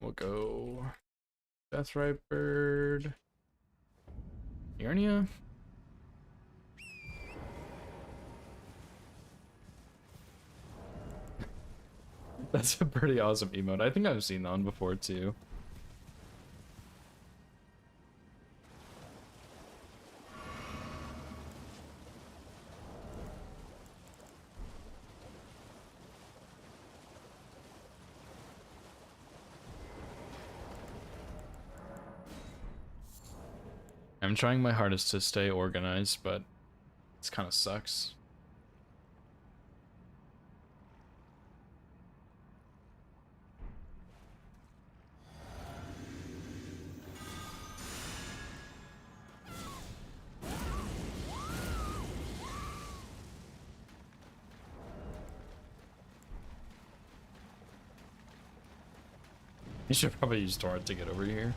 We'll go Deathright Bird, Liurnia. That's a pretty awesome emote. I think I've seen that one before too. I'm trying my hardest to stay organized, but it kind of sucks. You should probably use Torrent to get over here.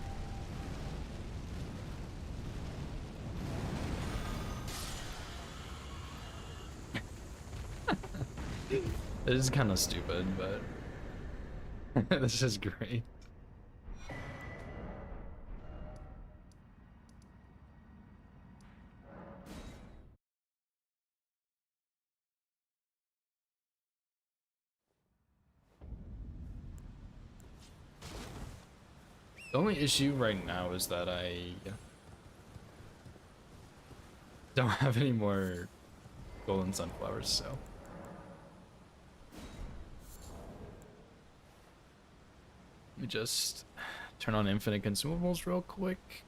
It is kind of stupid, but this is great. The only issue right now is that I don't have any more golden sunflowers, so. Let me just turn on infinite consumables real quick.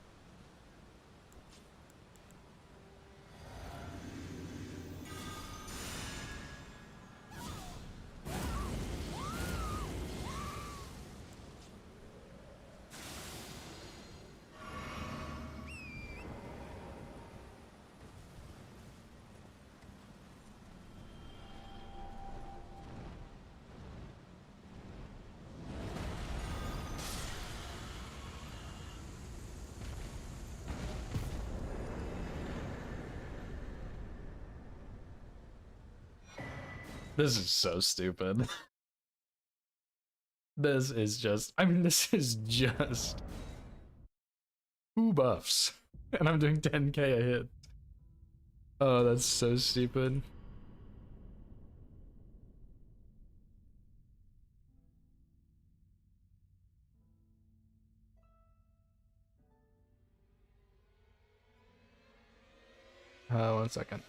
This is so stupid. This is just, I mean, this is just 2 buffs. And I'm doing 10k a hit. Oh, that's so stupid. One second.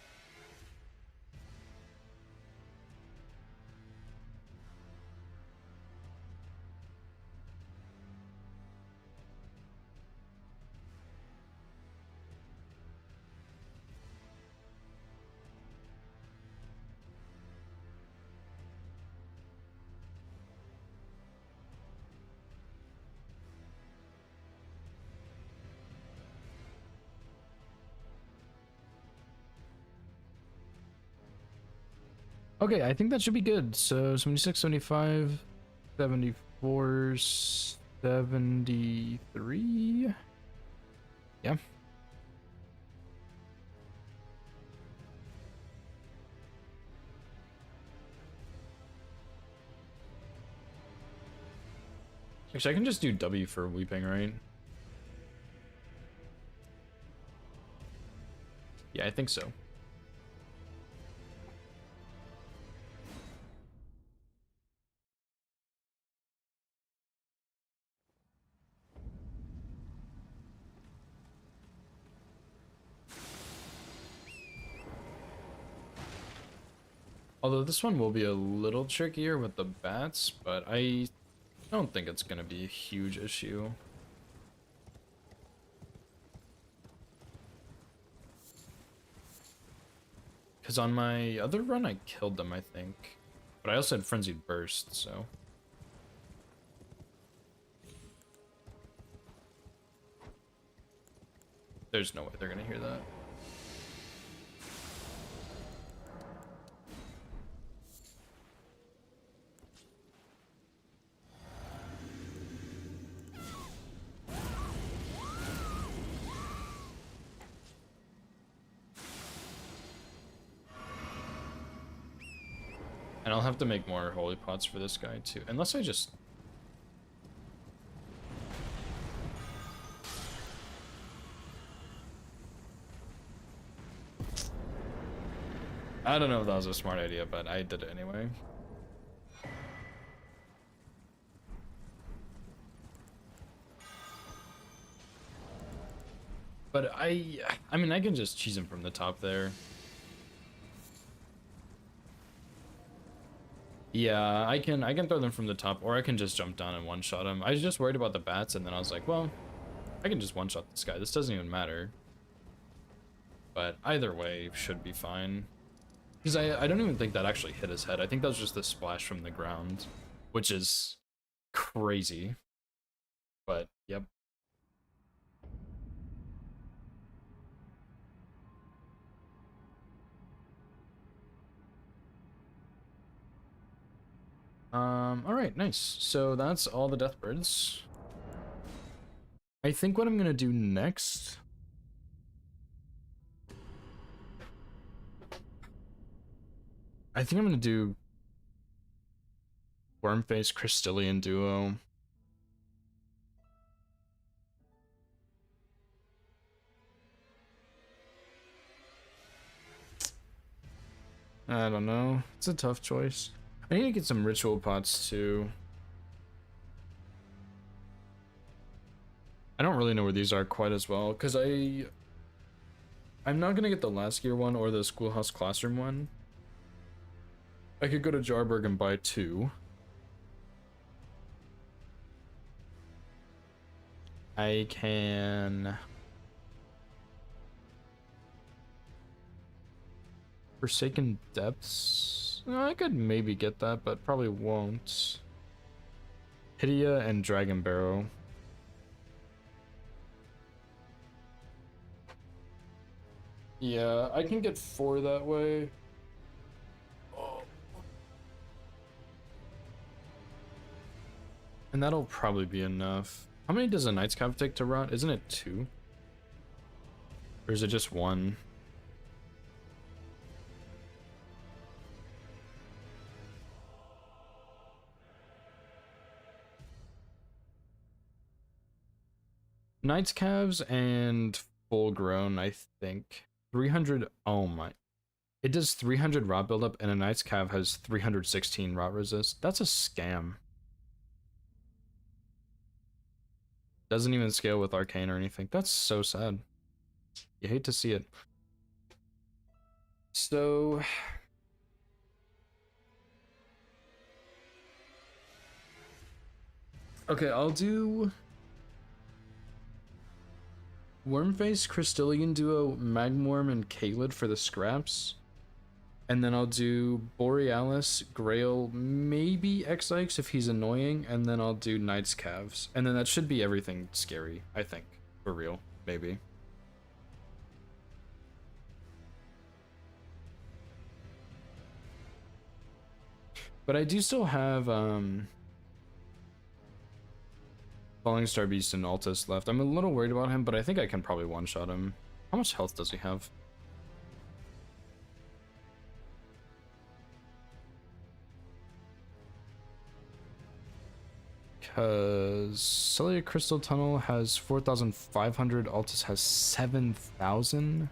Okay, I think that should be good. So 76, 75, 74, 73. Yeah. Actually, I can just do W for weeping, right? Yeah, I think so. Although this one will be a little trickier with the bats, but I don't think it's gonna be a huge issue. Because on my other run, I killed them, I think. But I also had Frenzied Burst, so... There's no way they're gonna hear that. And I'll have to make more holy pots for this guy too. Unless I just... I don't know if that was a smart idea, but I did it anyway. But I mean, I can just cheese him from the top there. Yeah, I can throw them from the top, or I can just jump down and one-shot him. I was just worried about the bats, and then I was like, well, I can just one-shot this guy. This doesn't even matter. But either way should be fine. Because I don't even think that actually hit his head. I think that was just the splash from the ground, which is crazy. But, yep. Alright, nice. So that's all the Deathbirds. I think what I'm gonna do next... I think I'm gonna do Wormface Crystallian Duo. I don't know. It's a tough choice. I need to get some ritual pots too. I don't really know where these are quite as well, because I'm not gonna get the last gear one or the Schoolhouse Classroom one. I could go to Jarburg and buy 2. I can... Forsaken Depths? I could maybe get that, but probably won't. Hydia and Dragon Barrow. Yeah, I can get 4 that way. Oh. And that'll probably be enough. How many does a Knight's Cav take to rot? Isn't it 2? Or is it just 1? Knight's Calves and full grown, I think. 300. Oh my. It does 300 rot buildup, and a Knight's Cav has 316 rot resist. That's a scam. Doesn't even scale with Arcane or anything. That's so sad. You hate to see it. So. Okay, I'll do. Wormface, Crystallian Duo, Magmorm, and Caelid for the scraps. And then I'll do Borealis, Grail, maybe X-Ikes if he's annoying, and then I'll do Knight's Calves. And then that should be everything scary, I think. For real, maybe. But I do still have Falling Star Beast and Altus left. I'm a little worried about him, but I think I can probably one-shot him. How much health does he have? Because Cellular Crystal Tunnel has 4,500, Altus has 7,000.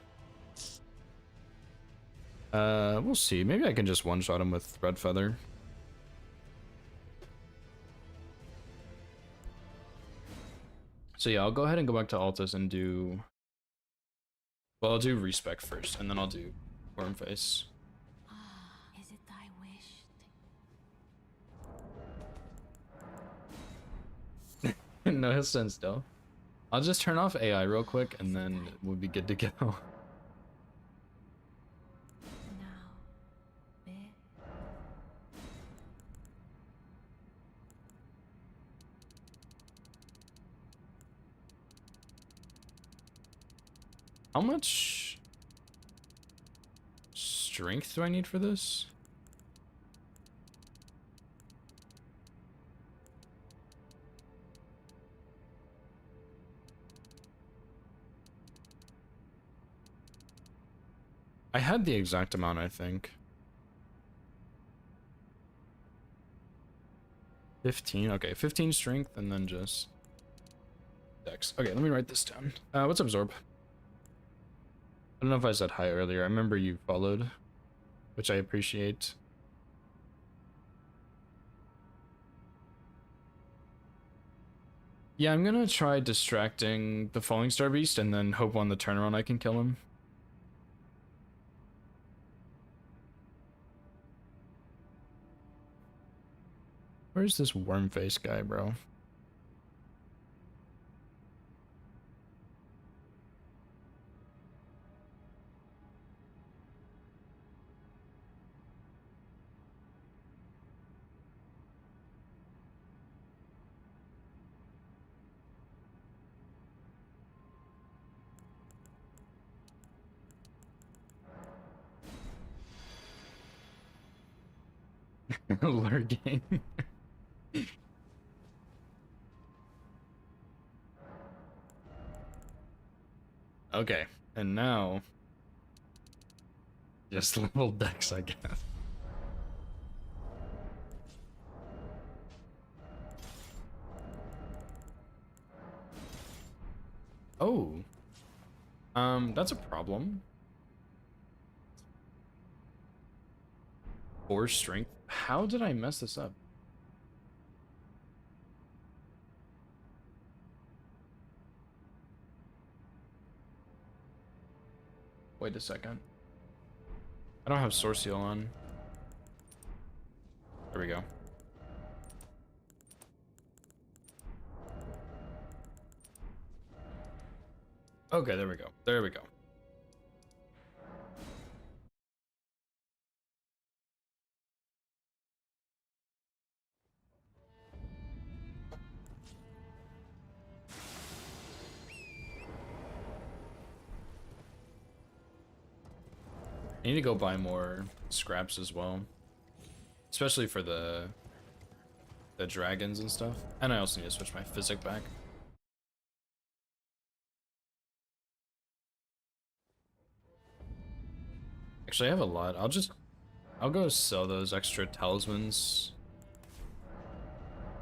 We'll see. Maybe I can just one-shot him with Red Feather. So yeah, I'll go ahead and go back to Altus and do... Well, I'll do Respec first, and then I'll do Wormface. Is it thy wish? No, he'll stand still. I'll just turn off AI real quick, and then we'll be good to go. Now, be How much strength do I need for this? I had the exact amount, I think. 15, okay, 15 strength and then just dex. Okay, let me write this down. What's up, Zorb? I don't know if I said hi earlier. I remember you followed, which I appreciate. Yeah, I'm gonna try distracting the Falling Star Beast and then hope on the turnaround I can kill him. Where's this Wormface guy, bro? Lurking. Okay, and now just level dex, I guess. Oh, that's a problem. 4 strength. How did I mess this up? Wait a second. I don't have Source Seal on. There we go. Okay, there we go. There we go. I need to go buy more scraps as well. Especially for the dragons and stuff. And I also need to switch my physic back. Actually, I have a lot. I'll go sell those extra talismans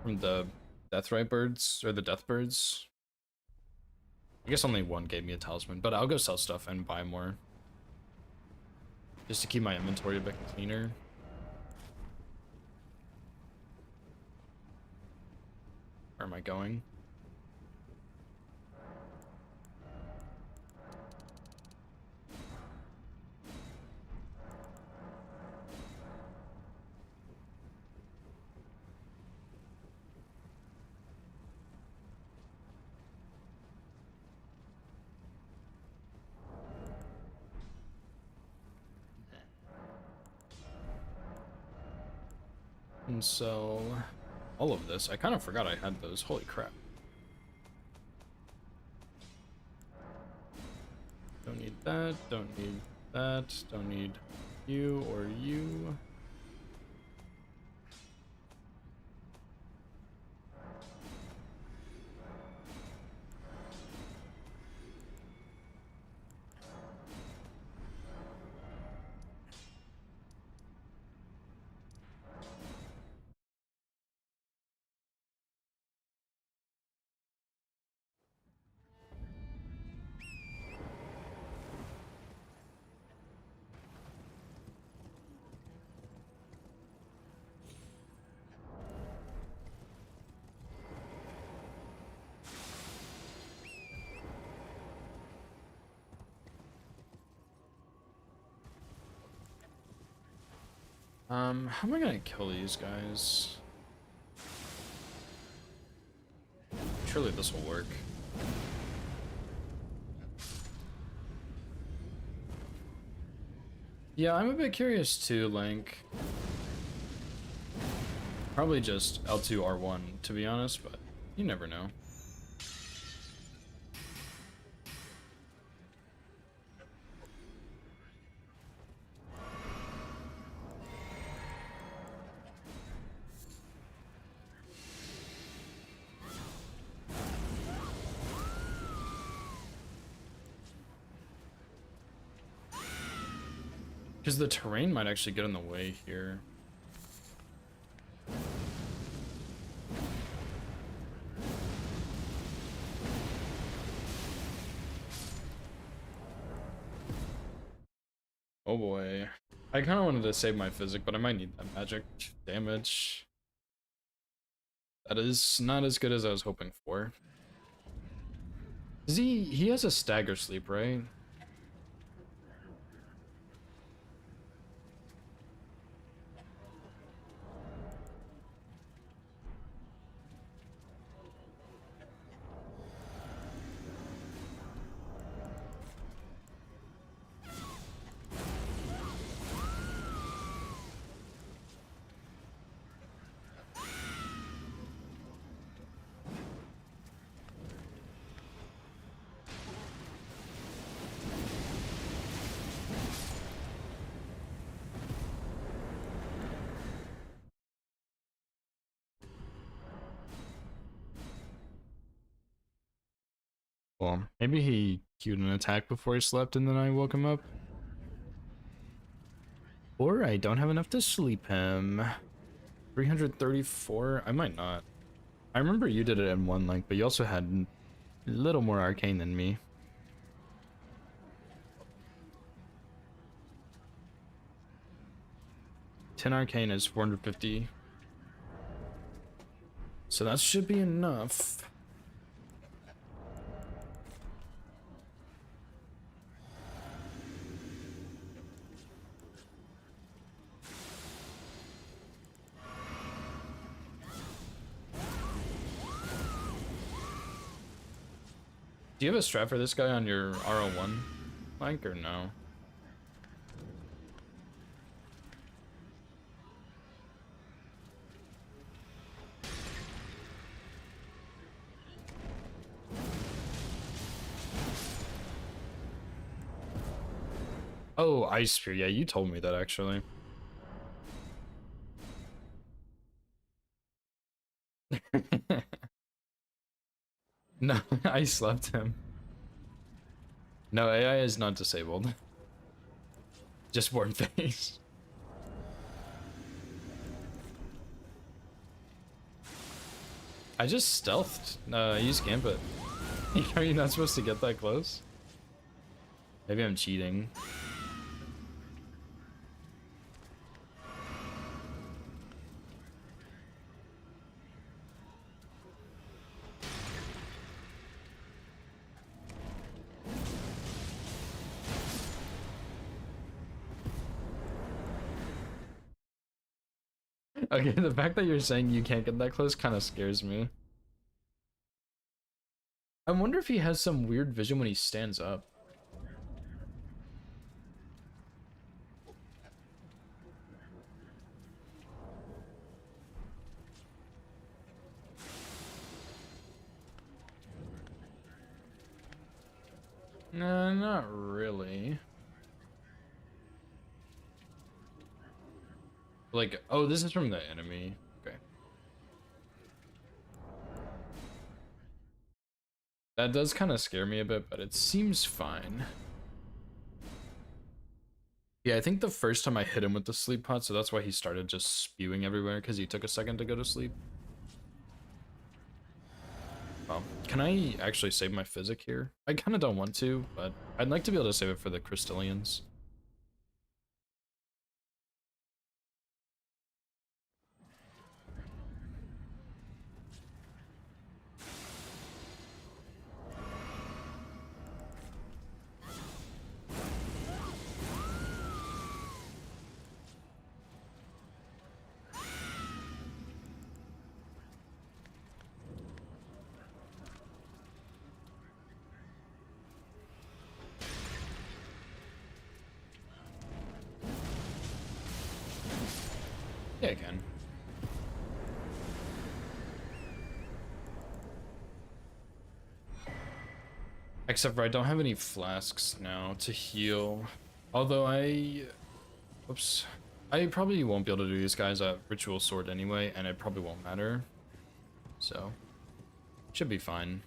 from the Deathrite birds, or the Death birds. I guess only one gave me a talisman, but I'll go sell stuff and buy more. Just to keep my inventory a bit cleaner. Where am I going? And so, all of this, I kind of forgot I had those. Holy crap. Don't need that, don't need that, don't need you or you. How am I gonna kill these guys? Surely this will work. Yeah, I'm a bit curious too, Link. Probably just L2 R1 to be honest, but you never know. Because the terrain might actually get in the way here. Oh boy. I kind of wanted to save my physic, but I might need that magic damage. That is not as good as I was hoping for. Is he has a stagger sleep, right? Well, maybe he queued an attack before he slept and then I woke him up. Or I don't have enough to sleep him. 334? I might not. I remember you did it in one link, but you also had a little more arcane than me. Ten arcane is 450. So that should be enough. Do you have a strat for this guy on your RL1 flank or no? Oh, Ice Spear. Yeah, you told me that actually. No, I slept him. No, AI is not disabled. Just warm face. I just stealthed. Use Gambit. Are you not supposed to get that close? Maybe I'm cheating. Okay, the fact that you're saying you can't get that close kind of scares me. I wonder if he has some weird vision when he stands up. Nah, not really. Like, oh, this is from the enemy. Okay. That does kind of scare me a bit, but it seems fine. Yeah, I think the first time I hit him with the sleep pot, so that's why he started just spewing everywhere, because he took a second to go to sleep. Oh, can I actually save my physic here? I kind of don't want to, but I'd like to be able to save it for the Crystallians. Yeah, I can. Except for I don't have any flasks now to heal. Although whoops. I probably won't be able to do these guys at Ritual Sword anyway, and it probably won't matter. So, should be fine.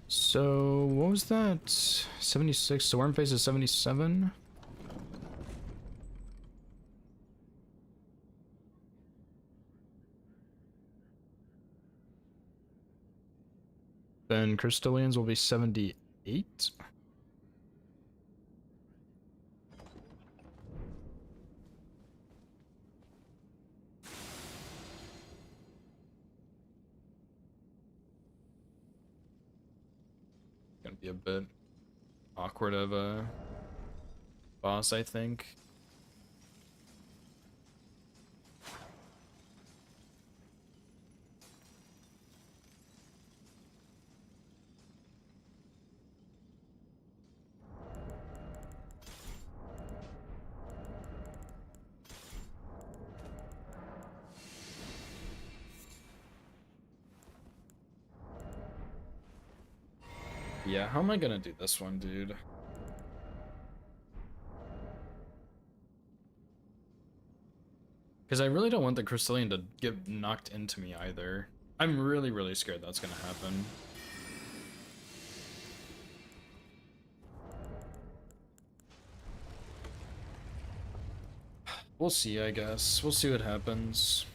So, what was that? 76, so Worm Face is 77? Then Crystallians will be 78? Gonna be a bit awkward of a boss, I think. Yeah, how am I gonna do this one, dude? Because I really don't want the Crystallian to get knocked into me either. I'm really, really scared that's gonna happen. We'll see, I guess. We'll see what happens.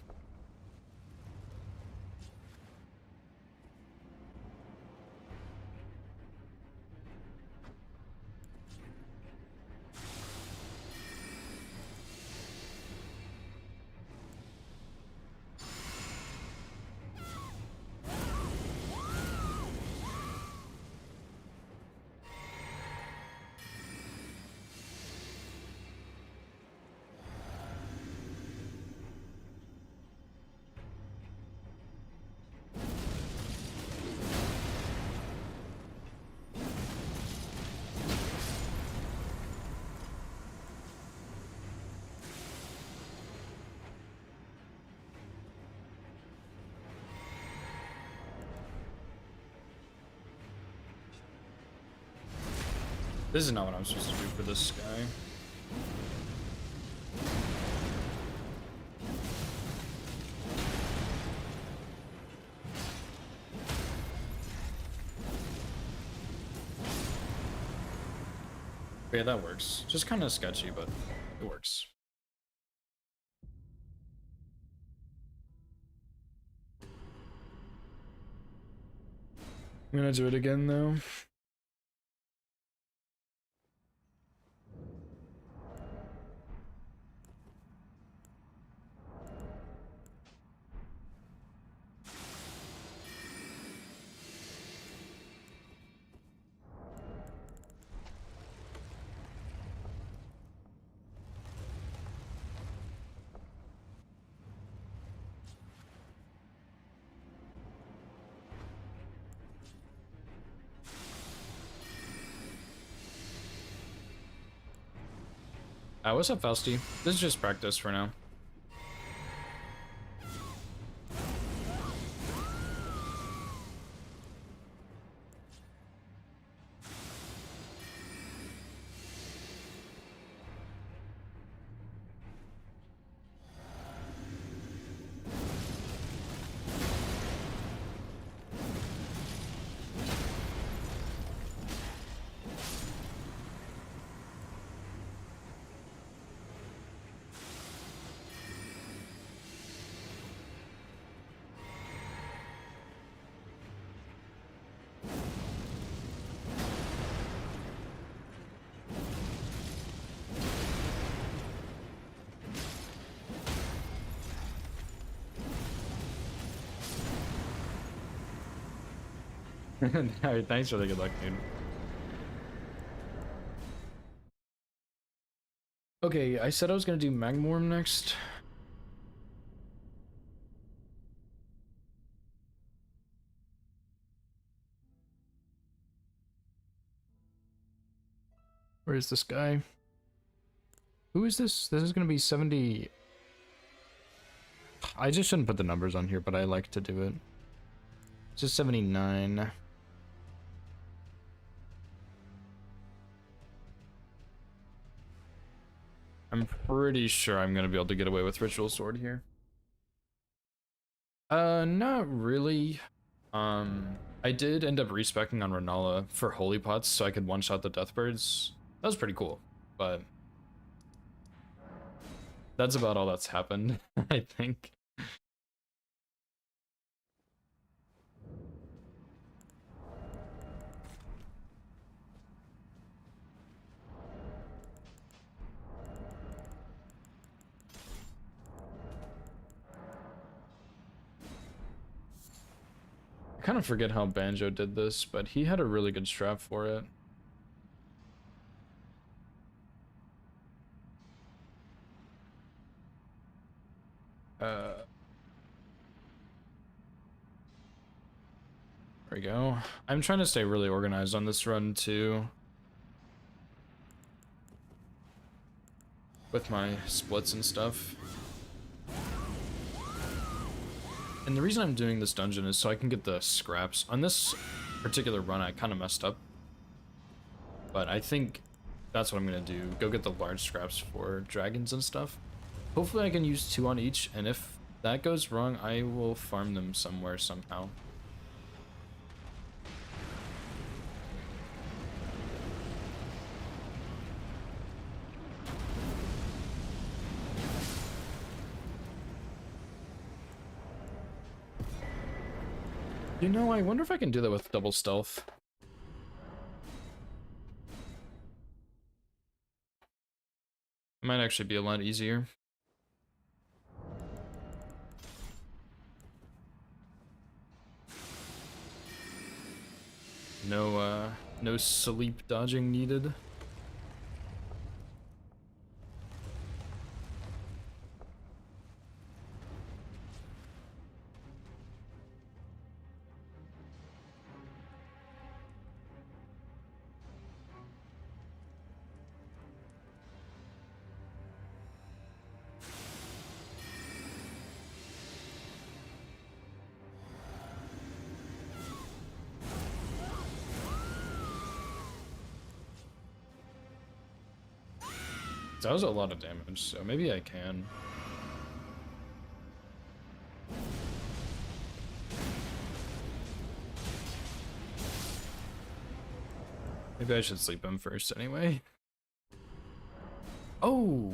This is not what I'm supposed to do for this guy. But yeah, that works. Just kind of sketchy, but it works. I'm gonna do it again though. What's up, Fausty? This is just practice for now. Alright, thanks for the good luck, dude. Okay, I said I was gonna do Magmorm next. Where is this guy? Who is this? This is gonna be 70. I just shouldn't put the numbers on here, but I like to do it. It's just 79. I'm pretty sure I'm gonna be able to get away with Ritual Sword here. Not really. I did end up respecing on Renala for Holy Pots so I could one-shot the Deathbirds. That was pretty cool, but that's about all that's happened, I think. I kind of forget how Banjo did this, but he had a really good strat for it. There we go. I'm trying to stay really organized on this run too, with my splits and stuff. And the reason I'm doing this dungeon is so I can get the scraps. On this particular run, I kind of messed up, but I think that's what I'm gonna do. Go get the large scraps for dragons and stuff. Hopefully I can use 2 on each, and if that goes wrong, I will farm them somewhere somehow. You know, I wonder if I can do that with double stealth. It might actually be a lot easier. No sleep dodging needed. That was a lot of damage, so maybe I can. Maybe I should sleep him first anyway. Oh,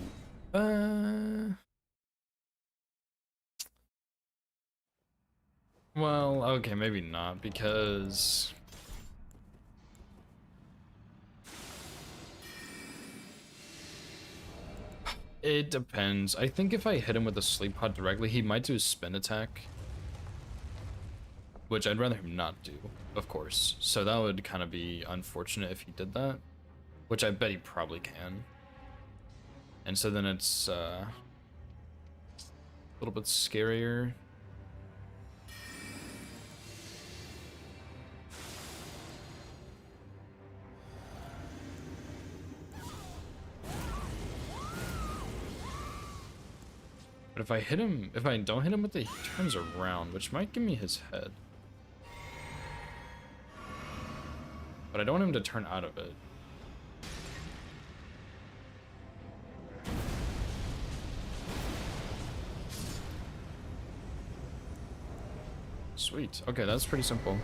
well, okay, maybe not, because it depends. I think if I hit him with a sleep pod directly, he might do a spin attack, which I'd rather him not do, of course. So that would kind of be unfortunate if he did that, which I bet he probably can. And so then it's a little bit scarier. But if I hit him, if I don't hit him with it, he turns around, which might give me his head. But I don't want him to turn out of it. Sweet. Okay, that's pretty simple.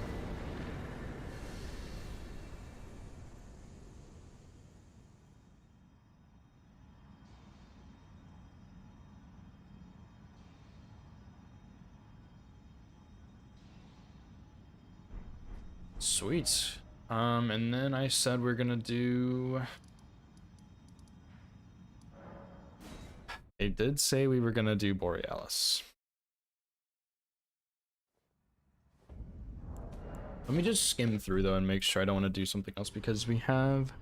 Sweet. And then I said we're gonna do... I did say we were gonna do Borealis. Let me just skim through though and make sure I don't want to do something else, because we have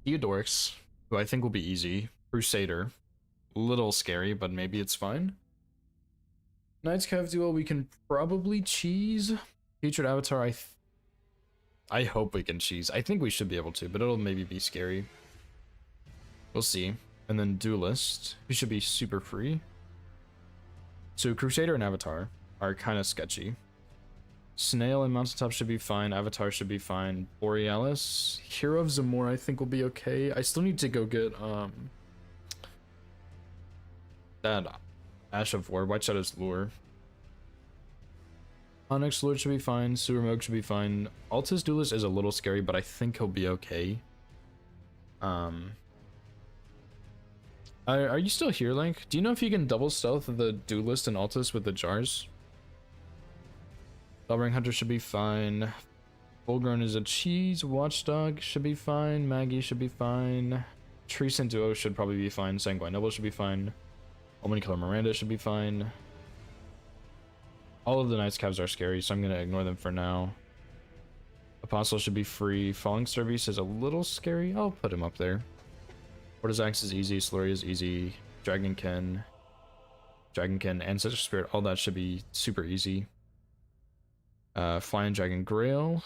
Theodorix, who I think will be easy. Crusader. Little scary, but maybe it's fine. Knights Cav duel we can probably cheese. Featured avatar, I hope we can cheese. I think we should be able to, but it'll maybe be scary. We'll see. And then Duelist, who should be super free. So Crusader and Avatar are kind of sketchy. Snail and Mountaintop should be fine. Avatar should be fine. Borealis. Hero of Zamora I think will be okay. I still need to go get that Ash of War. White Shadow's Lure. Onyx Lord should be fine. Sewer Moog should be fine. Altus Duelist is a little scary, but I think he'll be okay. Are you still here, Link? Do you know if you can double stealth the Duelist and Altus with the jars? Bellring Hunter should be fine. Fullgrown is a cheese. Watchdog should be fine. Maggie should be fine. Treese and Duo should probably be fine. Sanguine Noble should be fine. Omni Killer Miranda should be fine. All of the Knights Cavs are scary, so I'm going to ignore them for now. Apostle should be free. Falling Service is a little scary. I'll put him up there. Vortizax is easy. Slurry is easy. Dragonkin, Ancestor Spirit, all that should be super easy. Flying Dragon Grail.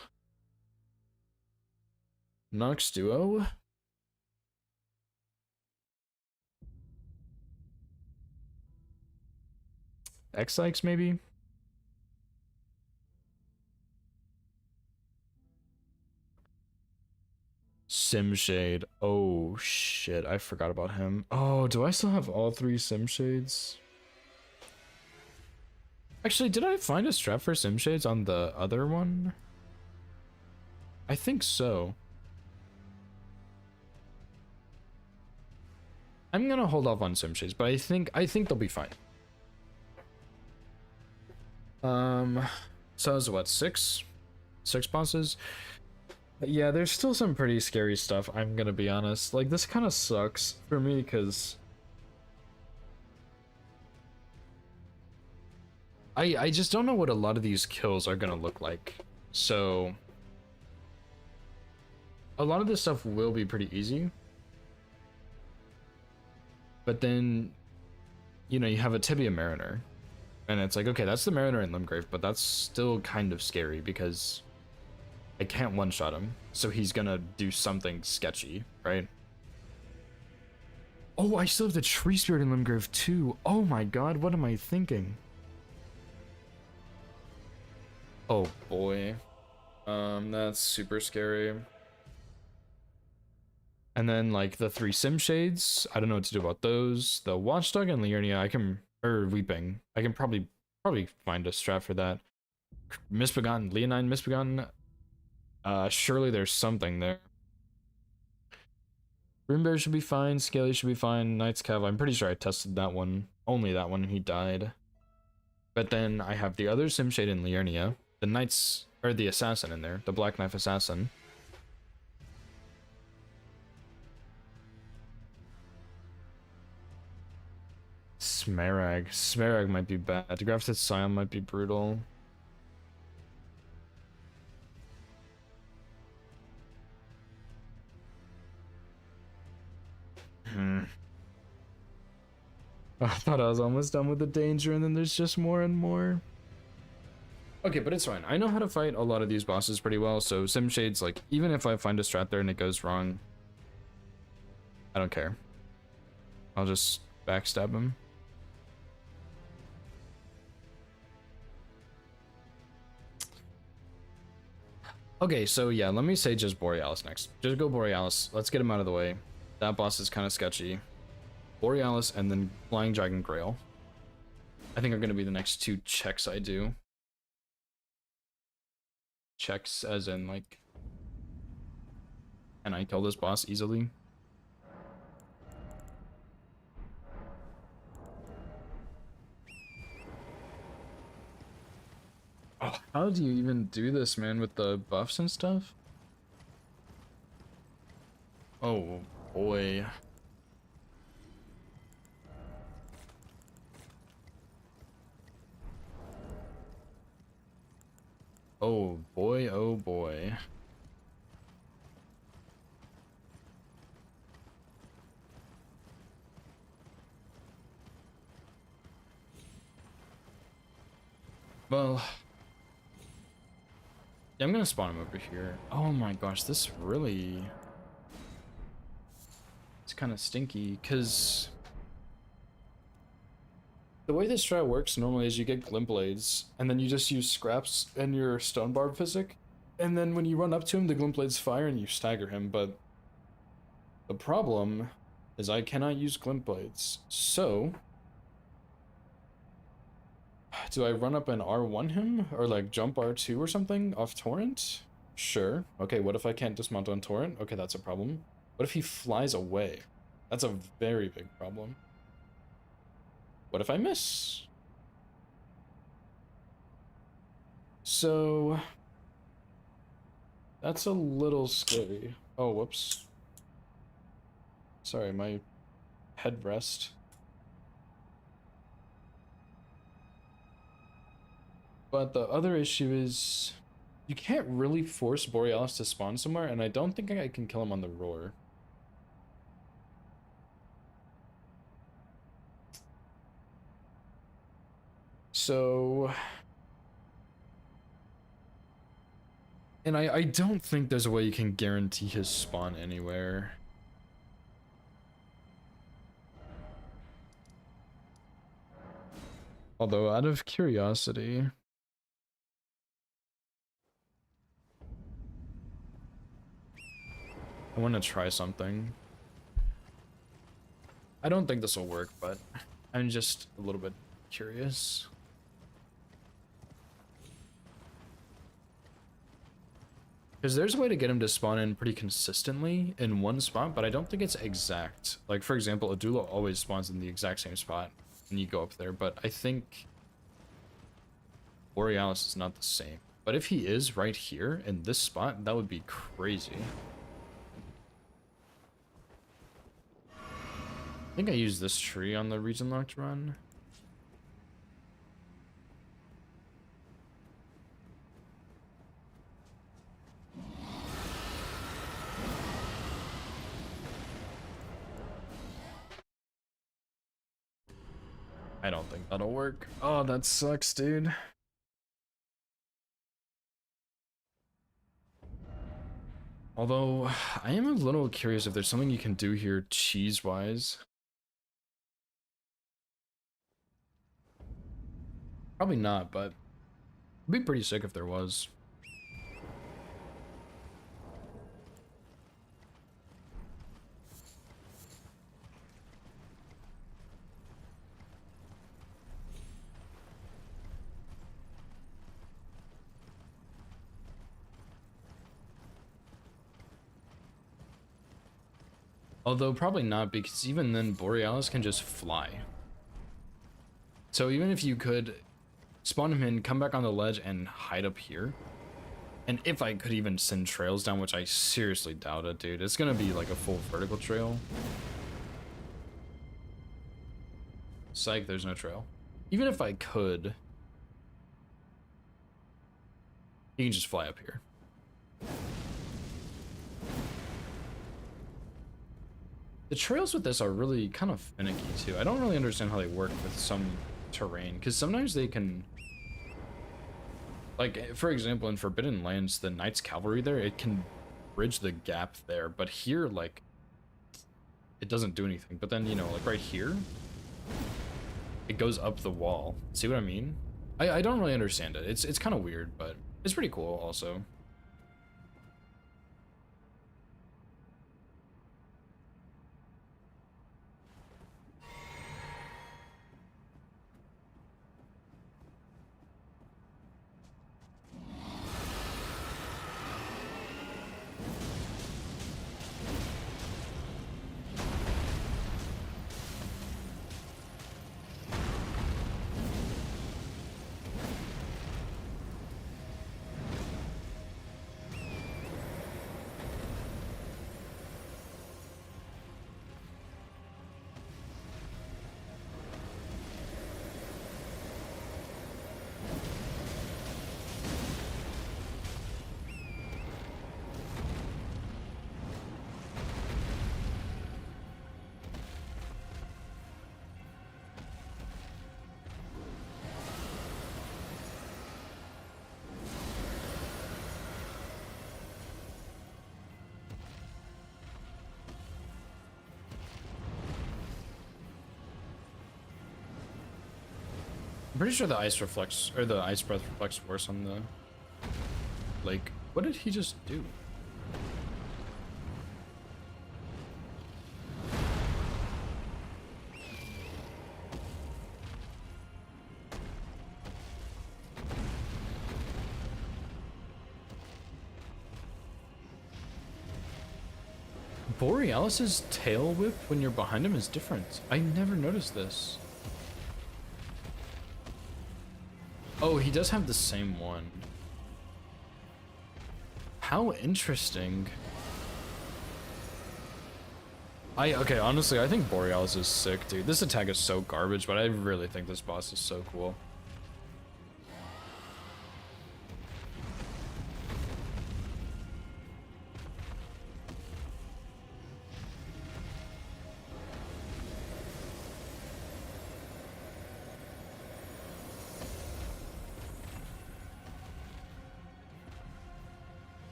Nox Duo. X-Sykes maybe? Simshade. Oh shit, I forgot about him. Oh, do I still have all 3 Simshades? Actually, did I find a strap for Simshades on the other one? I think so. I'm gonna hold off on Simshades, but I think they'll be fine. So that was what, 6 bosses? Yeah, there's still some pretty scary stuff, I'm gonna be honest. Like, this kind of sucks for me because I just don't know what a lot of these kills are gonna look like. So a lot of this stuff will be pretty easy, but then, you know, you have a Tibia Mariner and it's like, okay, that's the Mariner in Limgrave, but that's still kind of scary because I can't one-shot him, so he's gonna do something sketchy, right? Oh, I still have the Tree Spirit in Limgrave too. Oh my god, what am I thinking? Oh boy. That's super scary. And then, like, the 3 Simshades, I don't know what to do about those. The Watchdog and Liurnia, Weeping, I can probably find a strat for that. Misbegotten, Leonine Misbegotten, surely there's something there. Grimbear should be fine, Scaly should be fine, Knights Cav, I'm pretty sure I tested that one. Only that one, he died. But then I have the other Simshade in Liurnia, the Knights, or the Assassin in there, the Black Knife Assassin. Smarag might be bad. Grafted Scion might be brutal. I thought I was almost done with the danger, and then there's just more and more. Okay, but it's fine. I know how to fight a lot of these bosses pretty well, so Simshade's like, even if I find a strat there and it goes wrong, I don't care. I'll just backstab him. Okay, so yeah, let me say just Borealis next. Just go Borealis. Let's get him out of the way. That boss is kind of sketchy. Borealis and then Flying Dragon Grail, I think are going to be the next 2 checks I do. Checks as in, like, can I kill this boss easily? Oh, how do you even do this, man, with the buffs and stuff? Oh boy. Oh boy, oh boy. Well, yeah, I'm gonna spawn him over here. Oh my gosh, this really... It's kind of stinky, because... The way this strat works normally is you get Glint Blades, and then you just use Scraps and your Stone Barb Physic, and then when you run up to him, the Glint Blades fire and you stagger him, but... The problem is I cannot use Glint Blades, so... Do I run up and R1 him? Or like jump R2 or something off Torrent? Sure. Okay, what if I can't dismount on Torrent? Okay, that's a problem. What if he flies away? That's a very big problem. What if I miss? So... That's a little scary. Oh, whoops. Sorry, my headrest. But the other issue is you can't really force Borealis to spawn somewhere, and I don't think I can kill him on the roar. So... And I don't think there's a way you can guarantee his spawn anywhere. Although, out of curiosity... I want to try something. I don't think this will work, but I'm just a little bit curious. Because there's a way to get him to spawn in pretty consistently in one spot, but I don't think it's exact. Like, for example, Adula always spawns in the exact same spot, and you go up there, but I think Borealis is not the same. But if he is right here in this spot, that would be crazy. I think I used this tree on the region locked run. I don't think that'll work. Oh, that sucks, dude. Although, I am a little curious if there's something you can do here cheese-wise. Probably not, but it'd be pretty sick if there was. Although probably not, because even then Borealis can just fly. So even if you could spawn him in, come back on the ledge, and hide up here. And if I could even send trails down, which I seriously doubt it, dude. It's gonna be like a full vertical trail. Psych, there's no trail. Even if I could, he can just fly up here. The trails with this are really kind of finicky too. I don't really understand how they work with some terrain, because sometimes they can, like, for example, in Forbidden Lands, the Knights Cavalry there, it can bridge the gap there, but here, like, it doesn't do anything. But then, you know, like right here, it goes up the wall. See what I mean? I don't really understand it. It's kind of weird, but it's pretty cool also. I'm pretty sure the ice reflects, or the ice breath reflects worse on the lake. What did he just do? Borealis's tail whip when you're behind him is different. I never noticed this. Oh, he does have the same one. How interesting. Okay, honestly, I think Borealis is sick, dude. This attack is so garbage, but I really think this boss is so cool.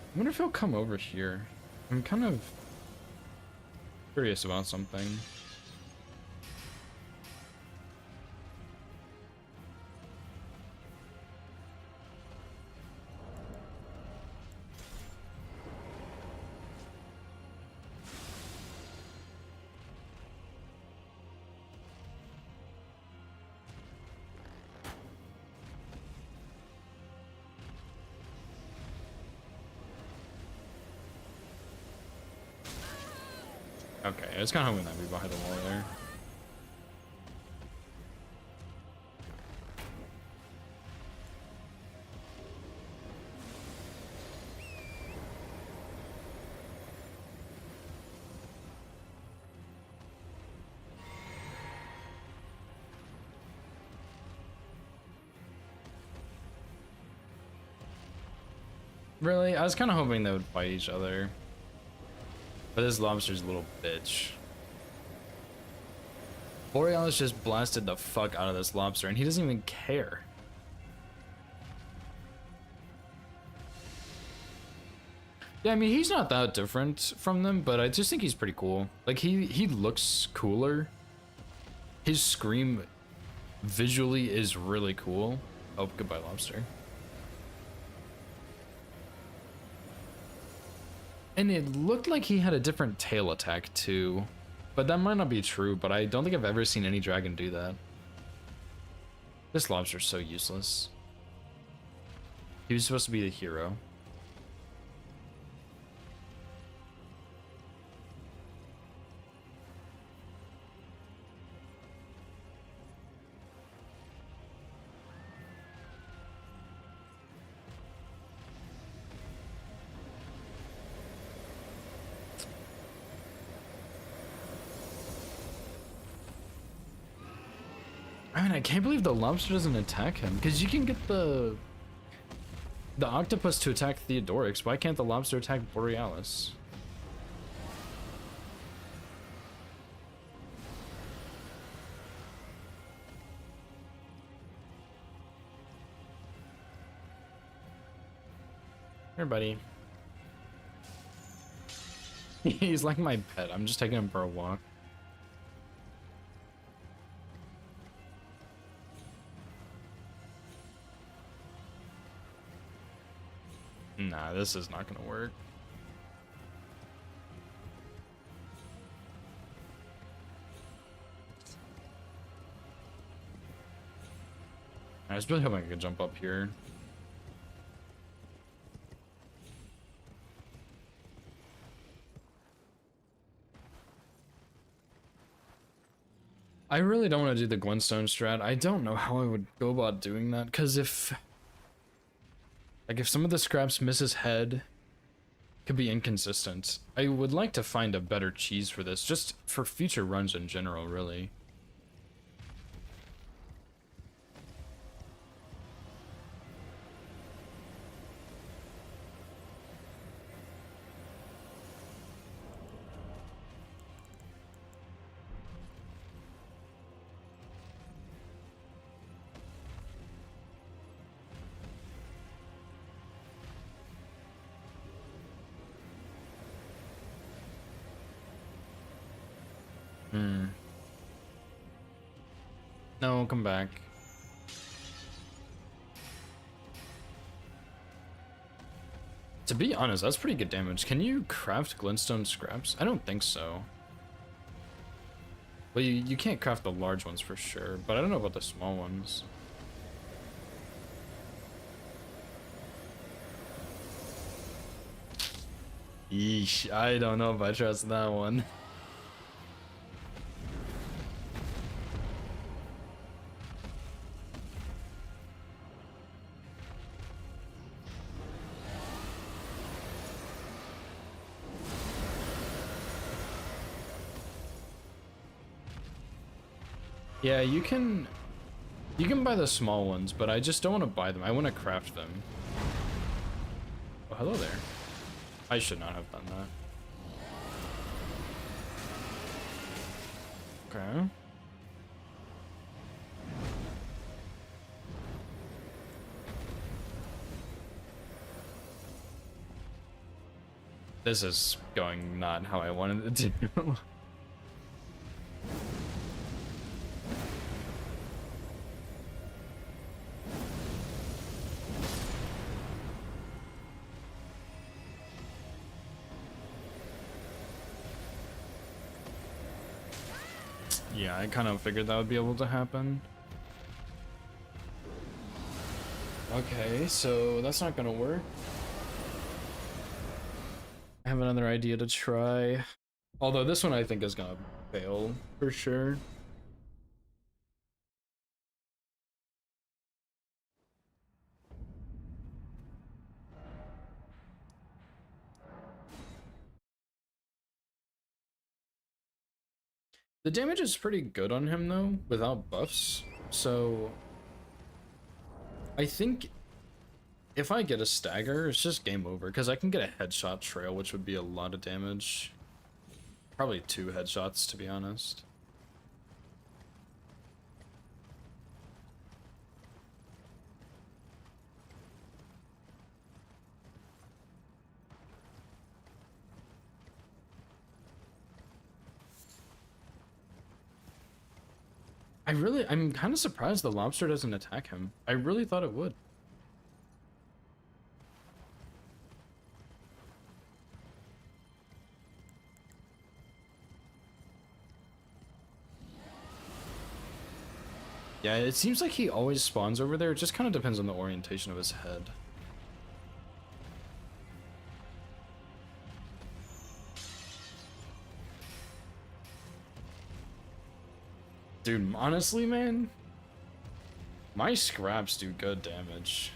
I wonder if he'll come over here. I'm kind of curious about something. Okay, it's kind of hoping that we behind the wall there. Really? I was kind of hoping they would fight each other. But this lobster's a little bitch. Borealis just blasted the fuck out of this lobster and he doesn't even care. Yeah, I mean, he's not that different from them, but I just think he's pretty cool. Like, he looks cooler. His scream visually is really cool. Oh, goodbye, lobster. And it looked like he had a different tail attack too, but that might not be true, but I don't think I've ever seen any dragon do that. This lobster's so useless. He was supposed to be the hero. I mean, I can't believe the lobster doesn't attack him, because you can get the octopus to attack Theodorix. Why can't the lobster attack Borealis? Here, buddy. He's like my pet. I'm just taking him for a walk. Nah, this is not gonna work. I was really hoping I could jump up here. I really don't want to do the Gwenstone strat. I don't know how I would go about doing that, because if some of the scraps miss his head, it could be inconsistent. I would like to find a better cheese for this, just for future runs in general, really. Hmm. No, come back. To be honest, that's pretty good damage. Can you craft glintstone scraps? I don't think so. Well, you can't craft the large ones for sure, but I don't know about the small ones. Yeesh, I don't know if I trust that one. Yeah, you can buy the small ones, but I just don't want to buy them. I want to craft them. Oh, hello there. I should not have done that. Okay. This is going not how I wanted it to. Yeah, I kind of figured that would be able to happen. Okay, so that's not gonna work. I have another idea to try. Although this one I think is gonna fail for sure. The damage is pretty good on him though, without buffs. So I think if I get a stagger, it's just game over because I can get a headshot trail, which would be a lot of damage. Probably 2 headshots, to be honest. I'm kind of surprised the lobster doesn't attack him. I really thought it would. Yeah, it seems like he always spawns over there. It just kind of depends on the orientation of his head. Dude, honestly, man, my scraps do good damage.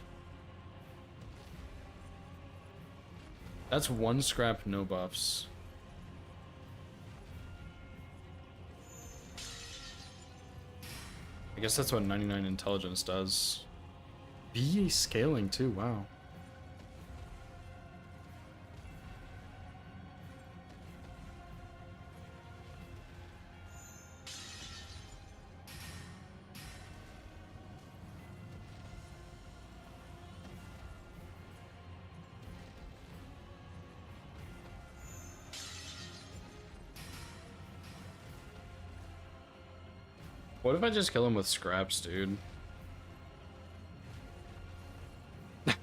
That's 1 scrap, no buffs. I guess that's what 99 intelligence does. BA scaling too, wow. What if I just kill him with scraps, dude? I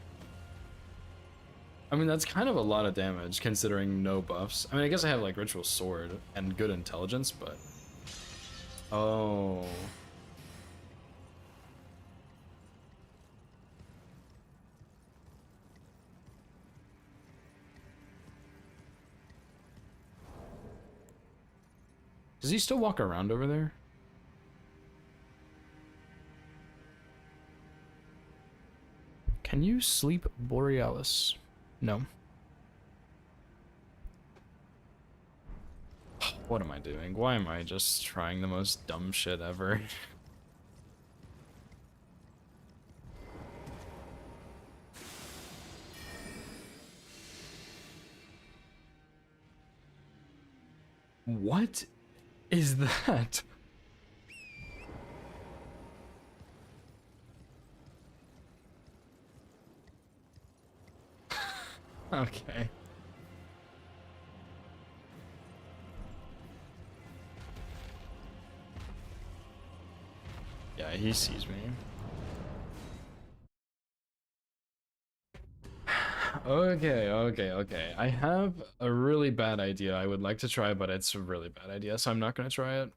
mean, that's kind of a lot of damage considering no buffs. I mean, I guess I have like Ritual Sword and good intelligence, but... Oh. Does he still walk around over there? Can you sleep Borealis? No. What am I doing? Why am I just trying the most dumb shit ever? What is that? Okay. he sees me. Okay. I have a really bad idea I would like to try, but it's a really bad idea, so I'm not gonna try it.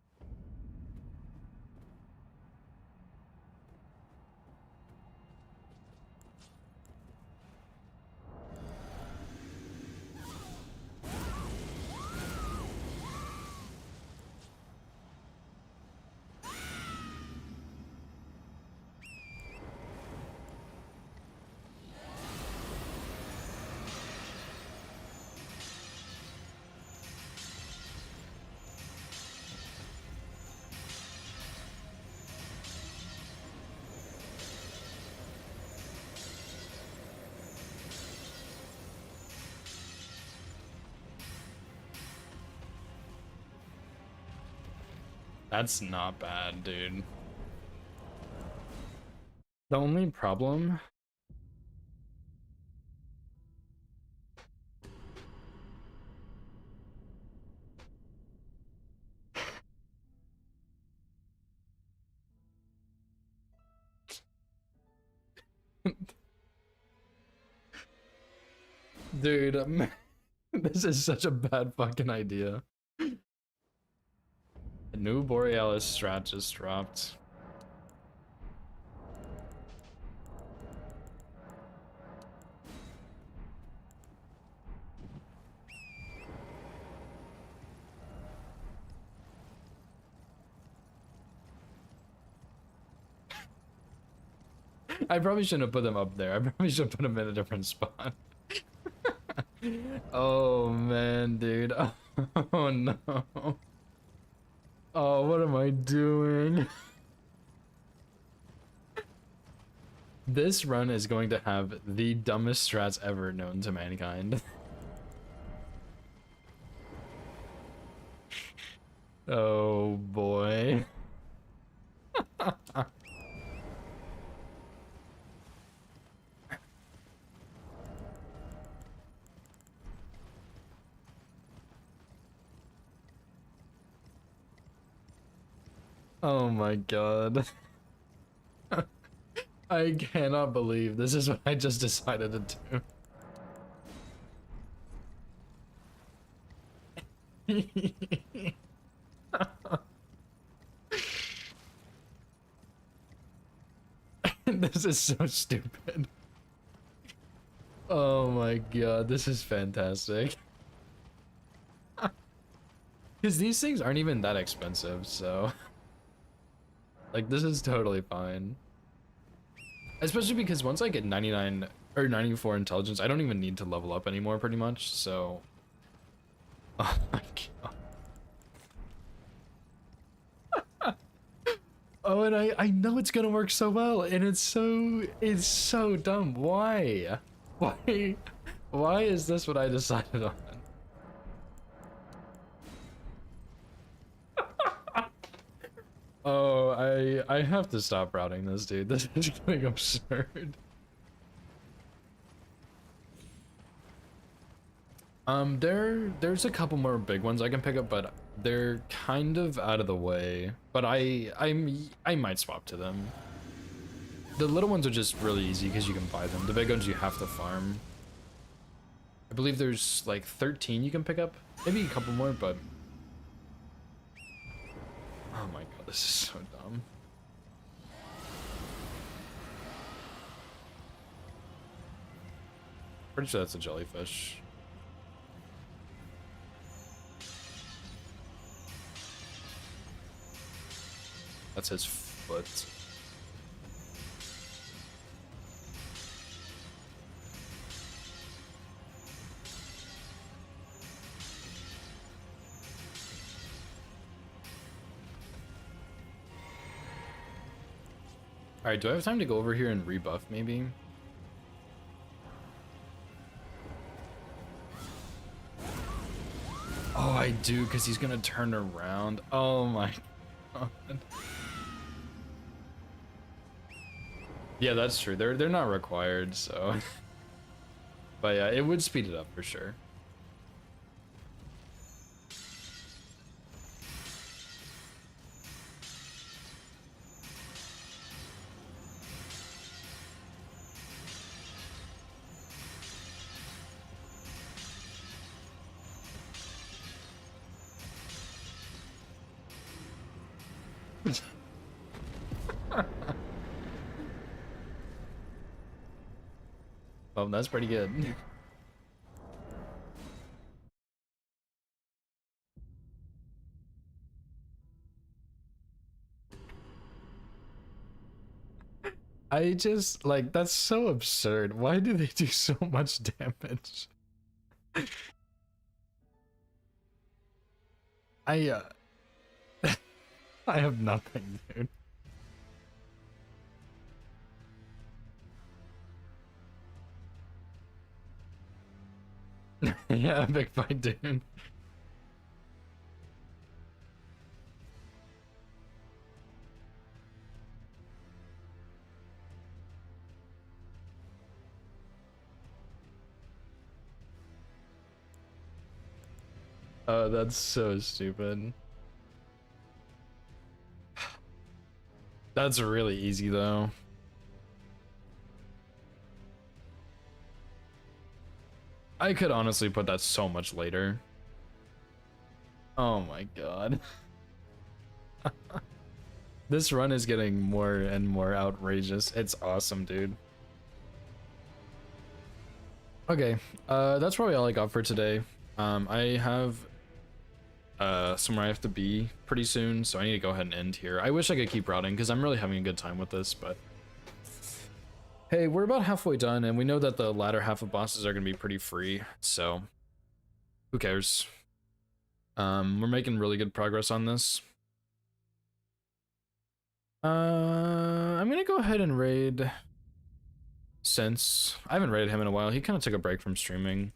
That's not bad, dude. The only problem... Dude, this is such a bad fucking idea. A new Borealis strat just dropped. I probably shouldn't have put them up there. I probably should have put them in a different spot. Oh man, dude. Oh no. Oh, what am I doing? This run is going to have the dumbest strats ever known to mankind. Oh boy. Oh my god. I cannot believe this is what I just decided to do. This is so stupid. Oh my god, this is fantastic. Because these things aren't even that expensive, so... Like, this is totally fine. Especially because once I get 99 or 94 intelligence, I don't even need to level up anymore, pretty much, so... Oh my god. Oh, and I know it's gonna work so well, and it's so dumb. Why? Why is this what I decided on? Oh, I have to stop routing this, dude. This is getting absurd. There's a couple more big ones I can pick up, but they're kind of out of the way. But I might swap to them. The little ones are just really easy because you can buy them. The big ones you have to farm. I believe there's like 13 you can pick up. Maybe a couple more, but... Oh my god, this is so dumb. Pretty sure that's a jellyfish. That's his foot. Alright, do I have time to go over here and rebuff maybe? Oh, I do, because he's gonna turn around. Oh my god. Yeah, that's true. They're not required, so. But yeah, it would speed it up for sure. Oh, that's pretty good. I just like that's so absurd. Why do they do so much damage? I I have nothing, dude. Yeah, big fight, dude. Oh, that's so stupid. That's really easy though. I could honestly put that so much later. Oh my god. This run is getting more and more outrageous. It's awesome, dude. Okay, that's probably all I got for today. I have somewhere I have to be pretty soon, so I need to go ahead and end here. I wish I could keep routing because I'm really having a good time with this, but hey, we're about halfway done, and we know that the latter half of bosses are gonna be pretty free, so who cares? We're making really good progress on this. I'm gonna go ahead and raid Sense. I haven't raided him in a while. He kind of took a break from streaming.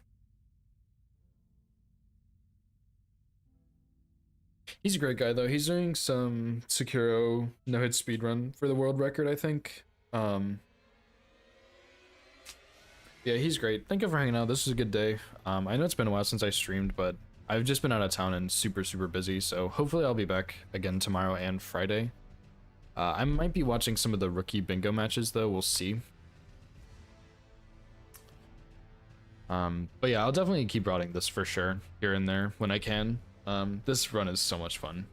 He's a great guy though. He's doing some Sekiro no-hit speedrun for the world record, I think. Yeah, he's great. Thank you for hanging out. This was a good day. I know it's been a while since I streamed, but I've just been out of town and super busy, so hopefully I'll be back again tomorrow and Friday. I might be watching some of the rookie bingo matches though, we'll see. But yeah, I'll definitely keep routing this for sure, here and there, when I can. This run is so much fun.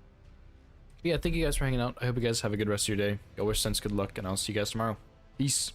But yeah, thank you guys for hanging out. I hope you guys have a good rest of your day. Go wish Sense good luck, and I'll see you guys tomorrow. Peace.